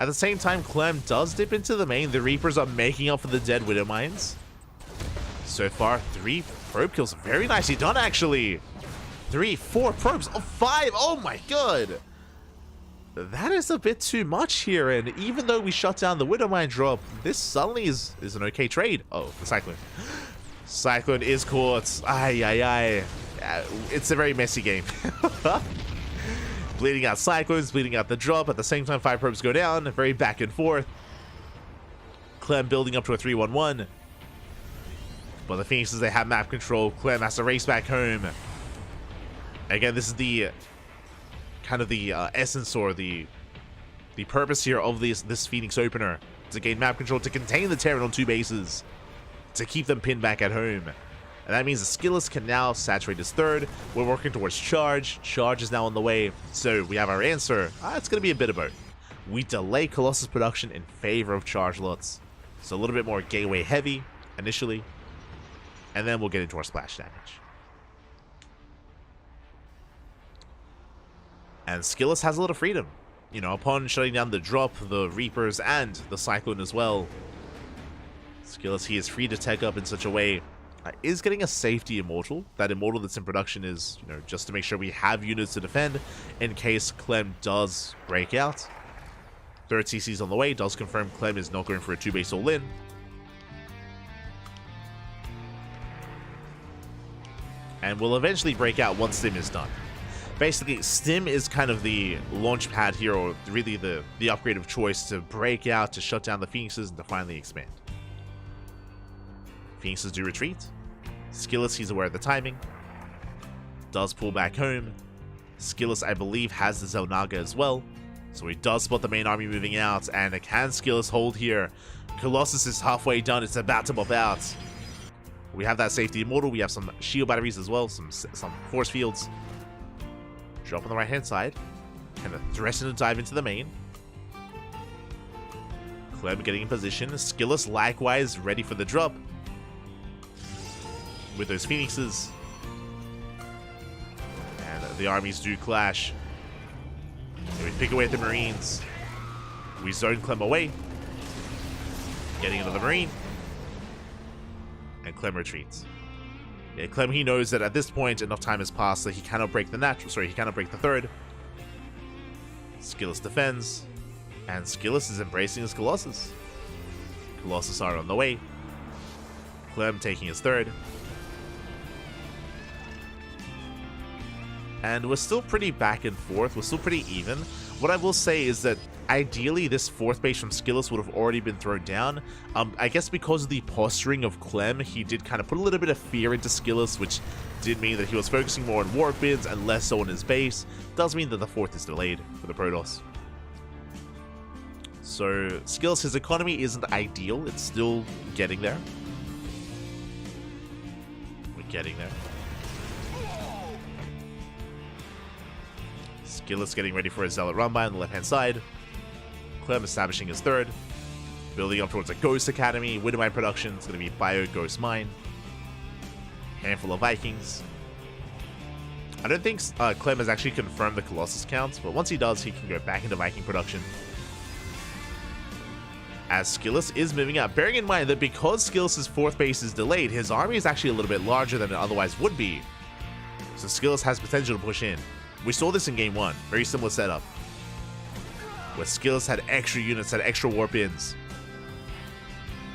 At the same time, Clem does dip into the main. The Reapers are making up for the dead Widowmines. So far, 3 probe kills. Very nicely done, actually. 3, 4 probes. Oh, 5. Oh my god. That is a bit too much here. And even though we shut down the Widowmine drop, this suddenly is an okay trade. Oh, the Cyclone. Cyclone is caught. Ay. It's a very messy game. Bleeding out Cyclones, bleeding out the drop. At the same time, 5 probes go down. Very back and forth. Clem building up to a 3-1-1. But the Phoenixes, they have map control. Clem has to race back home. Again, this is the kind of the essence or the purpose here of this Phoenix opener. To gain map control, to contain the Terran on 2 bases. To keep them pinned back at home. And that means the Skillus can now saturate his 3rd. We're working towards charge. Charge is now on the way. So we have our answer. It's going to be a bit of both. We delay Colossus production in favor of charge lots. So a little bit more gateway heavy initially. And then we'll get into our splash damage. And Skillus has a little freedom. You know, upon shutting down the drop, the Reapers, and the Cyclone as well. Skillus, he is free to tech up in such a way. Is getting a safety Immortal. That Immortal that's in production is, you know, just to make sure we have units to defend in case Clem does break out. 3rd CC's on the way. Does confirm Clem is not going for a 2-base all-in. And will eventually break out once Stim is done. Basically, Stim is kind of the launch pad here, or really the upgrade of choice to break out, to shut down the Phoenixes, and to finally expand. Phoenixes do retreat. Skillus, he's aware of the timing. Does pull back home. Skillus, I believe, has the Zelnaga as well. So he does spot the main army moving out. And can Skillus hold here? Colossus is halfway done. It's about to pop out. We have that safety Immortal. We have some shield batteries as well. Some force fields. Drop on the right-hand side. Kind of threaten to dive into the main. Clem getting in position. Skillus likewise ready for the drop. With those Phoenixes. And the armies do clash. So we pick away at the Marines. We zone Clem away. Getting into the Marine. And Clem retreats. Yeah, Clem, he knows that at this point enough time has passed that he cannot break the he cannot break the 3rd. Skillus defends. And Skillus is embracing his Colossus. Colossus are on the way. Clem taking his 3rd. And we're still pretty back and forth. We're still pretty even. What I will say is that ideally this 4th base from Skillus would have already been thrown down. I guess because of the posturing of Clem, he did kind of put a little bit of fear into Skillus, which did mean that he was focusing more on warp bids and less so on his base. Does mean that the 4th is delayed for the Protoss. So Skillus, his economy isn't ideal. It's still getting there. We're getting there. Skillus getting ready for his Zealot run-by on the left-hand side. Clem establishing his 3rd. Building up towards a Ghost Academy. Widowmine production. It's going to be Bio Ghost Mine. Handful of Vikings. I don't think Clem has actually confirmed the Colossus count, but once he does, he can go back into Viking production. As Skillus is moving up, bearing in mind that because Skillus' 4th base is delayed, his army is actually a little bit larger than it otherwise would be. So Skillus has potential to push in. We saw this in Game 1, very similar setup, where Skillus had extra units, had extra warp-ins.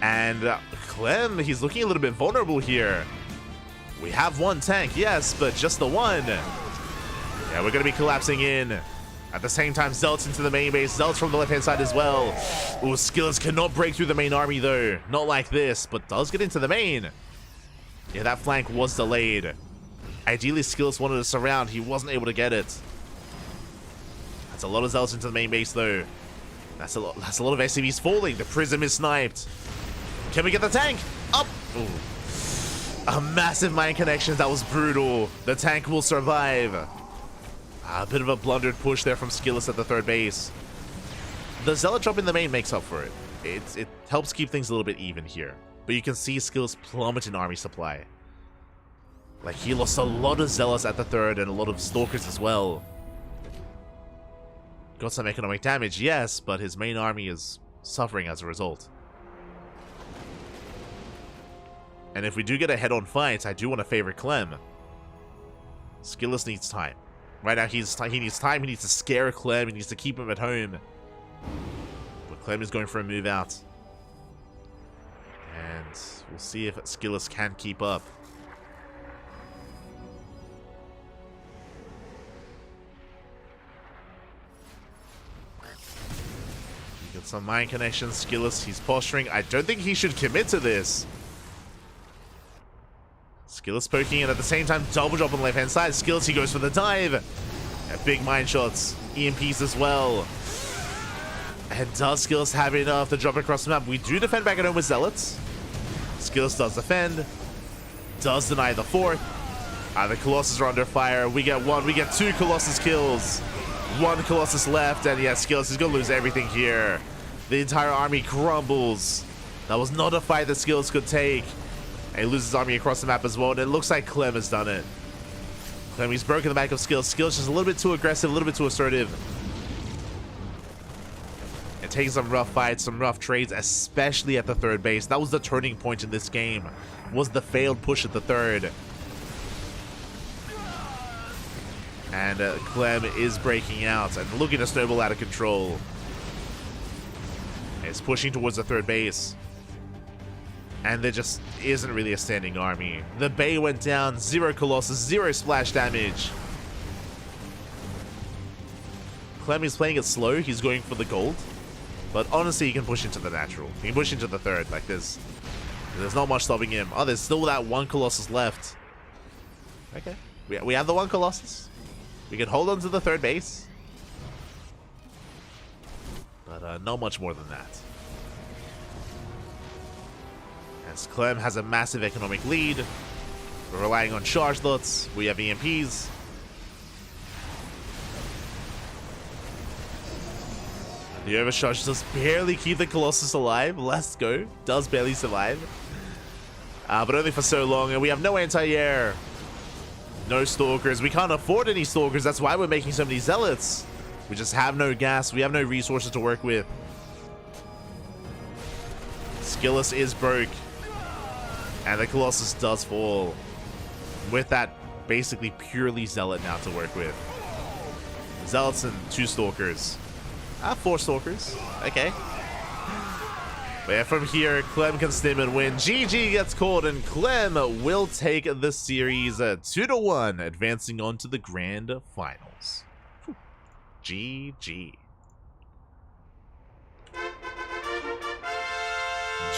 And Clem, he's looking a little bit vulnerable here. We have one tank, yes, but just the one. Yeah, we're going to be collapsing in. At the same time, Zealots into the main base. Zealots from the left-hand side as well. Ooh, Skillus cannot break through the main army, though. Not like this, but does get into the main. Yeah, that flank was delayed. Ideally, Skillus wanted to surround. He wasn't able to get it. That's a lot of Zealots into the main base, though. That's a lot of SCVs falling. The Prism is sniped. Can we get the tank? Up! Ooh. A massive mine connection. That was brutal. The tank will survive. A bit of a blundered push there from Skillus at the 3rd base. The Zealot drop in the main makes up for it. It helps keep things a little bit even here. But you can see Skillus plummet in army supply. Like, he lost a lot of Zealots at the 3rd and a lot of Stalkers as well. Got some economic damage, yes, but his main army is suffering as a result. And if we do get a head-on fight, I do want to favor Clem. Skillus needs time. Right now, he needs time. He needs to scare Clem. He needs to keep him at home. But Clem is going for a move out. And we'll see if Skillus can keep up. Get some mine connections. Skillus, he's posturing. I don't think he should commit to this. Skillus poking in at the same time. Double drop on the left-hand side. Skillus, he goes for the dive. Yeah, big mine shots. EMPs as well. And does Skillus have enough to drop across the map? We do defend back at home with Zealots. Skillus does defend. Does deny the 4th. The Colossus are under fire. We get 1. We get 2 Colossus kills. 1 Colossus left. And yeah, Skillus is going to lose everything here. The entire army crumbles. That was not a fight that Skillus could take. And he loses army across the map as well, and it looks like Clem has done it. Clem, he's broken the back of Skillus. Skillus just a little bit too aggressive, a little bit too assertive. And taking some rough fights, some rough trades, especially at the 3rd base. That was the turning point in this game, was the failed push at the 3rd. And Clem is breaking out and looking to snowball out of control. It's pushing towards the 3rd base. And there just isn't really a standing army. The Bay went down, 0 Colossus, 0 splash damage. Clem is playing it slow, he's going for the gold. But honestly, he can push into the natural. He can push into the 3rd, like this. There's not much stopping him. Oh, there's still that 1 Colossus left. Okay, we have the 1 Colossus. We can hold on to the 3rd base. But not much more than that. As Clem has a massive economic lead. We're relying on charge lots. We have EMPs. The overcharge does barely keep the Colossus alive. Let's go. Does barely survive. But only for so long. And we have no anti-air. No Stalkers. We can't afford any Stalkers. That's why we're making so many Zealots. We just have no gas. We have no resources to work with. Skillus is broke. And the Colossus does fall. With that, basically purely Zealot now to work with. Zealots and 2 Stalkers. 4 Stalkers. Okay. But yeah, from here, Clem can stim and win. GG gets called, and Clem will take the series 2-1, advancing on to the grand finals. Whew. GG.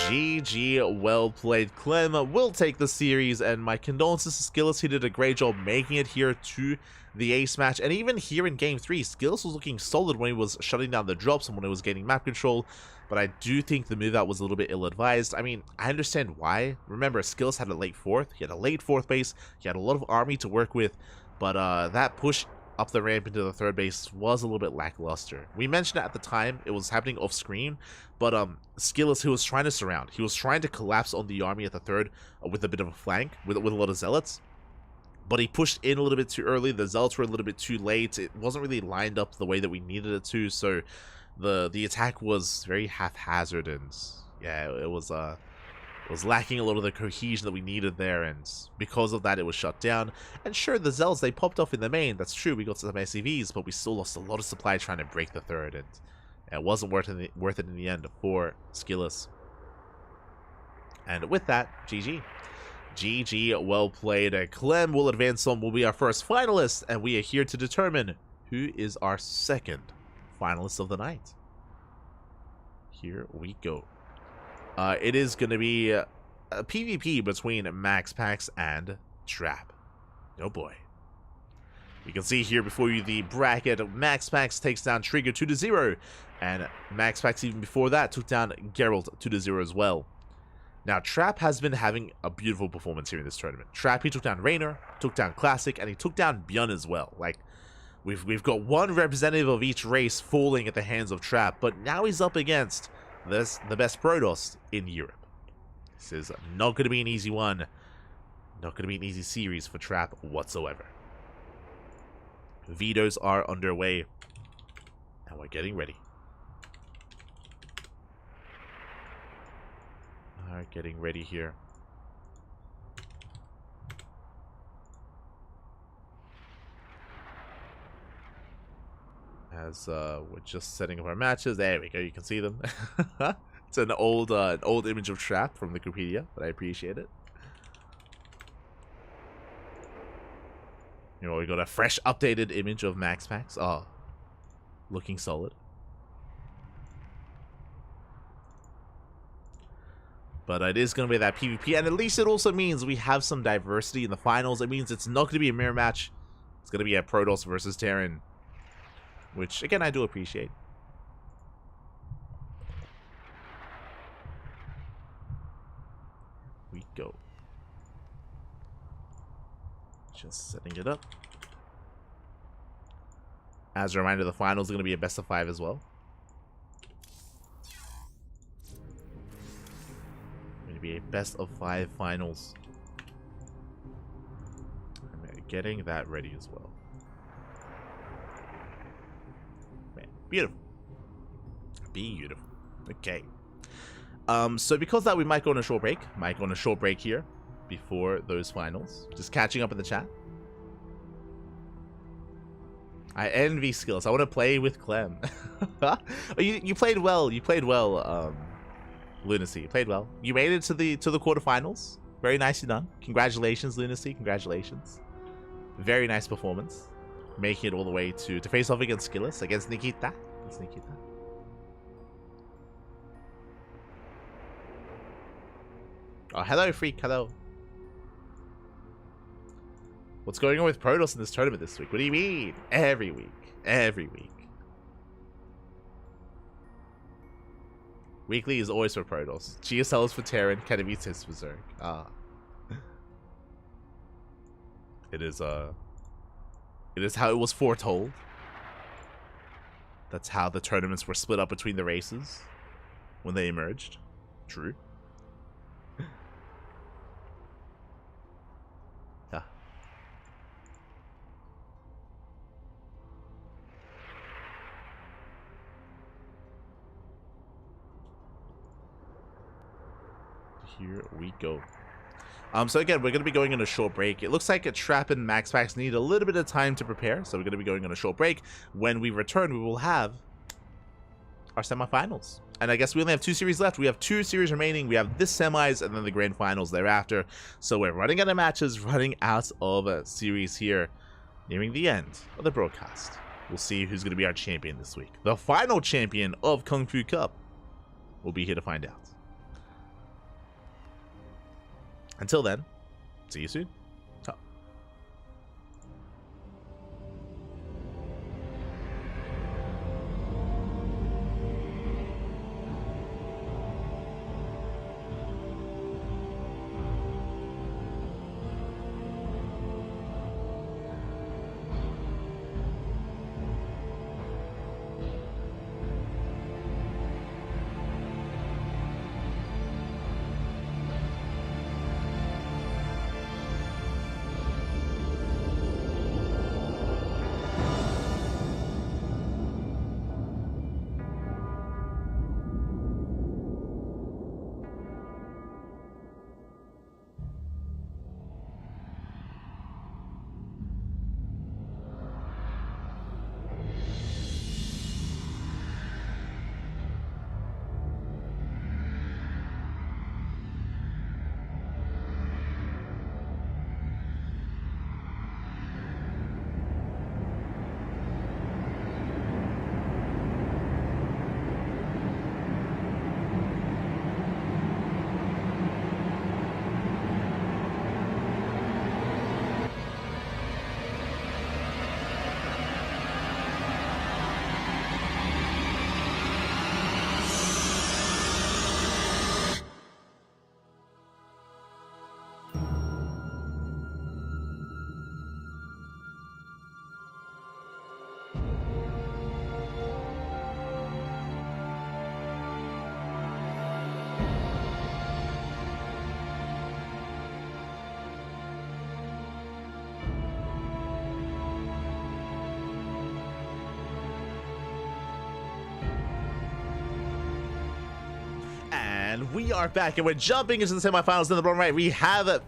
GG, well played. Clem will take the series, and my condolences to Skillus. He did a great job making it here to the ace match, and even here in game 3, Skillus was looking solid when he was shutting down the drops and when he was getting map control, but I do think the move out was a little bit ill-advised. I mean, I understand why. Remember, Skillus had a late 4th, he had a late 4th base, he had a lot of army to work with, but that push up the ramp into the 3rd base was a little bit lackluster. We mentioned it at the time, it was happening off screen, but Skillus, he was trying to surround. He was trying to collapse on the army at the 3rd with a bit of a flank, with a lot of Zealots. but he pushed in a little bit too early. The Zealots were a little bit too late. It wasn't really lined up the way that we needed it to, so the attack was very haphazard, and yeah, it was lacking a lot of the cohesion that we needed there, and because of that, it was shut down. And sure, the Zealots, they popped off in the main. That's true. We got some SCVs, but we still lost a lot of supply trying to break the third, and it wasn't worth it in the end for Skillus. And with that, GG. GG, well played. Clem will advance on, will be our first finalist, and we are here to determine who is our second finalist of the night. Here we go. It is going to be a PvP between MaxPax and Trap. Oh boy. You can see here before you the bracket. MaxPax takes down Trigger 2-0, and MaxPax even before that took down Geralt 2-0 as well. Now, Trap has been having a beautiful performance here in this tournament. Trap, he took down Raynor, took down Classic, and he took down Bjorn as well. Like, we've got one representative of each race falling at the hands of Trap, but now he's up against the best Protoss in Europe. This is not going to be an easy one. Not going to be an easy series for Trap whatsoever. Vetoes are underway, and we're getting ready. Alright, getting ready here. As we're just setting up our matches. There we go, you can see them. It's an old image of Trap from Wikipedia, but I appreciate it. You know, we got a fresh, updated image of MaxPax. Oh, looking solid. But it is going to be that PvP, and at least it also means we have some diversity in the finals. It means it's not going to be a mirror match. It's going to be a Protoss versus Terran, which, again, I do appreciate. We go. Just setting it up. As a reminder, the finals are going to be a best of 5 as well. Be a best of 5 finals. I'm getting that ready as well. Man, beautiful. Beautiful. Okay. So because of that, we might go on a short break. Might go on a short break here before those finals. Just catching up in the chat. I envy Skills. I want to play with Clem. Oh, you played well. You played well. Lunacy, you played well. You made it to the quarterfinals. Very nicely done. Congratulations, Lunacy. Congratulations. Very nice performance. Making it all the way to face off against Skillus, against Nikita. Oh, hello, Freak. Hello. What's going on with Protoss in this tournament this week? What do you mean? Every week. Every week. Weekly is always for Protoss. GSL is for Terran. Katowice is for Zerg. Ah. It is how it was foretold. That's how the tournaments were split up between the races when they emerged. True. Yeah. Here we go. So again, we're going to be going on a short break. It looks like a Trap and MaxPax need a little bit of time to prepare, so we're going to be going on a short break. When we return, we will have our semifinals. And I guess we only have 2 series left. We have 2 series remaining. We have this semis and then the grand finals thereafter. So we're running out of matches, running out of a series here, nearing the end of the broadcast. We'll see who's going to be our champion this week. The final champion of KungFu Cup. We'll be here to find out. Until then, see you soon. And we are back, and we're jumping into the semifinals. In the bottom right, we have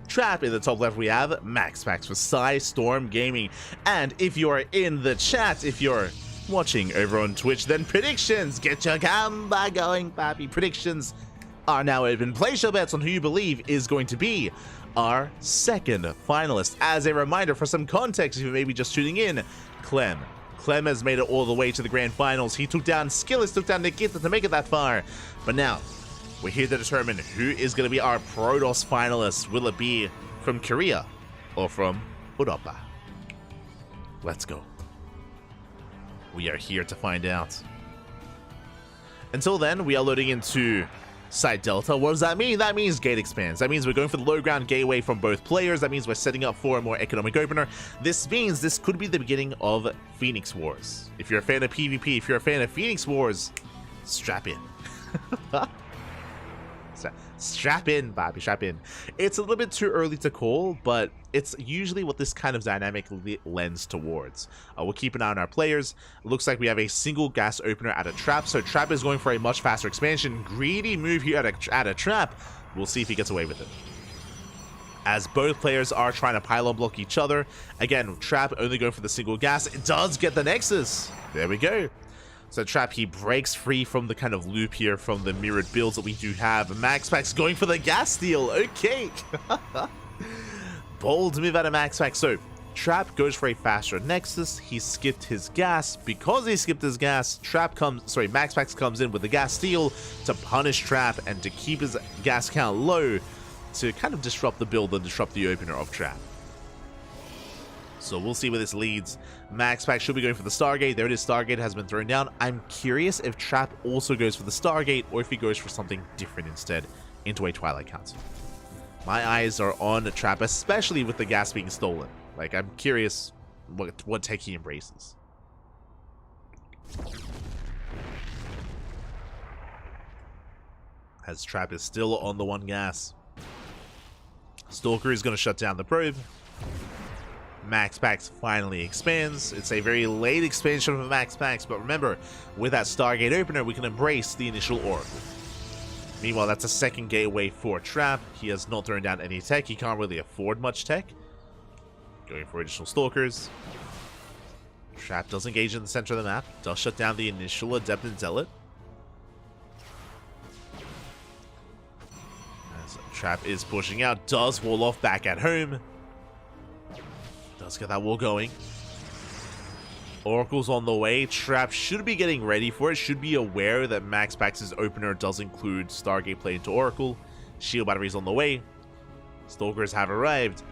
Trap. In the top left, we have MaxPax for Storm Gaming. And if you're in the chat, if you're watching over on Twitch, then predictions. Get your gamba going, papi. Predictions are now open. Place your bets on who you believe is going to be our second finalist. As a reminder, for some context, if you may be just tuning in, Clem has made it all the way to the grand finals. He took down Skillis, took down Nikita to make it that far. But now, we're here to determine who is going to be our Protoss finalist. Will it be from Korea or from Europa? Let's go. We are here to find out. Until then, we are loading into Site Delta. What does that mean? That means gate expands. That means we're going for the low ground gateway from both players. That means we're setting up for a more economic opener. This means this could be the beginning of Phoenix Wars. If you're a fan of PvP, if you're a fan of Phoenix Wars, strap in. Strap in, Bobby, strap in. It's a little bit too early to call, but it's usually what this kind of dynamic lends towards. We'll keep an eye on our players. Looks like we have a single gas opener at a trap, so Trap is going for a much faster expansion. Greedy move here at a trap. We'll see if he gets away with it, as both players are trying to pylon block each other. Again, Trap only going for the single gas. It does get the Nexus. There we go. So Trap, he breaks free from the kind of loop here from the mirrored builds that we do have. MaxPax going for the gas steal. Okay. Bold move out of MaxPax. So Trap goes for a faster Nexus. He skipped his gas. Because he skipped his gas, MaxPax comes in with the gas steal to punish Trap and to keep his gas count low to kind of disrupt the build and disrupt the opener of Trap. So we'll see where this leads. MaxPax should be going for the Stargate. There it is. Stargate has been thrown down. I'm curious if Trap also goes for the Stargate or if he goes for something different instead into a Twilight Council. My eyes are on Trap, especially with the gas being stolen. Like, I'm curious what tech he embraces. As Trap is still on the one gas. Stalker is going to shut down the probe. MaxPax finally expands. It's a very late expansion of MaxPax, but remember, with that Stargate opener, we can embrace the initial Oracle. Meanwhile, that's a second gateway for Trap. He has not thrown down any tech. He can't really afford much tech. Going for additional Stalkers. Trap does engage in the center of the map. Does shut down the initial Adept and Zealot. As Trap is pushing out. Does wall off back at home. Does get that wall going. Oracle's on the way. Trap should be getting ready for it. Should be aware that MaxPax's opener does include Stargate play into Oracle. Shield batteries on the way. Stalkers have arrived.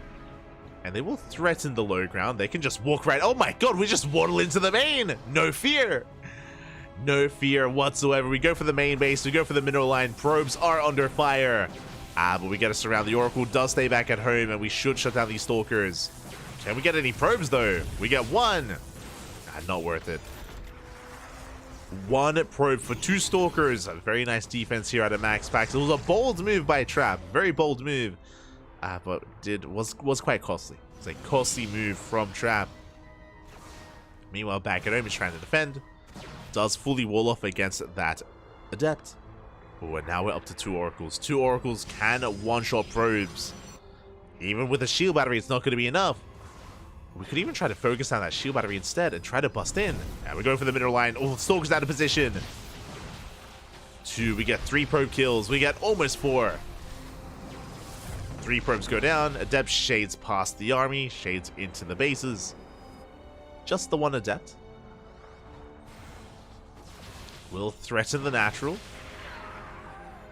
And they will threaten the low ground. They can just walk right. Oh my god, we just waddle into the main. No fear. No fear whatsoever. We go for the main base. We go for the mineral line. Probes are under fire. But we get to surround. The Oracle does stay back at home, and we should shut down these Stalkers. Can we get any probes, though? We get one. Not worth it. One probe for two Stalkers. A very nice defense here out of MaxPax. It was a bold move by Trap. Very bold move. But was quite costly. It's a costly move from Trap. Meanwhile, back at home, he's trying to defend. Does fully wall off against that Adept. But now we're up to two Oracles. Two Oracles can one-shot probes. Even with a shield battery, it's not going to be enough. We could even try to focus on that shield battery instead and try to bust in. And we're going for the middle line. Oh, Stalker's out of position. Two, we get 3 probe kills. We get almost 4. 3 probes go down. Adept shades past the army. Shades into the bases. Just the one Adept. Will threaten the natural.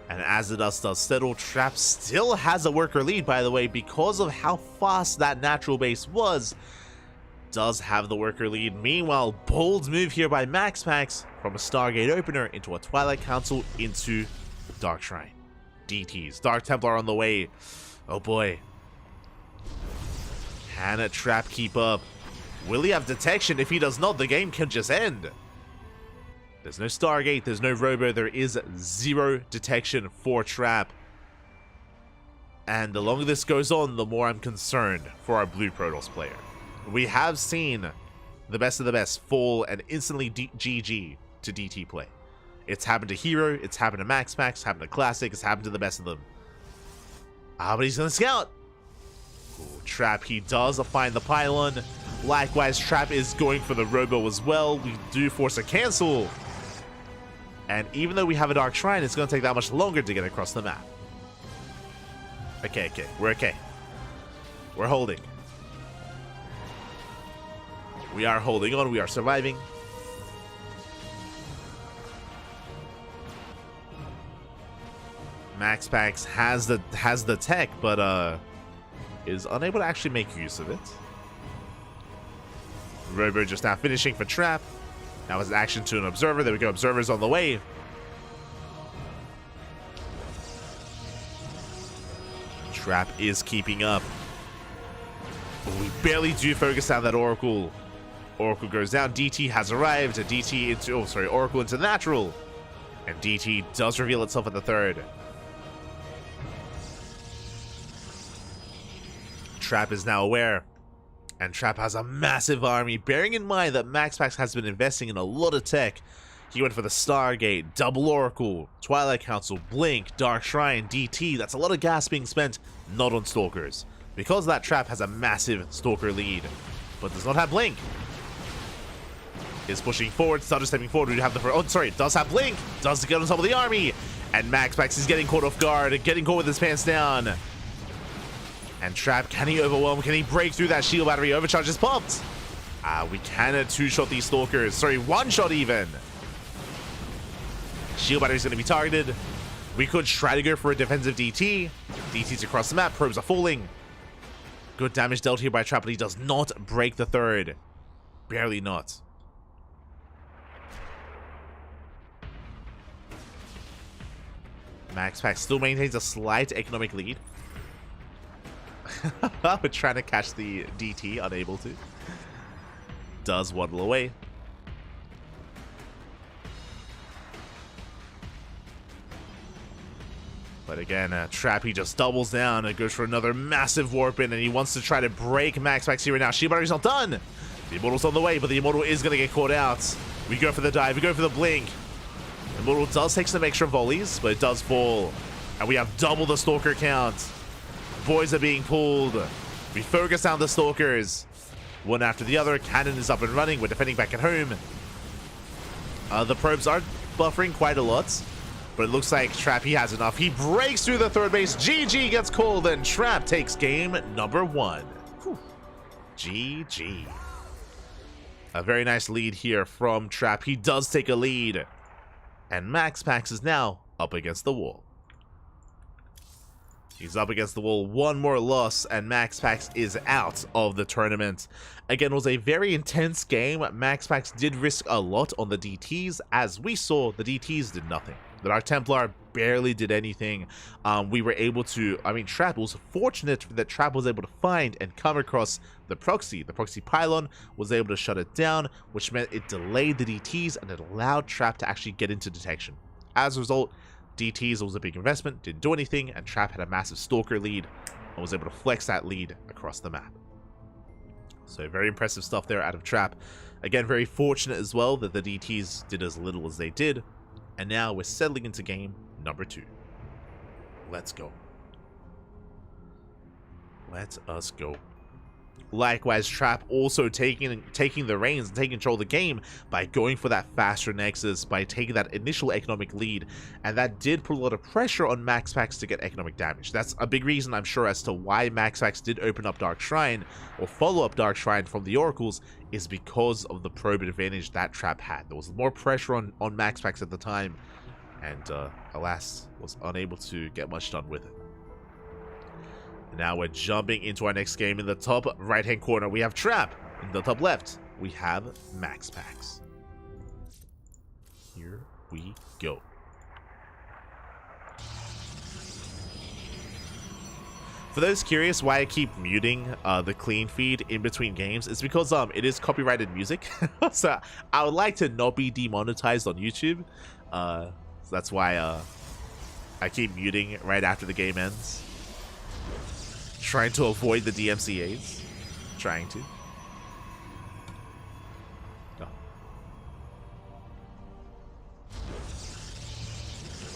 And as the dust does settle, Trap still has a worker lead, by the way, because of how fast that natural base was. Does have the worker lead. Meanwhile, bold move here by MaxPax from a Stargate opener into a Twilight Council into Dark Shrine. DTs. Dark Templar on the way. Oh boy. Can a Trap keep up? Will he have detection? If he does not, the game can just end. There's no Stargate, there's no Robo, there is 0 detection for Trap. And the longer this goes on, the more I'm concerned for our blue Protoss player. We have seen the best of the best fall and instantly GG to DT play. It's happened to Hero, it's happened to Max Pax, it's happened to Classic, it's happened to the best of them. Ah, but he's gonna scout. Ooh, Trap, he does find the pylon. Likewise, Trap is going for the Robo as well. We do force a cancel. And even though we have a Dark Shrine, it's gonna take that much longer to get across the map. Okay, we're okay. We're holding. We are holding on, we are surviving. Max Pax has the tech, but is unable to actually make use of it. Robo just now finishing for Trap. That was action to an Observer. There we go, Observer's on the way. Trap is keeping up. We barely do focus on that Oracle. Oracle goes down. DT has arrived. A DT into, oh sorry, Oracle into natural. And DT does reveal itself at the third. Trap is now aware. And Trap has a massive army, bearing in mind that Max Pax has been investing in a lot of tech. He went for the Stargate, Double Oracle, Twilight Council, Blink, Dark Shrine, DT. That's a lot of gas being spent, not on Stalkers. Because that Trap has a massive Stalker lead, but does not have Blink. Is pushing forward, Stutter stepping forward. We have the oh sorry, it does have Blink, does get on top of the army, and Max Pax is getting caught off guard, getting caught with his pants down. And Trap, can he overwhelm? Can he break through that shield battery? Overcharge is popped. We cannot two-shot these Stalkers. Sorry, one-shot even. Shield battery is going to be targeted. We could try to go for a defensive DT. DT's across the map. Probes are falling. Good damage dealt here by Trap, but he does not break the third. Barely not. Max Pax still maintains a slight economic lead. We're trying to catch the DT, unable to. Does waddle away. But again, Trap, he just doubles down and goes for another massive warp in, and he wants to try to break Max Pax here right now. Shield battery's not done. The Immortal's on the way, but the Immortal is going to get caught out. We go for the dive, we go for the blink. The Immortal does take some extra volleys, but it does fall. And we have double the Stalker count. Boys are being pulled. We focus on the Stalkers. One after the other. Cannon is up and running. We're defending back at home. The probes are buffering quite a lot, but it looks like Trap, he has enough. He breaks through the third base. GG gets called, and Trap takes game number 1. Whew. GG. A very nice lead here from Trap. He does take a lead. And Max Pax is now up against the wall. He's up against the wall. One more loss, and Max Pax is out of the tournament. Again, it was a very intense game. Max Pax did risk a lot on the DTs. As we saw, the DTs did nothing. The Dark Templar barely did anything. We were able to, Trap was fortunate that Trap was able to find and come across the proxy. The proxy pylon was able to shut it down, which meant it delayed the DTs and it allowed Trap to actually get into detection. As a result, DTs was a big investment, didn't do anything, and Trap had a massive Stalker lead and was able to flex that lead across the map. So very impressive stuff there out of Trap. Again, very fortunate as well that the DTs did as little as they did. And now we're settling into game number 2. Let's go. Let us go. Likewise, Trap also taking the reins and taking control of the game by going for that faster Nexus, by taking that initial economic lead, and that did put a lot of pressure on Max Pax to get economic damage. That's a big reason, I'm sure, as to why Max Pax did open up Dark Shrine, or follow up Dark Shrine from the Oracles, is because of the probe advantage that Trap had. There was more pressure on Max Pax at the time, and alas, was unable to get much done with it. Now we're jumping into our next game. In the top right-hand corner, we have Trap. In the top left, we have Max Pax. Here we go. For those curious why I keep muting the clean feed in between games, it's because it is copyrighted music. So I would like to not be demonetized on YouTube. So that's why I keep muting right after the game ends. Trying to avoid the DMCAs. Trying to. No.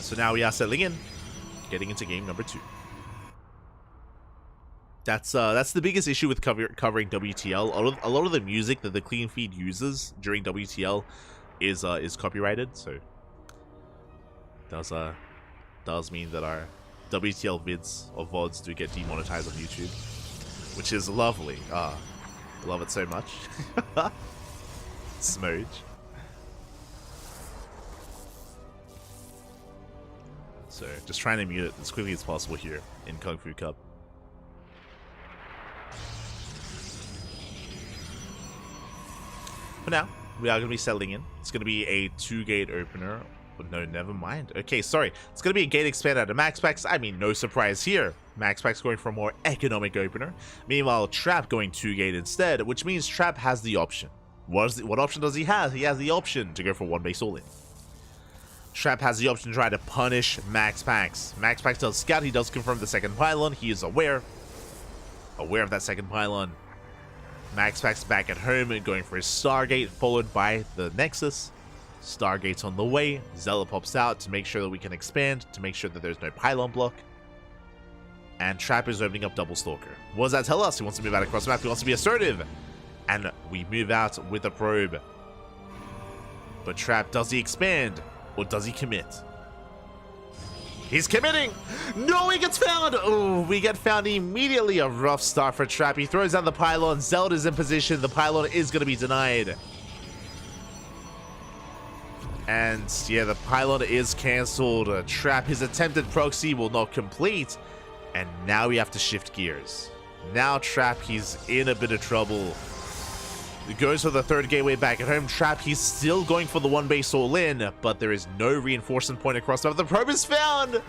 So now we are settling in, getting into game number 2. That's the biggest issue with covering WTL. A lot of the music that the clean feed uses during WTL is copyrighted, so does mean that our WTL vids or VODs do get demonetized on YouTube, which is lovely. Love it so much. Smooch. So just trying to mute it as quickly as possible here in KungFu Cup. For now, we are going to be settling in. It's going to be a 2-gate opener. But no, never mind. Okay, sorry. It's going to be a gate expand out of max packs. I mean, no surprise here. Max packs going for a more economic opener. Meanwhile, Trap going 2-gate instead, which means Trap has the option. What option does he have? He has the option to go for 1-base all-in. Trap has the option to try to punish Max Packs. Max Packs does scout. He does confirm the second pylon. He is aware of that second pylon. Max Packs back at home and going for his Stargate, followed by the Nexus. Stargate's on the way. Zealot pops out to make sure that we can expand, to make sure that there's no pylon block. And Trap is opening up Double Stalker. What does that tell us? He wants to move out across the map. He wants to be assertive. And we move out with a probe. But Trap, does he expand? Or does he commit? He's committing! No, he gets found! Oh, we get found immediately. A rough start for Trap. He throws out the pylon. Zealot is in position. The pylon is going to be denied. And yeah, the pylon is cancelled. Trap, his attempted proxy will not complete. And now we have to shift gears. Now Trap, he's in a bit of trouble. He goes for the third gateway back at home. Trap, he's still going for the 1-base all-in, but there is no reinforcement point across. The probe is found!